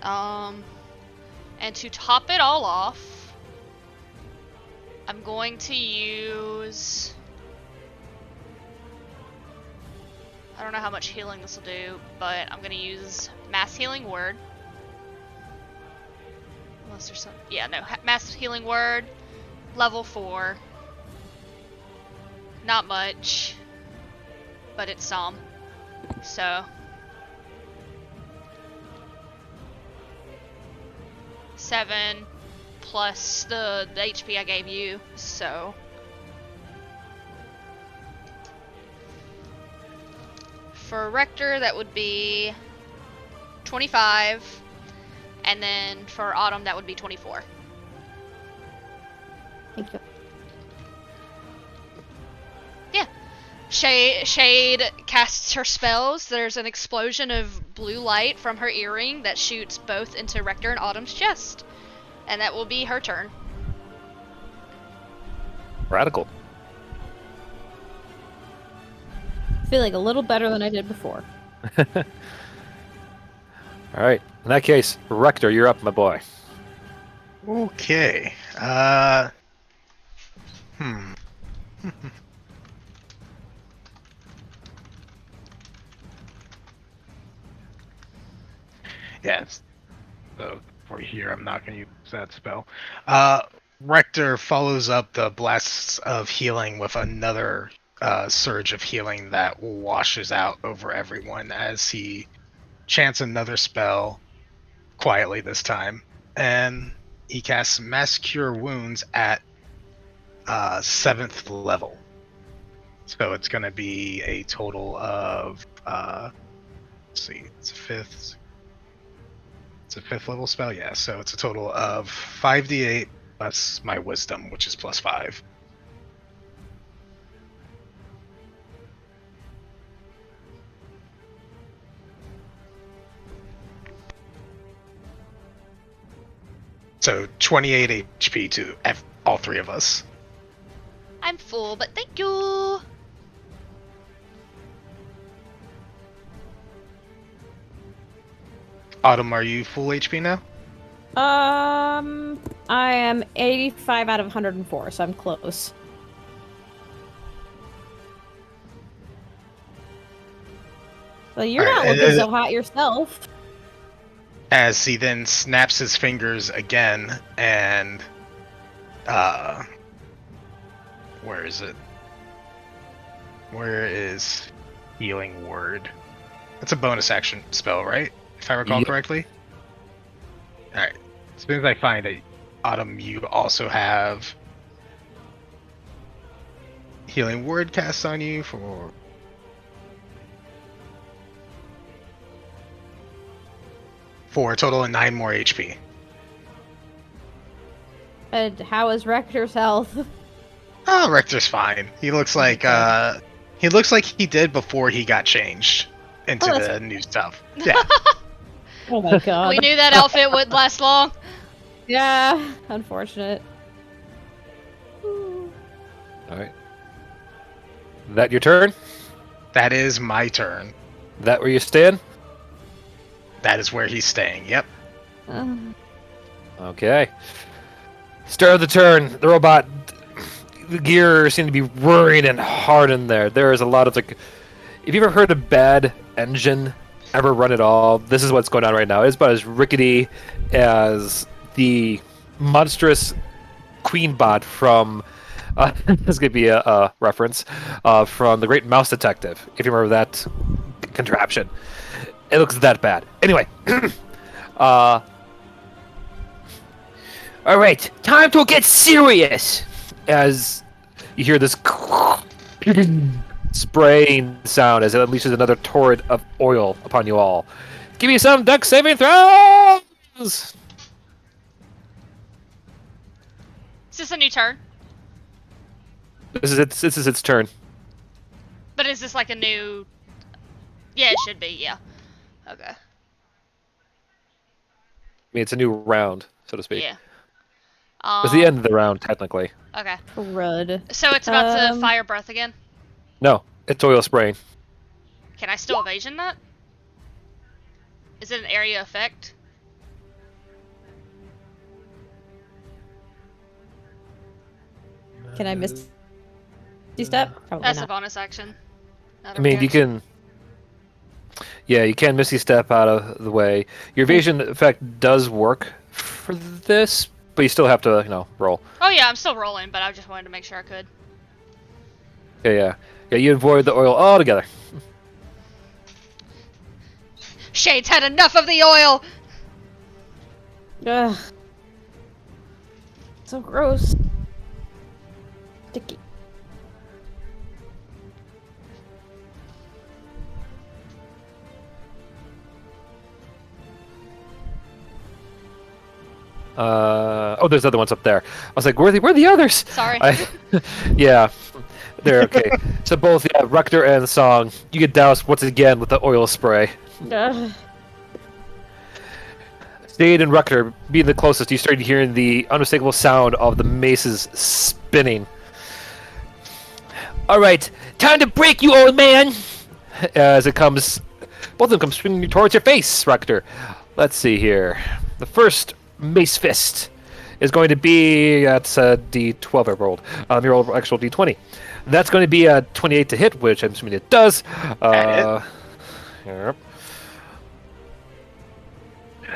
And to top it all off, I'm going to use... I don't know how much healing this will do, but I'm going to use Mass Healing Word. Unless there's some... Yeah, no. Mass Healing Word, level 4. Not much, but it's some. So... 7 plus the HP I gave you, so... For Rector, that would be 25, and then for Autumn, that would be 24. Thank you. Yeah. Shade casts her spells. There's an explosion of blue light from her earring that shoots both into Rector and Autumn's chest. And that will be her turn. Radical. Feeling a little better than I did before. All right. In that case, Rector, you're up, my boy. Okay. Yes. So for here, I'm not going to use that spell. Rector follows up the blasts of healing with another surge of healing that washes out over everyone as he chants another spell quietly this time. And he casts Mass Cure Wounds at 7th level. So it's going to be a total of, let's see, it's a 5th. It's a 5th level spell, yeah. So it's a total of 5d8 plus my wisdom, which is plus 5. So 28 HP to all three of us. I'm full, but thank you. Autumn, are you full HP now? I am 85 out of 104, so I'm close. Well, you're not Alright, looking so hot yourself. As he then snaps his fingers again, and where is it? Where is Healing Word? That's a bonus action spell, right? If I recall correctly. Alright. As soon as I find it, Autumn, you also have Healing Word cast on you for a total of 9 more HP. And how is Rector's health? Oh, Rector's fine. He looks like he did before he got changed into the new stuff. Yeah. Oh my god. We knew that outfit wouldn't last long. Yeah, unfortunate. Alright. That your turn? That is my turn. That where you stand? That is where he's staying. Yep. Okay. Start of the turn. The robot, the gear seem to be whirring and hard in there. There is a lot of like. If you ever heard a bad engine ever run at all, this is what's going on right now. It's about as rickety as the monstrous Queen bot from. This could be a reference from the Great Mouse Detective, if you remember that contraption. It looks that bad. Anyway. All right, time to get serious. As you hear this spraying sound as it unleashes another torrent of oil upon you all. Give me some dex saving throws. Is this a new turn? This is its turn. But is this like a new? Yeah, it should be. Yeah. Okay. I mean, it's a new round, so to speak. Yeah. It's the end of the round, technically. Okay. Crud. So it's about to fire breath again. No, it's oil spraying. Can I still evasion that? Is it an area effect? Can I miss step? Probably That's not. a bonus action. Not I mean, you reaction. can. Yeah, you can Misty Step out of the way. Your evasion effect does work for this, but you still have to, roll. Oh yeah, I'm still rolling, but I just wanted to make sure I could. Yeah. You avoid the oil altogether. Shade's had enough of the oil! Ugh. So gross. Sticky. There's other ones up there. I was like, where are the others? Sorry. Yeah, they're okay. So both, Rector and Song, you get doused once again with the oil spray. Ugh. Stade and Rector, being the closest, you started hearing the unmistakable sound of the maces spinning. All right, time to break, you old man! As it comes, both of them come swinging towards your face, Rector. Let's see here. The first mace fist is going to be, that's a D12 I rolled. Your roll actual D20. That's going to be a 28 to hit, which I'm assuming it does. Yep.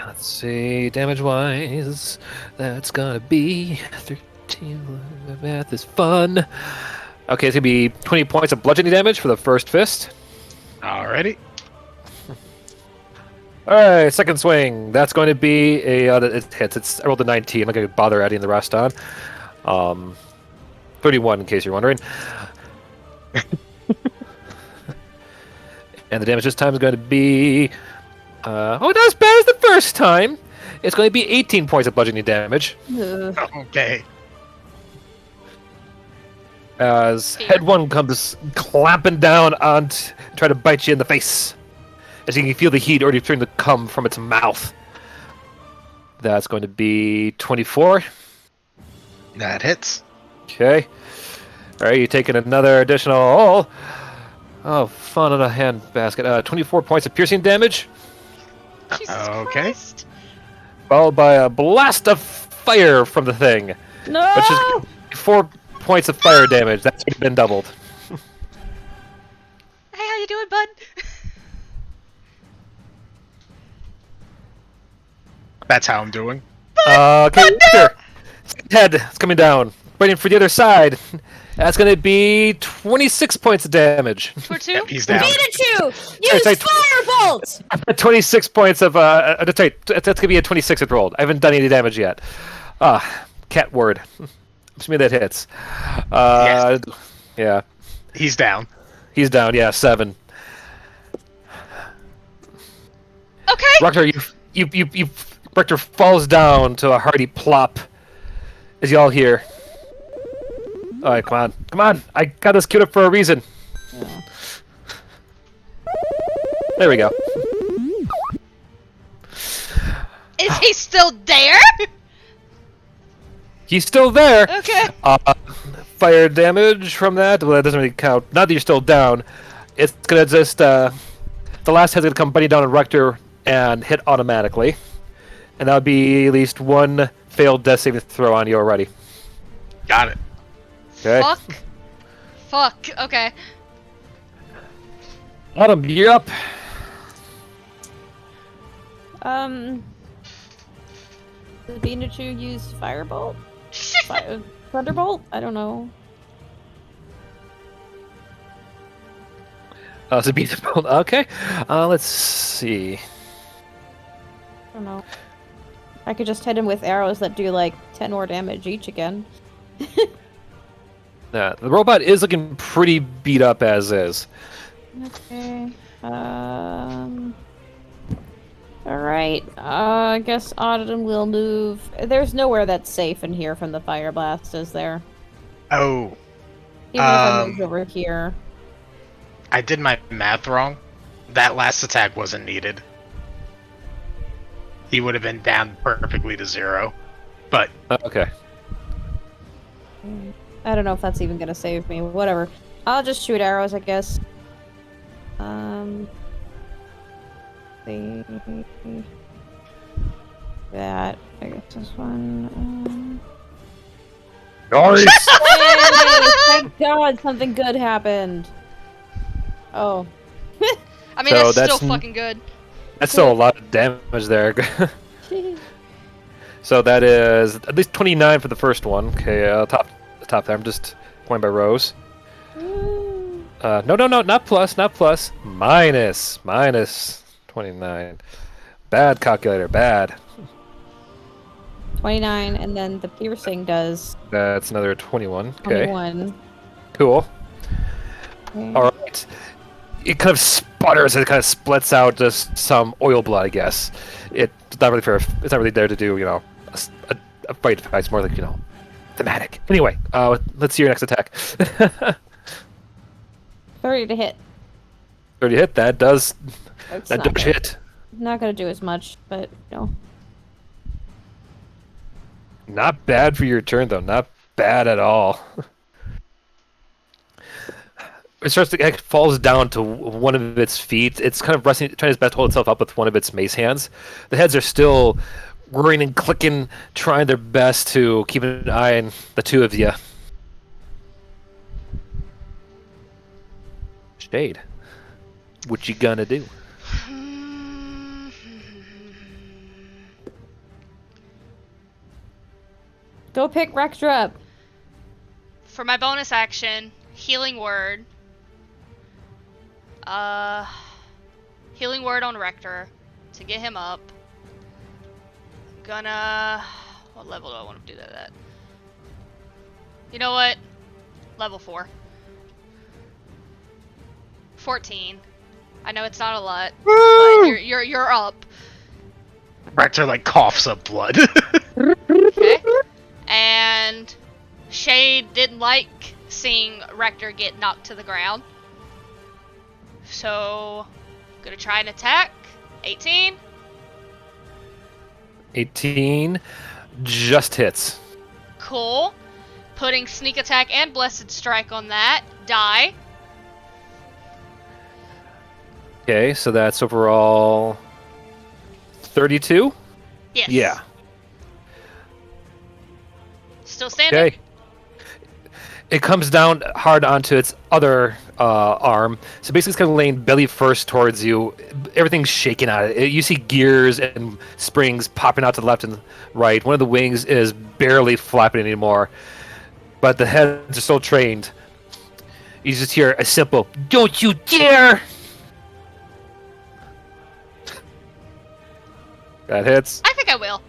Let's see, damage-wise, that's going to be 13. Math is fun. Okay, it's going to be 20 points of bludgeoning damage for the first fist. Alrighty. Alright, second swing. That's going to be it hits. I rolled a 19. I'm not going to bother adding the rest on. 31, in case you're wondering. And the damage this time is going to be... not as bad as the first time. It's going to be 18 points of bludgeoning damage. Ugh. Okay. As head one comes clamping down on try to bite you in the face. As you can feel the heat already starting to come from its mouth. That's going to be 24. That hits. Okay. All right, you're taking another additional. Oh, fun in a hand basket. 24 points of piercing damage, Jesus Okay. Christ. followed by a blast of fire from the thing, No! which is 4 points of fire damage. That's been doubled. Hey, how you doing, bud? That's how I'm doing. Okay, Richter. Head is coming down. Waiting for the other side. That's going to be 26 points of damage. For 2? Yep, he's down. Pikachu! Use Sorry, Firebolt! 26 points of that's right. That's gonna be a 26 it rolled. I haven't done any damage yet. Cat word. Assuming that hits. Yes. Yeah, He's down. he's down. Yeah, 7. Okay. Rector, you Rector falls down to a hearty plop. As y'all hear. All right, come on. I got this queued up for a reason. There we go. Is he still there? He's still there. Okay. Fire damage from that. Well, that doesn't really count. Not that you're still down. It's gonna just the last head's gonna come biting down on Rector and hit automatically, and that would be at least 1 failed death saving throw on you already. Got it. Okay. Fuck. Okay. Autumn, you're up. Does Pikachu use Firebolt? Thunderbolt? I don't know. So beat the bolt. Okay. Let's see. I don't know. I could just hit him with arrows that do like 10 more damage each again. The robot is looking pretty beat up as is. Okay. Alright. I guess Autumn will move. There's nowhere that's safe in here from the fire blast, is there? Oh, Even if I move over here. I did my math wrong. That last attack wasn't needed. He would have been down perfectly to 0. But Okay. I don't know if that's even gonna save me. Whatever. I'll just shoot arrows, I guess. That. I guess this one. Nice. Yay! Thank God something good happened. Oh. I mean, So that's still that's fucking good. That's still a lot of damage there. So that is at least 29 for the first one. Okay, top there. I'm just going by rows. No, not plus. Minus 29. Bad calculator, bad. 29, and then the piercing does That's another 21. Okay, 21. cool. Okay. All right. It kind of sputters and it kind of splits out just some oil blood, I guess. It's not really fair. It's not really there to do, a fight. It's more like, thematic. Anyway, let's see your next attack. 30 to hit. 30 hit. That does It's that not does gonna, hit. not gonna do as much, but no. Not bad for your turn, though. Not bad at all. It starts to falls down to one of its feet. It's kind of resting, trying its best to hold itself up with one of its mace hands. The heads are still whirring and clicking, trying their best to keep an eye on the two of you. Shade, what you gonna do? Go pick Rector up. For my bonus action, healing word. Healing word on Rector to get him up. What level do I want to do that at? You know what? Level 4. 14. I know it's not a lot, but you're up. Rector coughs up blood. Okay. And Shade didn't like seeing Rector get knocked to the ground. So, gonna try an attack. 18. 18 just hits. Cool. Putting sneak attack and blessed strike on that. Die. Okay, so that's overall 32? Yes. Yeah. Still standing. Okay. It comes down hard onto its other arm. So basically, it's kind of laying belly first towards you. Everything's shaking at it. You see gears and springs popping out to the left and right. One of the wings is barely flapping anymore, but the heads are still trained. You just hear a simple, "Don't you dare!" That hits. I think I will.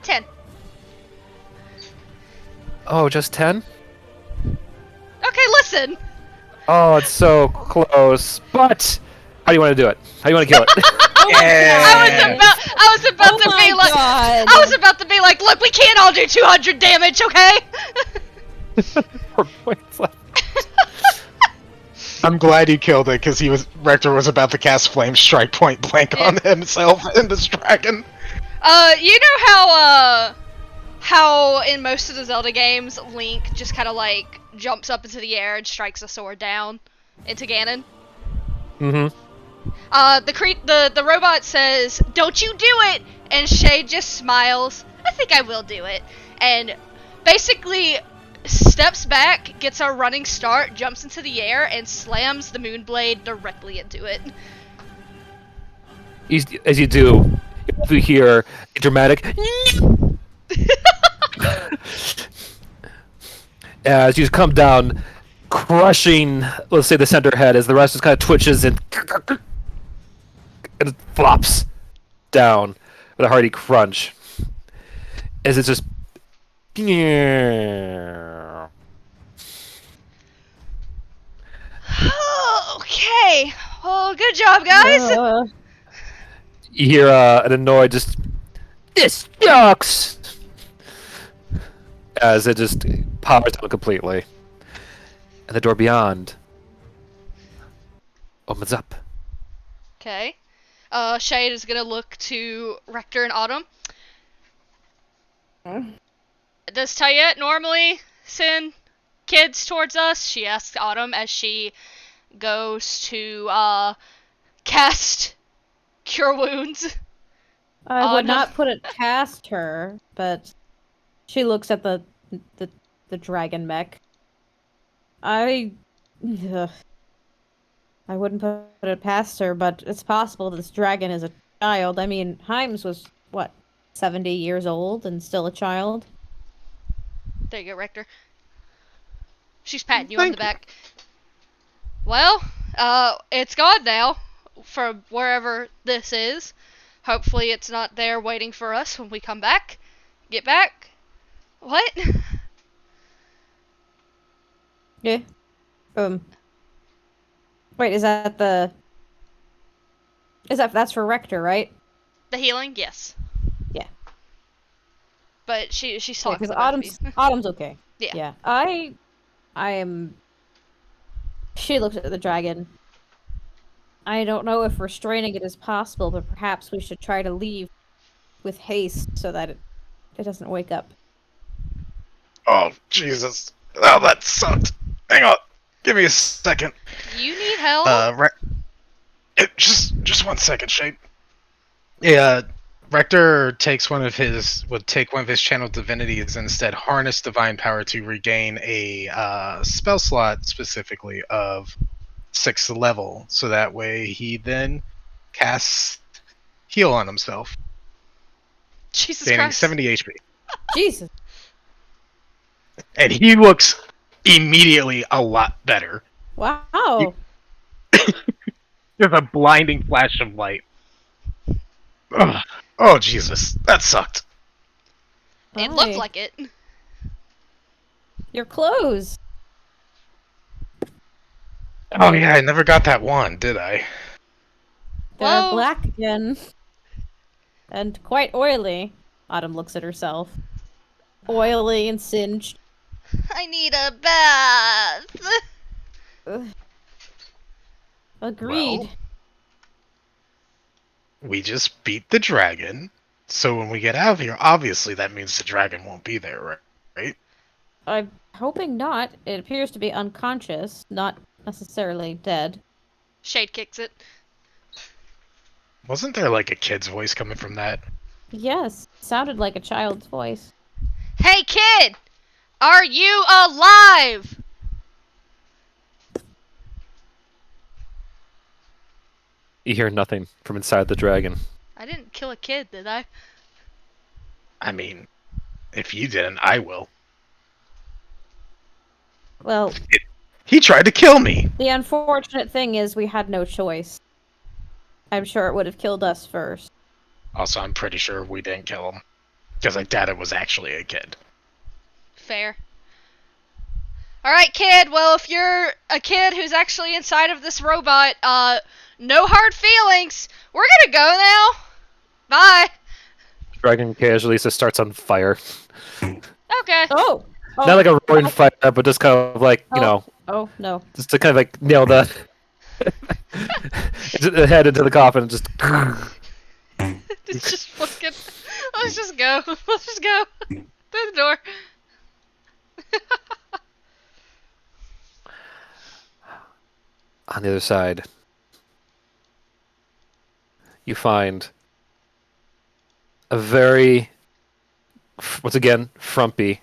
10. Oh, just 10? Okay, listen. Oh, it's so close. But how do you want to do it? How do you want to kill it? I was about Oh to my be like, God. I was about to be like, look, we can't all do 200 damage, okay? 4 points left. I'm glad he killed it because Rector was about to cast Flame Strike point blank on himself and this dragon. You know how in most of the Zelda games, Link just kind of like jumps up into the air and strikes a sword down into Ganon? Mm-hmm. The robot says, "Don't you do it!" And Shade just smiles. I think I will do it, and basically steps back, gets a running start, jumps into the air, and slams the Moonblade directly into it. As you do, you hear a dramatic as you come down, crushing, let's say, the center head, as the rest just kind of twitches and it flops down with a hearty crunch. As it's just Okay. Well, good job, guys. you hear an annoyed just, "This sucks!" As it just powers down completely. And the door beyond opens up. Okay. Shade is gonna look to Rector and Autumn. Does Tiyet normally send kids towards us? She asks Autumn as she goes to cast Cure Wounds. I would no. not put it past her, but she looks at the dragon mech. I wouldn't put it past her, but it's possible this dragon is a child. I mean, Himes was, what, 70 years old and still a child? There you go, Rector. She's patting you on the back. Well, it's gone now, from wherever this is. Hopefully it's not there waiting for us when we come back. Get back? What? Yeah. Wait, that's for Rector, right? The healing? Yes. Yeah. But she's talking Because to both of you. Autumn's okay. Yeah. Yeah. I am. She looks at the dragon. I don't know if restraining it is possible, but perhaps we should try to leave with haste so that it doesn't wake up. Oh, Jesus. Oh, that sucked. Hang on. Give me a second. You need help? Just 1 second, Shade. Yeah, Rector would take one of his channeled divinities and instead harness divine power to regain a spell slot specifically of 6th level, so that way he then casts heal on himself, Jesus gaining Christ. 70 HP. Jesus. And he looks immediately a lot better. Wow. There's a blinding flash of light. Ugh. Oh, Jesus. That sucked. It looked Hi. like it. Your clothes. Oh, yeah, I never got that one, did I? They're Whoa. black again. And quite oily. Autumn looks at herself. Oily and singed. I need a bath. Ugh. Agreed. Well, we just beat the dragon. So when we get out of here, obviously that means the dragon won't be there, right? I'm hoping not. It appears to be unconscious, not necessarily dead. Shade kicks it. Wasn't there like a kid's voice coming from that? Yes, sounded like a child's voice. Hey kid! Are you alive? You hear nothing from inside the dragon. I didn't kill a kid, did I? I mean, if you didn't, I will. Well, He tried to kill me! the unfortunate thing is we had no choice. I'm sure it would have killed us first. Also, I'm pretty sure we didn't kill him. Because I doubt it was actually a kid. Fair. Alright, kid. Well, if you're a kid who's actually inside of this robot, no hard feelings. We're gonna go now. Bye. Dragon casually just starts on fire. Okay. Oh! Not like a roaring fire, but just kind of like, you know, Oh, no. just to kind of like nail the the head into the coffin and just. It's just fucking. Let's just go. Let's just go. Through the door. On the other side, you find a very, once again, frumpy,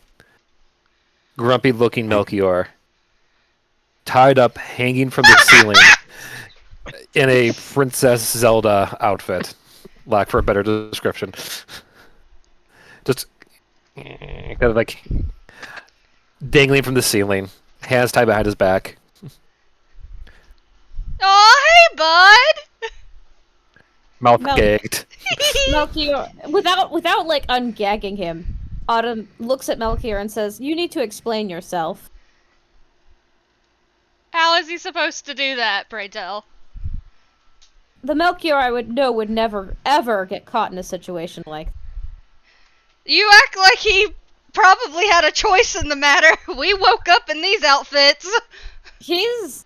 grumpy-looking Melchior, tied up, hanging from the ceiling, in a Princess Zelda outfit. Lack for a better description. Just kind of like dangling from the ceiling, hands tied behind his back. Oh, hey, bud. Mouth Mel- gagged. Melchior, without like ungagging him, Autumn looks at Melchior and says, "You need to explain yourself." How is he supposed to do that, pray tell? The Melchior I would know would never, ever get caught in a situation like that. You act like he probably had a choice in the matter. We woke up in these outfits. He's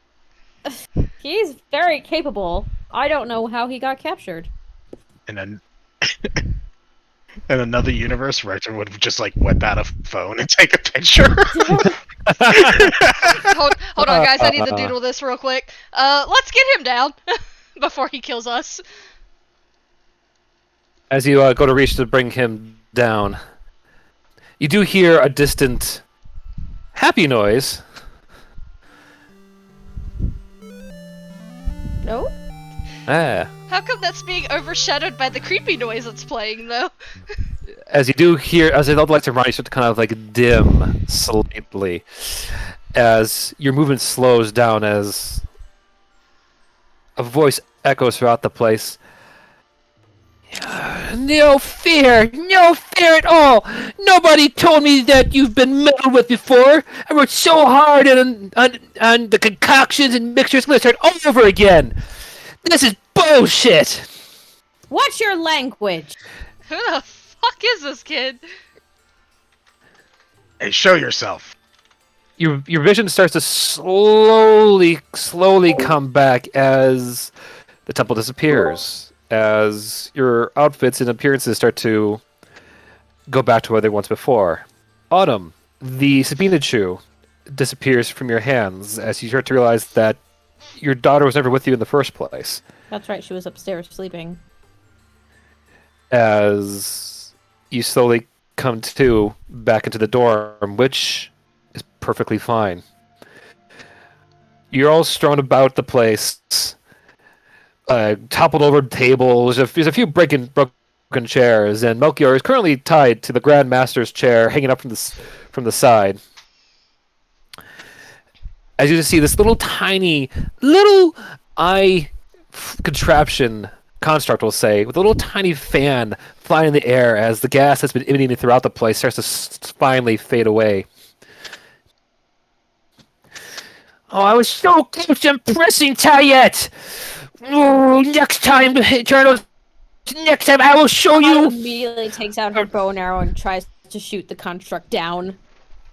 very capable. I don't know how he got captured. And then... in another universe, Rector would just like whip out a phone and take a picture. Hold on, guys. I need to doodle this real quick. Let's get him down before he kills us. As you go to reach to bring him down, you do hear a distant happy noise. No? Ah. How come that's being overshadowed by the creepy noise that's playing, though? As you do hear, as the lights around you start to kind of like dim slightly, as your movement slows down, as a voice echoes throughout the place. No fear at all. Nobody told me that you've been meddled with before. I worked so hard on the concoctions and mixtures. I'm gonna start all over again. This is bullshit. What's your language? Who the fuck is this kid? Hey, show yourself. Your vision starts to slowly come back as the temple disappears, as your outfits and appearances start to go back to where they once before. Autumn, the Sabina Chew disappears from your hands as you start to realize that your daughter was never with you in the first place. That's right, she was upstairs sleeping. As you slowly come to back into the dorm, which is perfectly fine. You're all strewn about the place, toppled over tables. There's a few broken chairs, and Melchior is currently tied to the Grand Master's chair, hanging up from the side. As you can see, this little eye contraption construct, we'll say, with a little tiny fan flying in the air as the gas that's been emanating throughout the place starts to finally fade away. Oh, I was so close to impressing Tiyet! Oh, next time, Eternals, next time I will show you! Autumn immediately takes out her bow and arrow and tries to shoot the construct down.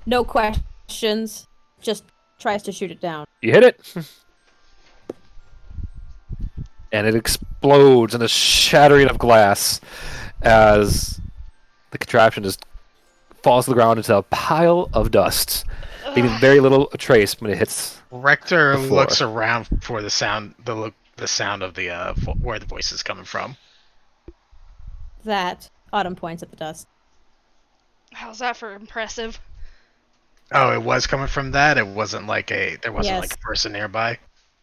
No questions, just tries to shoot it down. You hit it. And it explodes in a shattering of glass as the contraption just falls to the ground into a pile of dust, leaving very little trace when it hits. Rector The floor. looks around for the sound, the sound of the where the voice is coming from. That Autumn points at the dust. How's that for impressive? Oh, it was coming from that. It wasn't like there wasn't like Yes. a person nearby.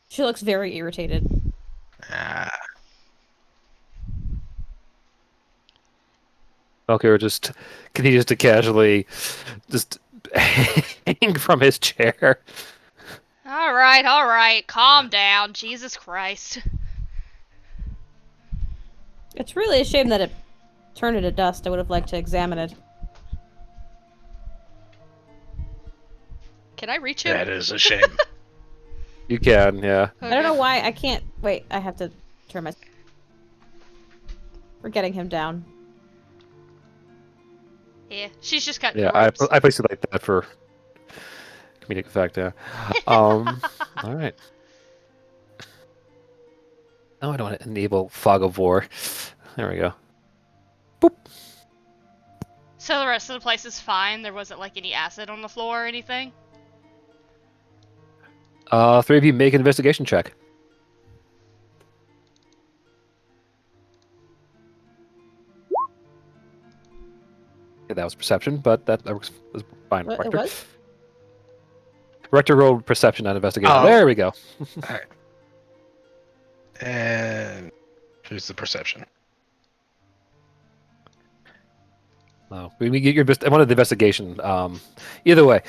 She looks very irritated. Ah, Melchior just continues to casually just hang from his chair. All right, calm down. Jesus Christ. It's really a shame that it turned into dust. I would have liked to examine it. Can I reach him? that is a shame. You can, yeah. I don't know why I can't. Wait, I have to turn my. We're getting him down. Yeah, she's just cutting Yeah, the ropes. I placed it like that for comedic effect, yeah. All right. No, I don't want to enable Fog of War. There we go. Boop. So the rest of the place is fine. There wasn't like any acid on the floor or anything. 3 of you make an investigation check. Yeah, that was perception, but that was fine. What, it Rector. was? Rector rolled perception on investigation. Oh. There we go. And who's the perception? No, we get your. I wanted the investigation. Either way,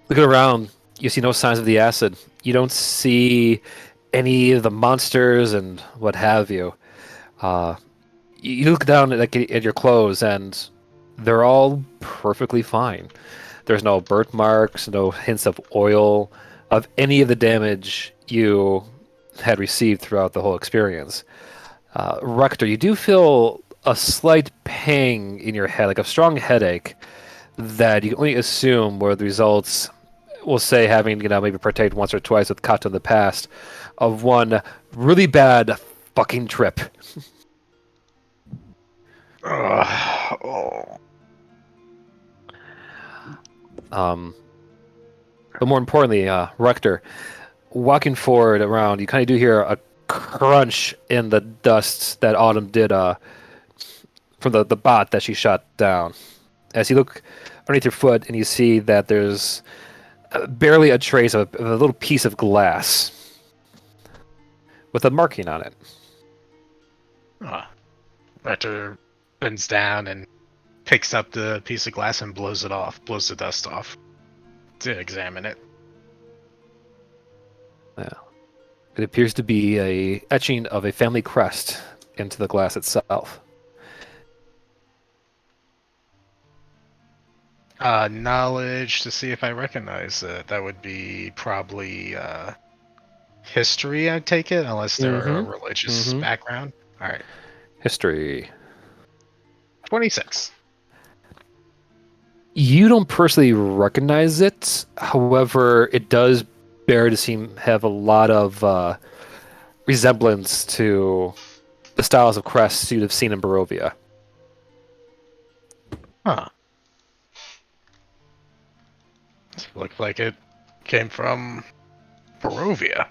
looking around, you see no signs of the acid. You don't see any of the monsters and what have you. You look down at your clothes, and they're all perfectly fine. There's no burnt marks, no hints of oil, of any of the damage you had received throughout the whole experience. Rector, you do feel a slight pang in your head, like a strong headache, that you can only assume were the results, we'll say, having maybe partaked once or twice with Kato in the past, of one really bad fucking trip. Oh. But more importantly, Rector, walking forward around, you kind of do hear a crunch in the dust that Autumn did from the bot that she shot down. As you look underneath your foot and you see that there's barely a trace of a little piece of glass with a marking on it. Rector bends down and picks up the piece of glass and blows the dust off to examine it. Yeah. It appears to be a etching of a family crest into the glass itself. Knowledge to see if I recognize it. That would be probably history, I take it, unless they're a religious background. All right. History. 26. You don't personally recognize it. However, it does bear to have a lot of resemblance to the styles of crests you'd have seen in Barovia. Huh. This looks like it came from Barovia,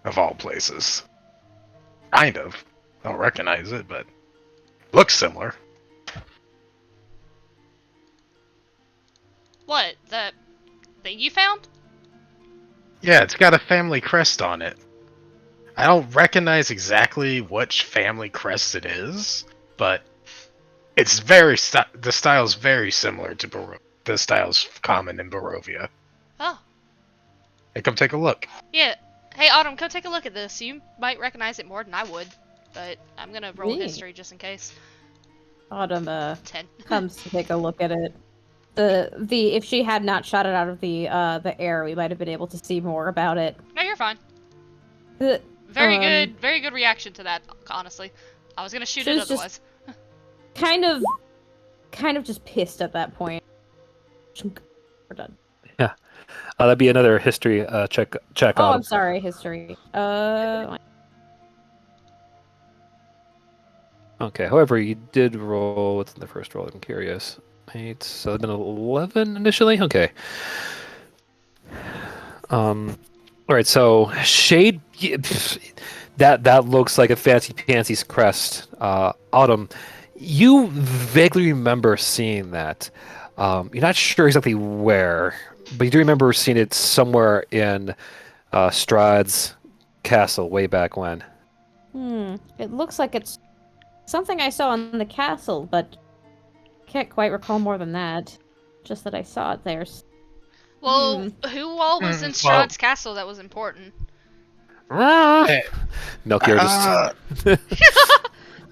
of all places. Kind of. I don't recognize it, but looks similar. What? The thing you found? Yeah, it's got a family crest on it. I don't recognize exactly which family crest it is, but it's the style's very similar to the style's common in Barovia. Oh. Hey, come take a look. Yeah. Hey, Autumn, come take a look at this. You might recognize it more than I would, but I'm gonna roll Me? history just in case. Autumn 10. comes to take a look at it. The if she had not shot it out of the air, we might have been able to see more about it. No, you're fine. The- Very good reaction to that, honestly. I was gonna shoot She it was otherwise. kind of just pissed at that point. We're done. Yeah. That'd be another history check. Oh, on I'm sorry, history. Okay. However, you did roll. What's in the first roll? I'm curious. 8. So it'd been 11 initially. Okay. All right. So shade. That looks like a fancy pansy's crest. Autumn, you vaguely remember seeing that. You're not sure exactly where, but you do remember seeing it somewhere in Strahd's castle way back when. It looks like it's something I saw in the castle, but can't quite recall more than that. Just that I saw it there. Well, who all was in well- Strahd's castle that was important? Eh, Melchior just.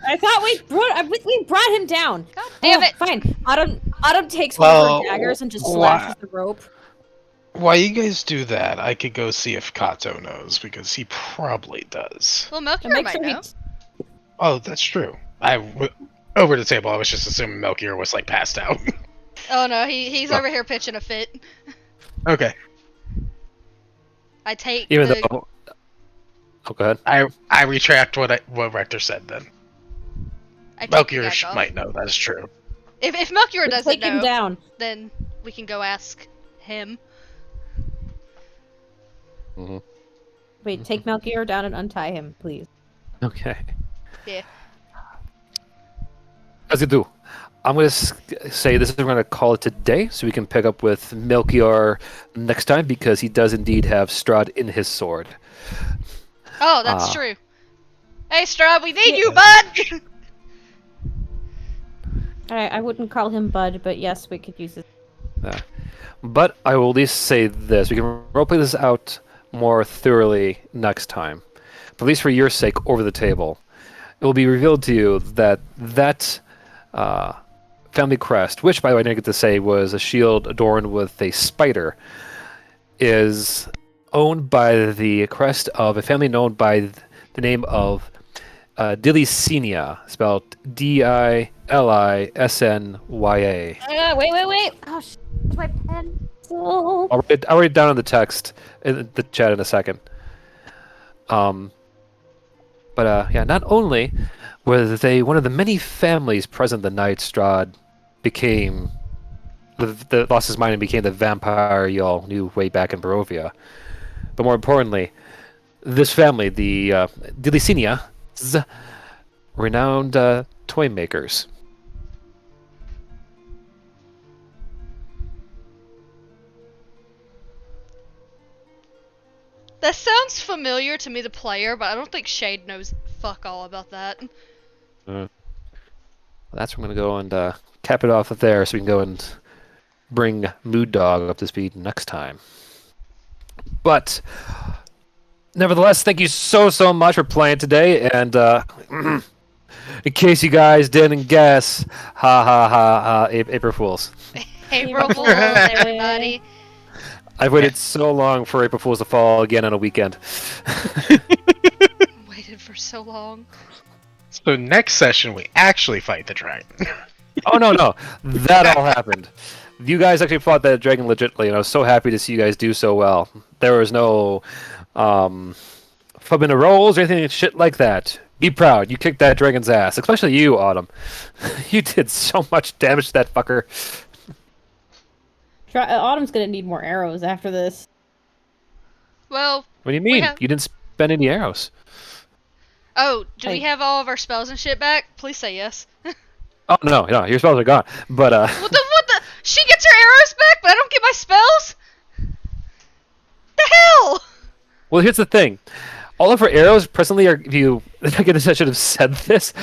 I thought we brought him down. God damn it! Fine. Autumn takes one Well, of her daggers and just why- slashes the rope. While you guys do that, I could go see if Kato knows, because he probably does. Well, And Melchior make might sure know. Oh, that's true. Over the table, I was just assuming Melchior was, like, passed out. Oh no, he's over here pitching a fit. Okay. I take Even the... though. Oh, go ahead. I retract what Rector said, then. I take the Melchior gag off. might know, that's true. If Melchior doesn't Take him know, down. then we can go ask him. Wait, take Melchior down and untie him, please. Okay. Yeah. As you do, I'm going to say this is we're going to call it today, so we can pick up with Melchior next time because he does indeed have Strahd in his sword. Oh, that's true. Hey, Strahd, we need you, bud! I wouldn't call him Bud, but yes, we could use it. But I will at least say this: we can roleplay this out more thoroughly next time. But at least for your sake, over the table, it will be revealed to you that family crest, which, by the way, I didn't get to say was a shield adorned with a spider, is owned by the crest of a family known by the name of Dilisenia, spelled Dilisnya. Wait. Oh, my pencil. I'll write it down in the text in the chat in a second. But yeah, not only were they one of the many families present the night Strahd became lost his mind and became the vampire you all knew way back in Barovia, but more importantly, this family, the Dilisenias, renowned toy makers. That sounds familiar to me, the player, but I don't think Shade knows fuck all about that. That's where I'm going to go and cap it off there so we can go and bring Mood Dog up to speed next time. But nevertheless, thank you so much for playing today. And in case you guys didn't guess, April Fools. April Fool, everybody. I've waited so long for April Fools to fall again on a weekend. Waited for so long. So next session, we actually fight the dragon. Oh, no. That all happened. You guys actually fought that dragon legitimately, and I was so happy to see you guys do so well. There was no fubbing the rolls or anything shit like that. Be proud. You kicked that dragon's ass. Especially you, Autumn. You did so much damage to that fucker. Autumn's gonna need more arrows after this. Well, What do you mean? You didn't spend any arrows. oh, do we Hey. have all of our spells and shit back? Please say yes. Oh, no, your spells are gone. But, What the? She gets her arrows back, but I don't get my spells? The hell? well, here's the thing. All of her arrows presently are, if you, I guess I should have said this,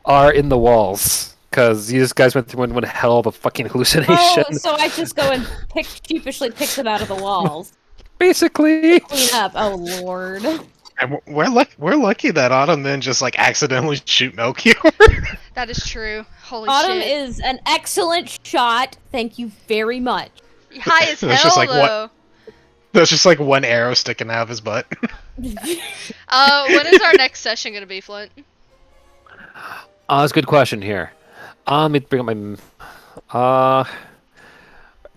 are in the walls. Because you guys went through one hell of a fucking hallucination. Oh, so I just go and sheepishly pick them out of the walls. Basically. Clean up. Oh, Lord. And we're lucky that Autumn then just like accidentally shoot Melchior. That is true. Holy Autumn shit. is an excellent shot. Thank you very much. High as That's hell, just like what- though. There's just like one arrow sticking out of his butt. When is our next session gonna be, Flint? That's a good question here. Let me bring up my...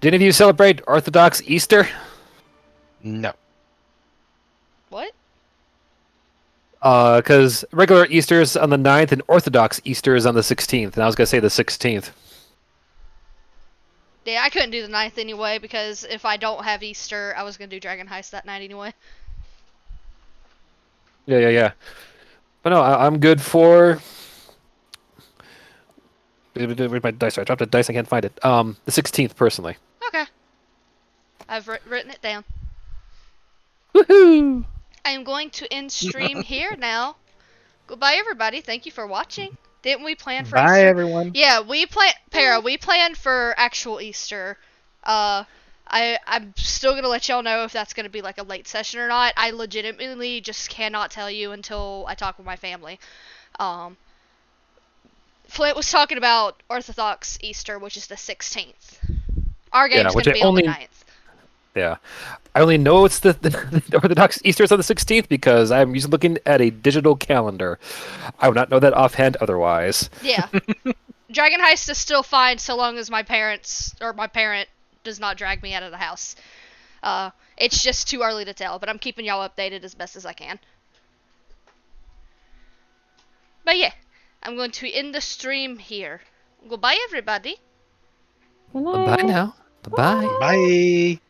do any of you celebrate Orthodox Easter? No. What? Because regular Easter's on the 9th and Orthodox Easter is on the 16th, and I was gonna say the 16th. Yeah, I couldn't do the 9th anyway because if I don't have Easter, I was gonna do Dragon Heist that night anyway. Yeah. But no, I'm good for. Where's my dice? I dropped a dice. I can't find it. The 16th personally. Okay. I've written it down. Woohoo! I am going to end stream here now. Goodbye, everybody. Thank you for watching. Didn't we plan for Bye, Easter? everyone. Yeah, we planned for actual Easter. I'm still gonna let y'all know if that's gonna be like a late session or not. I legitimately just cannot tell you until I talk with my family. Flint was talking about Orthodox Easter, which is the 16th. Our game's which gonna be on the 9th. Yeah. I only know it's the Orthodox Easter is on the 16th because I'm usually looking at a digital calendar. I would not know that offhand otherwise. Yeah. Dragon Heist is still fine so long as my parent does not drag me out of the house. It's just too early to tell, but I'm keeping y'all updated as best as I can. But yeah, I'm going to end the stream here. Goodbye, everybody. Good Bye night. now. Bye. Bye.